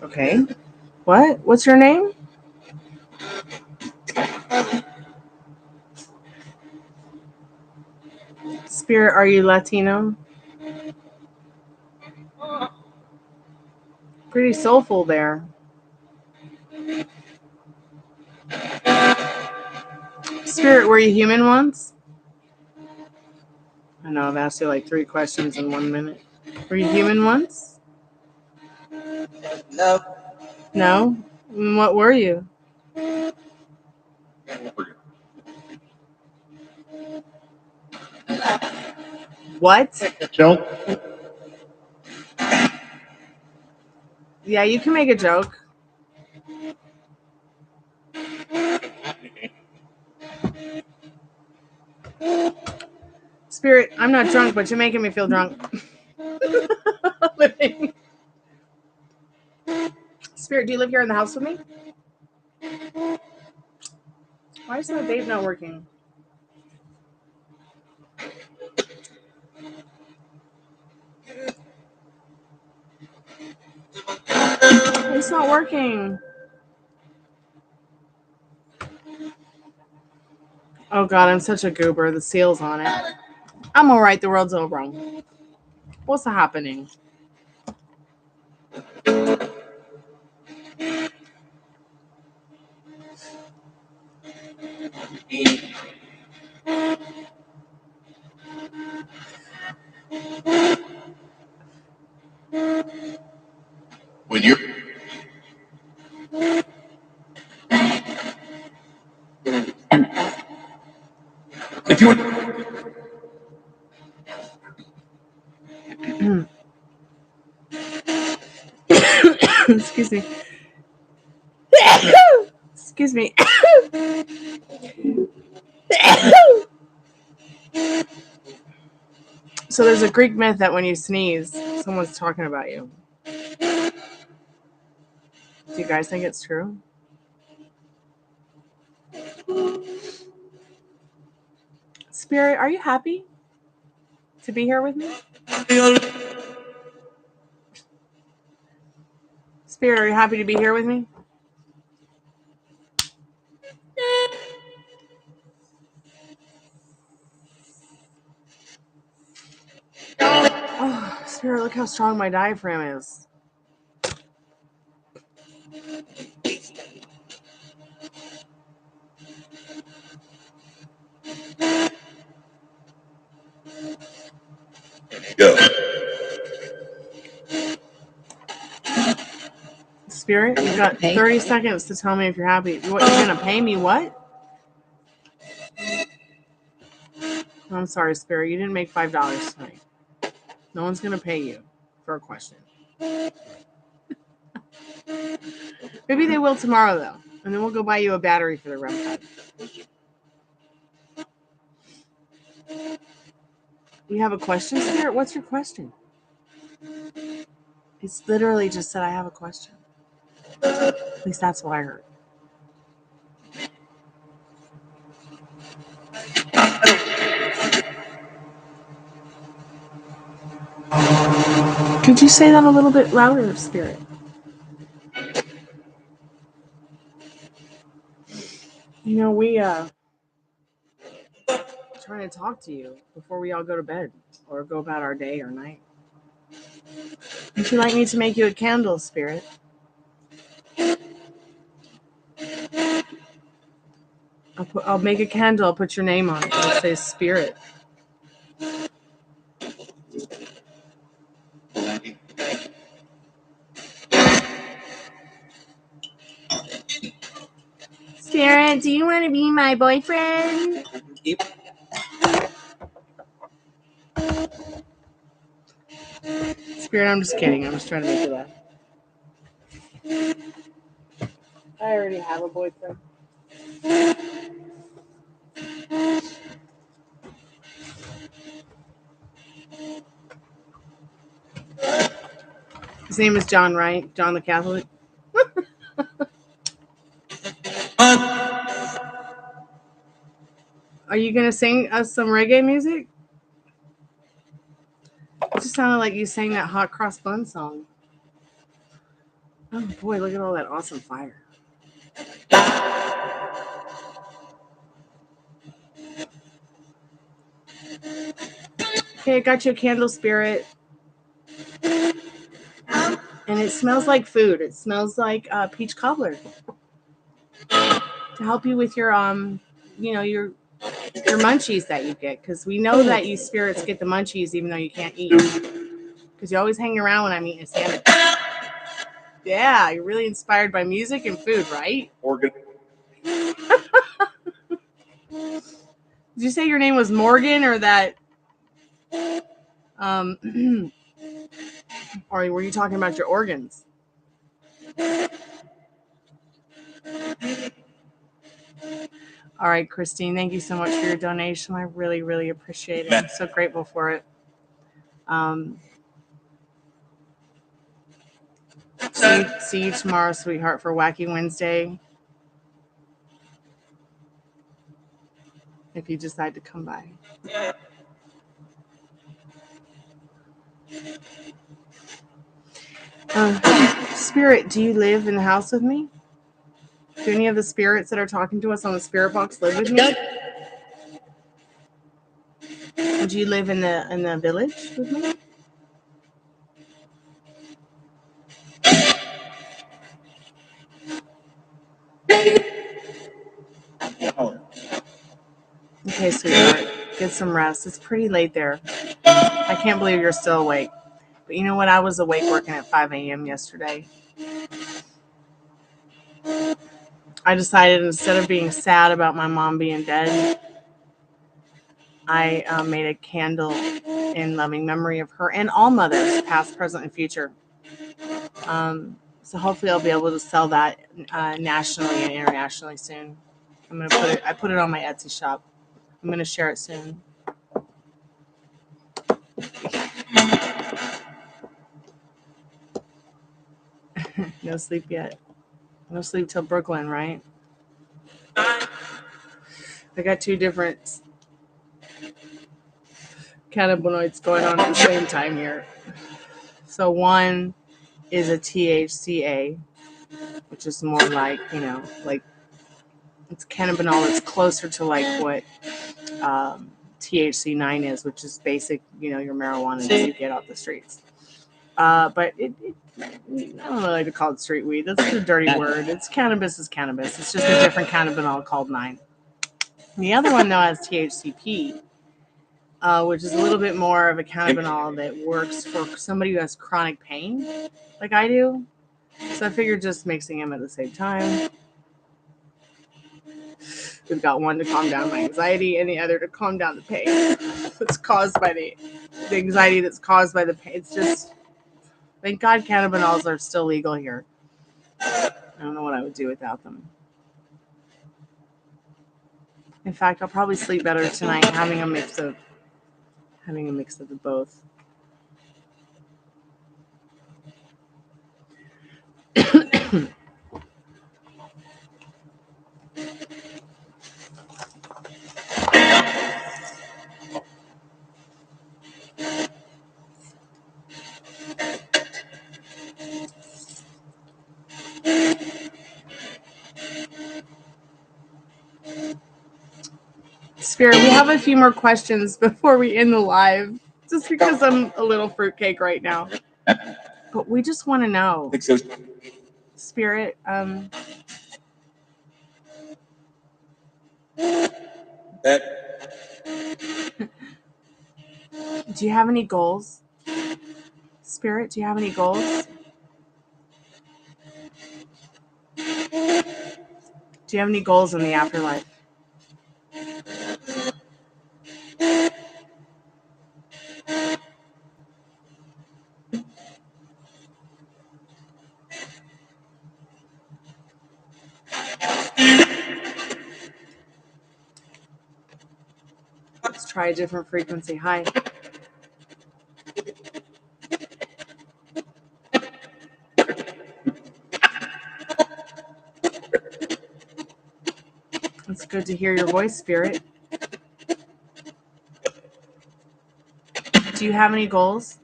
Okay. What? What's your name? Spirit, are you Latino? Pretty soulful there. Spirit, were you human once? I know, I've asked you like 3 questions in 1 minute. Were you human once? No. No? What were you? What? Joke. Yeah, you can make a joke. Spirit, I'm not drunk, but you're making me feel drunk. Spirit, do you live here in the house with me? Why is my vape not working? It's not working. Oh God, I'm such a goober. The seal's on it. I'm alright. The world's over. What's happening? when you're if you Excuse me. Excuse me. So there's a Greek myth that when you sneeze, someone's talking about you. Do you guys think it's true? Spirit, are you happy to be here with me? Spirit, are you happy to be here with me? Oh, Spirit, look how strong my diaphragm is. go. Spirit, you've got 30 seconds to tell me if you're happy. What, you're going to pay me what? I'm sorry, Spirit. You didn't make $5 tonight. No one's going to pay you for a question. Maybe they will tomorrow, though. And then we'll go buy you a battery for the REM pad. You have a question, Spirit? What's your question? It's literally just said I have a question. At least that's what I heard. Could you say that a little bit louder, Spirit? You know, we trying to talk to you before we all go to bed or go about our day or night. Would you like me to make you a candle, Spirit? I'll make a candle. I'll put your name on it. It'll say Spirit. Spirit, do you want to be my boyfriend? Spirit, I'm just kidding. I'm just trying to make you laugh. I already have a boyfriend. His name is John, right? John the Catholic. Are you going to sing us some reggae music? It just sounded like you sang that Hot Cross Bun song. Oh boy, look at all that awesome fire. Okay, I got you a candle, Spirit. And it smells like food. It smells like peach cobbler. To help you with your your munchies that you get, because we know that you spirits get the munchies even though you can't eat. Because you always hang around when I'm eating a sandwich. Yeah, you're really inspired by music and food, right? Morgan. Did you say your name was Morgan or that? Or were you talking about your organs? All right, Christine, thank you so much for your donation. I really, really appreciate it. I'm so grateful for it. See you tomorrow, sweetheart, for Wacky Wednesday. If you decide to come by. Spirit, do you live in the house with me? Do any of the spirits that are talking to us on the spirit box live with me? Would you live in the village with me? Okay, sweetheart. Get some rest. It's pretty late there. I can't believe you're still awake. But you know what? I was awake working at 5 a.m. yesterday. I decided instead of being sad about my mom being dead, I made a candle in loving memory of her and all mothers, past, present, and future. So hopefully I'll be able to sell that nationally and internationally soon. I'm gonna put it. I put it on my Etsy shop. I'm gonna share it soon. No sleep yet. No sleep till Brooklyn, right? I got two different cannabinoids going on at the same time here. So one is a THCA, which is more like, like it's cannabinol. It's closer to like what THC9 is, which is basic, your marijuana that you get off the streets. But I don't really like to call it street weed. That's a dirty word. It's cannabis is cannabis. It's just a different cannabinol called 9. The other one, though, has THCP, which is a little bit more of a cannabinol that works for somebody who has chronic pain, like I do. So I figured just mixing them at the same time. We've got one to calm down my anxiety and the other to calm down the pain that's caused by the anxiety that's caused by the pain. It's just, thank God cannabinols are still legal here. I don't know what I would do without them. In fact, I'll probably sleep better tonight having a mix of the both. Spirit, we have a few more questions before we end the live, just because I'm a little fruitcake right now. But we just want to know, Spirit, do you have any goals? Spirit, do you have any goals? Do you have any goals in the afterlife? Let's try a different frequency. Hi. It's good to hear your voice, Spirit. Do you have any goals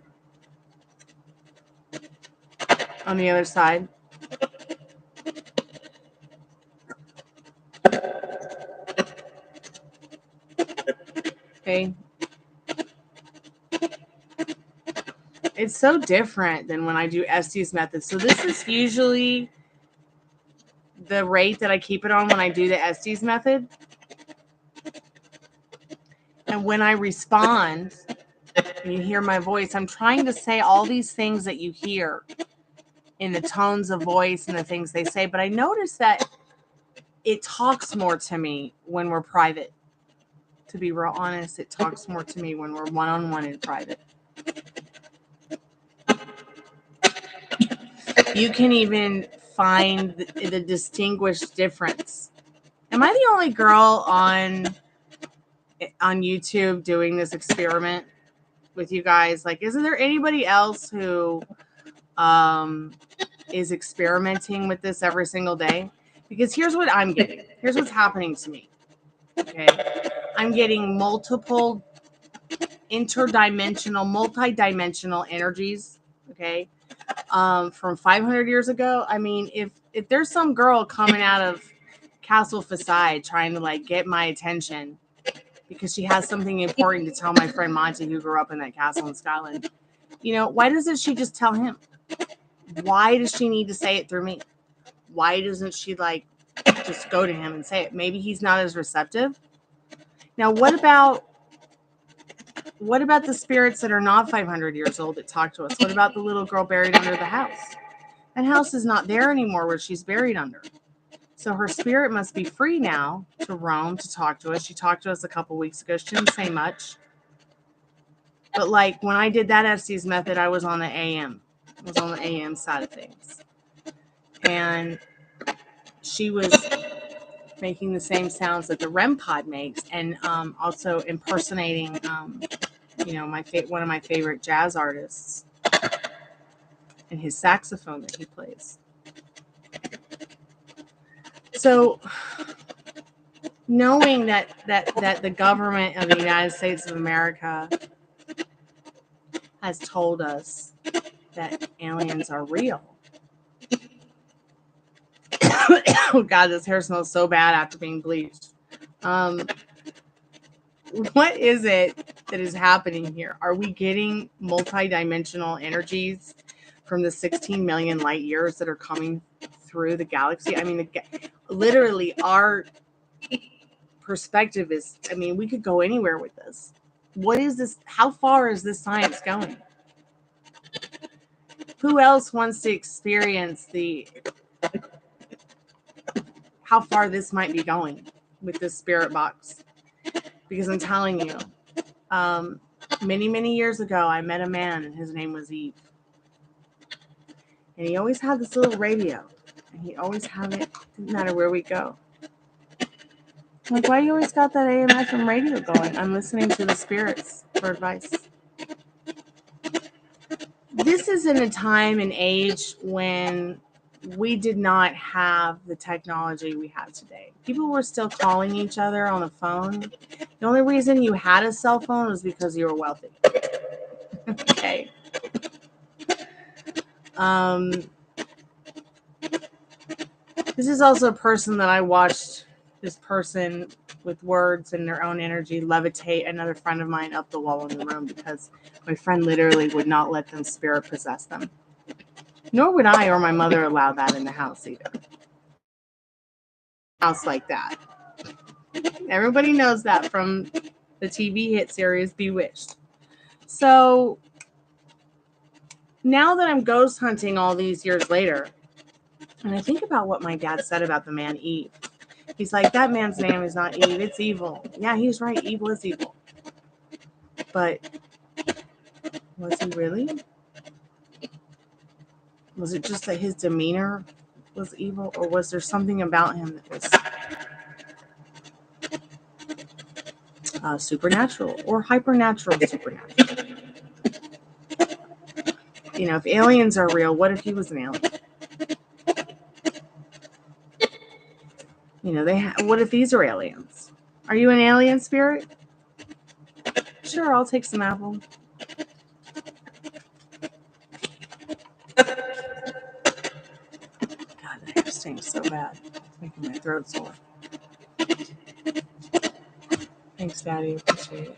on the other side? Okay. It's so different than when I do Estes method. So this is usually the rate that I keep it on when I do the Estes method. And when I respond, and you hear my voice, I'm trying to say all these things that you hear in the tones of voice and the things they say. But I notice that it talks more to me when we're private. To be real honest, it talks more to me when we're one-on-one in private. You can even find the distinguished difference. Am I the only girl on YouTube doing this experiment with you guys? Like, isn't there anybody else who is experimenting with this every single day? Because here's what I'm getting. Here's what's happening to me. Okay. I'm getting multiple multi-dimensional energies. Okay. From 500 years ago. I mean, if there's some girl coming out of Castle Facade trying to like get my attention because she has something important to tell my friend Monty, who grew up in that castle in Scotland, why doesn't she just tell him? Why does she need to say it through me? Why doesn't she like just go to him and say it? Maybe he's not as receptive. Now, what about the spirits that are not 500 years old that talk to us? What about the little girl buried under the house? That house is not there anymore where she's buried under. So her spirit must be free now to roam, to talk to us. She talked to us a couple weeks ago. She didn't say much. But like when I did that Estes method, I was on the AM. I was on the AM side of things. And she was making the same sounds that the REM pod makes, and also impersonating, one of my favorite jazz artists and his saxophone that he plays. So knowing that the government of the United States of America has told us that aliens are real. Oh God, this hair smells so bad after being bleached. What is it that is happening here? Are we getting multidimensional energies from the 16 million light years that are coming through the galaxy? I mean, literally our perspective is, I mean, we could go anywhere with this. What is this? How far is this science going? Who else wants to experience how far this might be going with this spirit box? Because I'm telling you, many, many years ago, I met a man and his name was Eve. And he always had this little radio. And he always had it, didn't matter where we go. I'm like, why do you always got that AM FM radio going? I'm listening to the spirits for advice. This is in a time and age when we did not have the technology we have today. People were still calling each other on the phone. The only reason you had a cell phone was because you were wealthy. Okay. This is also a person that I watched, this person with words and their own energy, levitate another friend of mine up the wall in the room because my friend literally would not let them spirit possess them. Nor would I or my mother allow that in the house either. House like that. Everybody knows that from the TV hit series Bewitched. So now that I'm ghost hunting all these years later, and I think about what my dad said about the man Eve. He's like, that man's name is not Eve, it's evil. Yeah, he's right, evil is evil. But was he really? Was it just that his demeanor was evil, or was there something about him that was supernatural or hypernatural supernatural? You know, if aliens are real, what if he was an alien? You know, what if these are aliens? Are you an alien spirit? Sure, I'll take some apple. God, that hair stinks so bad. It's making my throat sore. Thanks, Daddy. Appreciate it.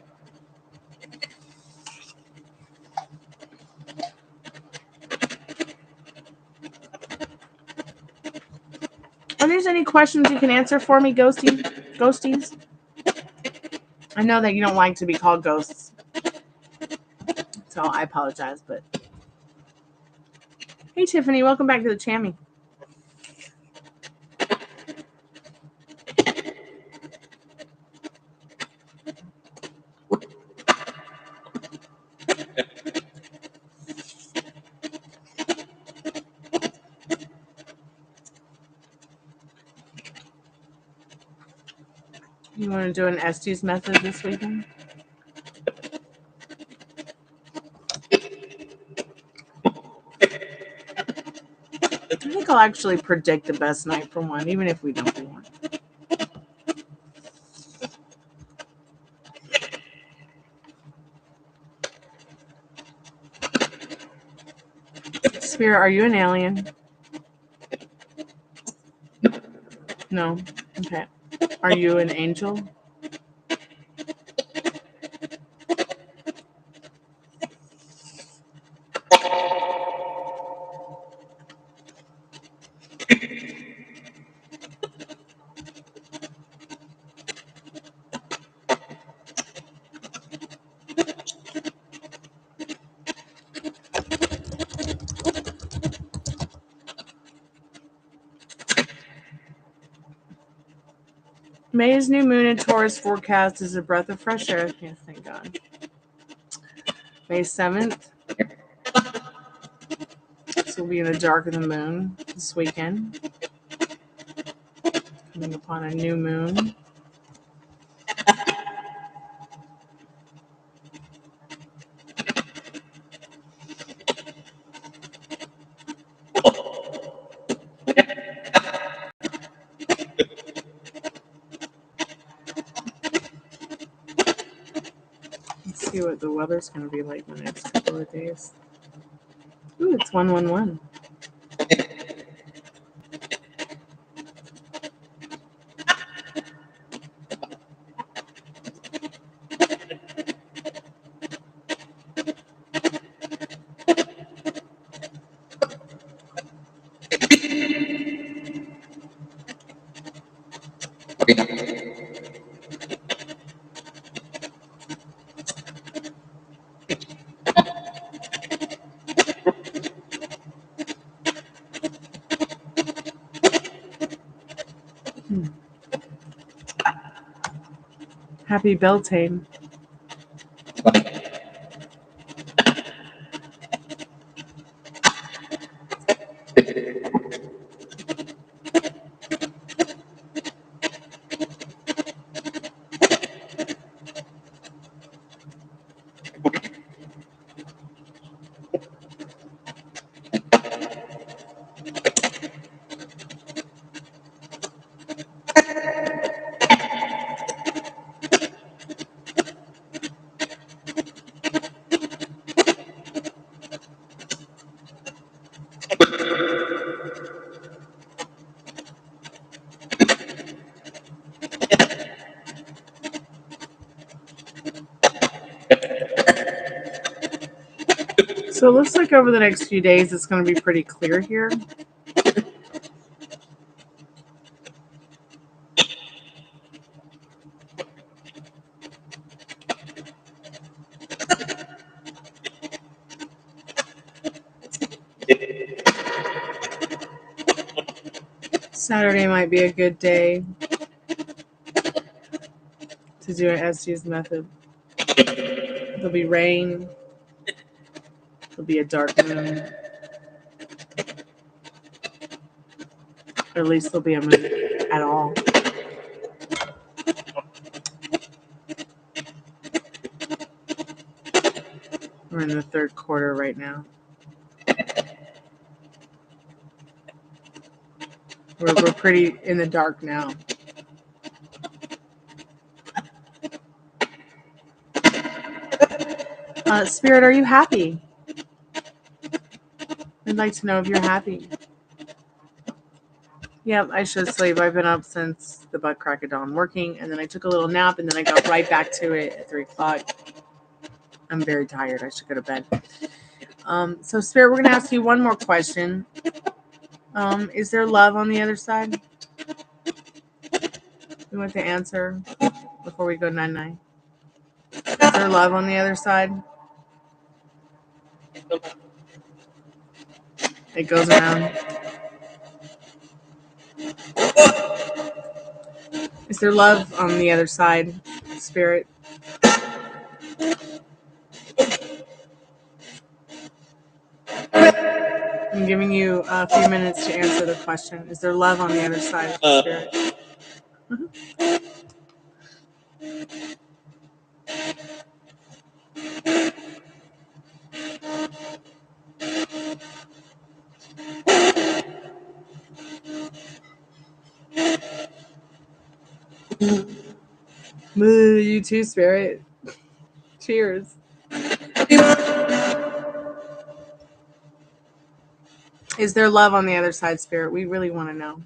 Are there any questions you can answer for me, ghosties? I know that you don't like to be called ghosts, so I apologize, but... Hey, Tiffany, welcome back to the Chammy. You want to do an Estes method this weekend? I think I'll actually predict the best night for one, even if we don't do one. Spirit, are you an alien? No? Okay. Are you an angel? May's new moon in Taurus forecast is a breath of fresh air. Yes, thank God. May 7th. This will be in the dark of the moon this weekend. Coming upon a new moon. Let's see what the weather's going to be like in the next couple of days. Ooh, it's 111. Happy Beltane. So it looks like over the next few days it's going to be pretty clear here. Saturday might be a good day to do an Estes method. There'll be rain. There'll be a dark moon. Or at least there'll be a moon at all. We're in the third quarter right now. We're pretty in the dark now. Spirit, are you happy? I'd like to know if you're happy. Yep, I should sleep. I've been up since the butt crack of dawn working, and then I took a little nap, and then I got right back to it at 3 o'clock. I'm very tired. I should go to bed. So, Spirit, we're going to ask you one more question. Is there love on the other side? You want the answer before we go 9-9? Is there love on the other side? It goes around. Is there love on the other side, Spirit? I'm giving you a few minutes to answer the question. Is there love on the other side, Spirit? You too, Spirit. Cheers. Is there love on the other side, Spirit? We really want to know.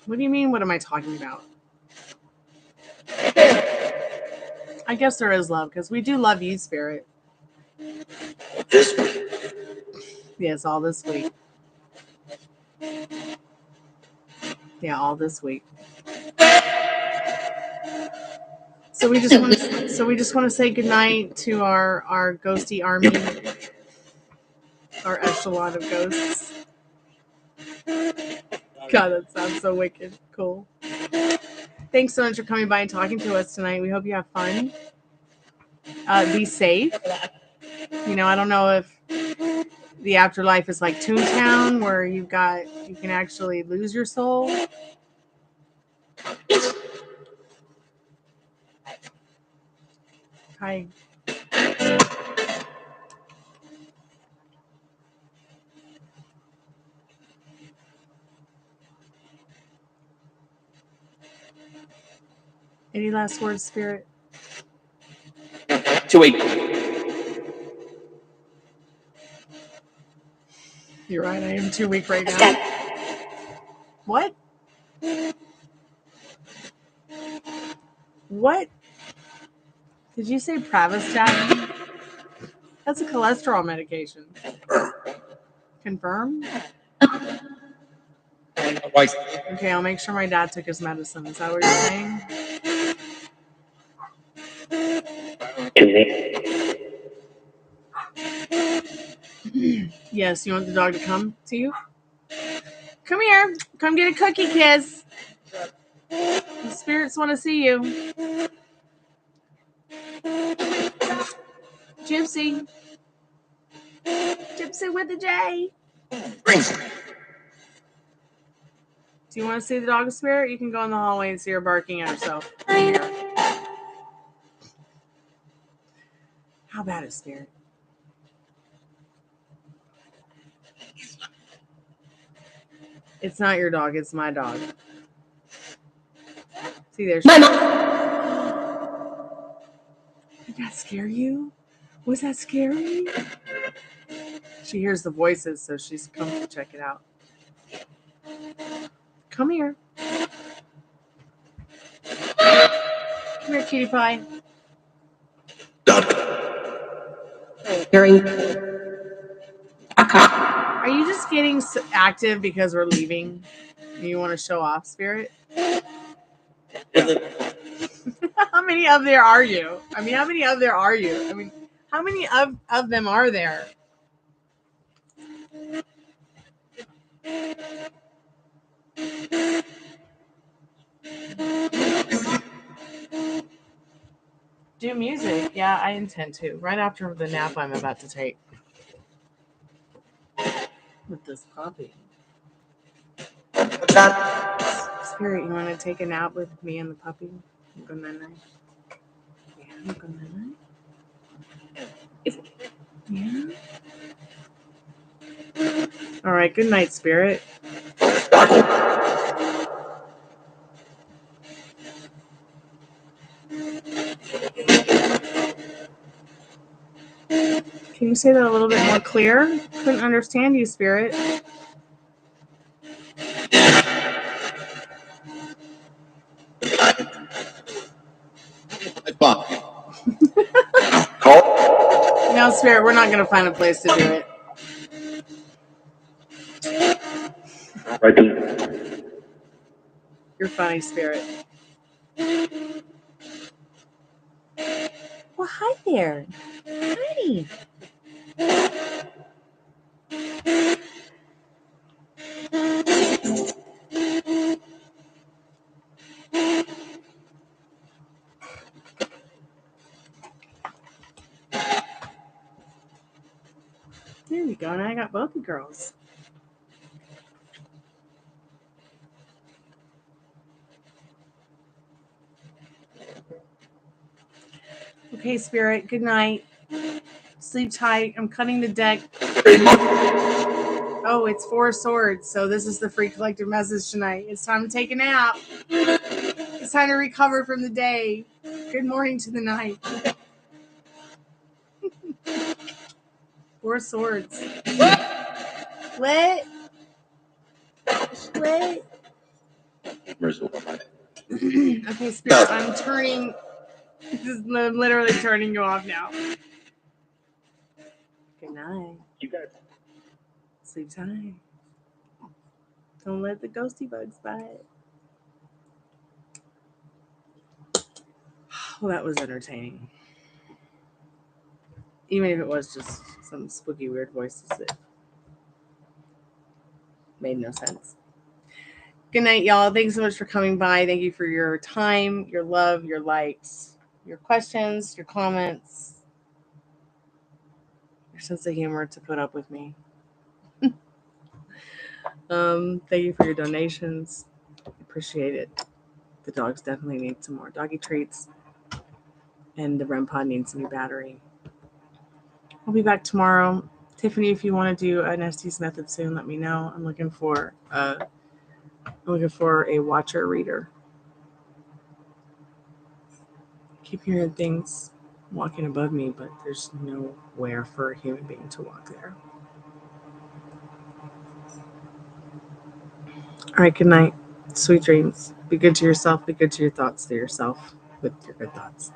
What do you mean? What am I talking about? I guess there is love because we do love you, Spirit. This week. Yes, all this week. Yeah, all this week. So we just want to say goodnight to our ghosty army, our echelon of ghosts. God, that sounds so wicked. Cool. thanks so much for coming by and talking to us tonight. We hope you have fun. Be safe. You know, I don't know if the afterlife is like Toontown, where you can actually lose your soul. Hi. Any last words, Spirit? 2 weeks. You're right. I am too weak right now. What? What? Did you say Pravastatin? That's a cholesterol medication. Confirm? Okay, I'll make sure my dad took his medicine. Is that what you're saying? Yes, you want the dog to come to you? Come here. Come get a cookie kiss. The spirits want to see you. Gypsy. Gypsy with a J. Do you want to see the dog spirit? You can go in the hallway and see her barking at herself. How bad is Spirit? It's not your dog, it's my dog. See, there's. Did that scare you? Was that scary? She hears the voices, so she's come to check it out. Come here. Come here, cutie pie. Are you just getting active because we're leaving? You want to show off, Spirit? How many of there are you? I mean, how many of there are you? I mean, how many of them are there? Do music? Yeah, I intend to. Right after the nap I'm about to take. With this puppy. Spirit, you want to take a nap with me and the puppy? Good night. Yeah, good night. Yeah. All right. Good night, Spirit. Can you say that a little bit more clear? Couldn't understand you, Spirit. No, Spirit, we're not going to find a place to do it. You're funny, Spirit. Well, hi there. Hi. There you go. Now I got both the girls. Okay, Spirit. Good night. Sleep tight. I'm cutting the deck. Oh, it's 4 swords. So this is the free collective message tonight. It's time to take a nap. It's time to recover from the day. Good morning to the night. 4 swords. What? Okay, Spirit, I'm turning. This is literally turning you off now. Good night. You guys. Sleep tight. Don't let the ghosty bugs bite. Well, that was entertaining. Even if it was just some spooky, weird voices that made no sense. Good night, y'all. Thanks so much for coming by. Thank you for your time, your love, your likes, your questions, your comments, your sense of humor to put up with me. Thank you for your donations. Appreciate it. The dogs definitely need some more doggy treats. And the REM pod needs a new battery. I'll be back tomorrow. Tiffany, if you want to do an Estes method soon, let me know. I'm looking for a watcher reader. Keep hearing things walking above me, but there's nowhere for a human being to walk there. All right, good night. Sweet dreams. Be good to yourself. Be good to your thoughts to yourself with your good thoughts.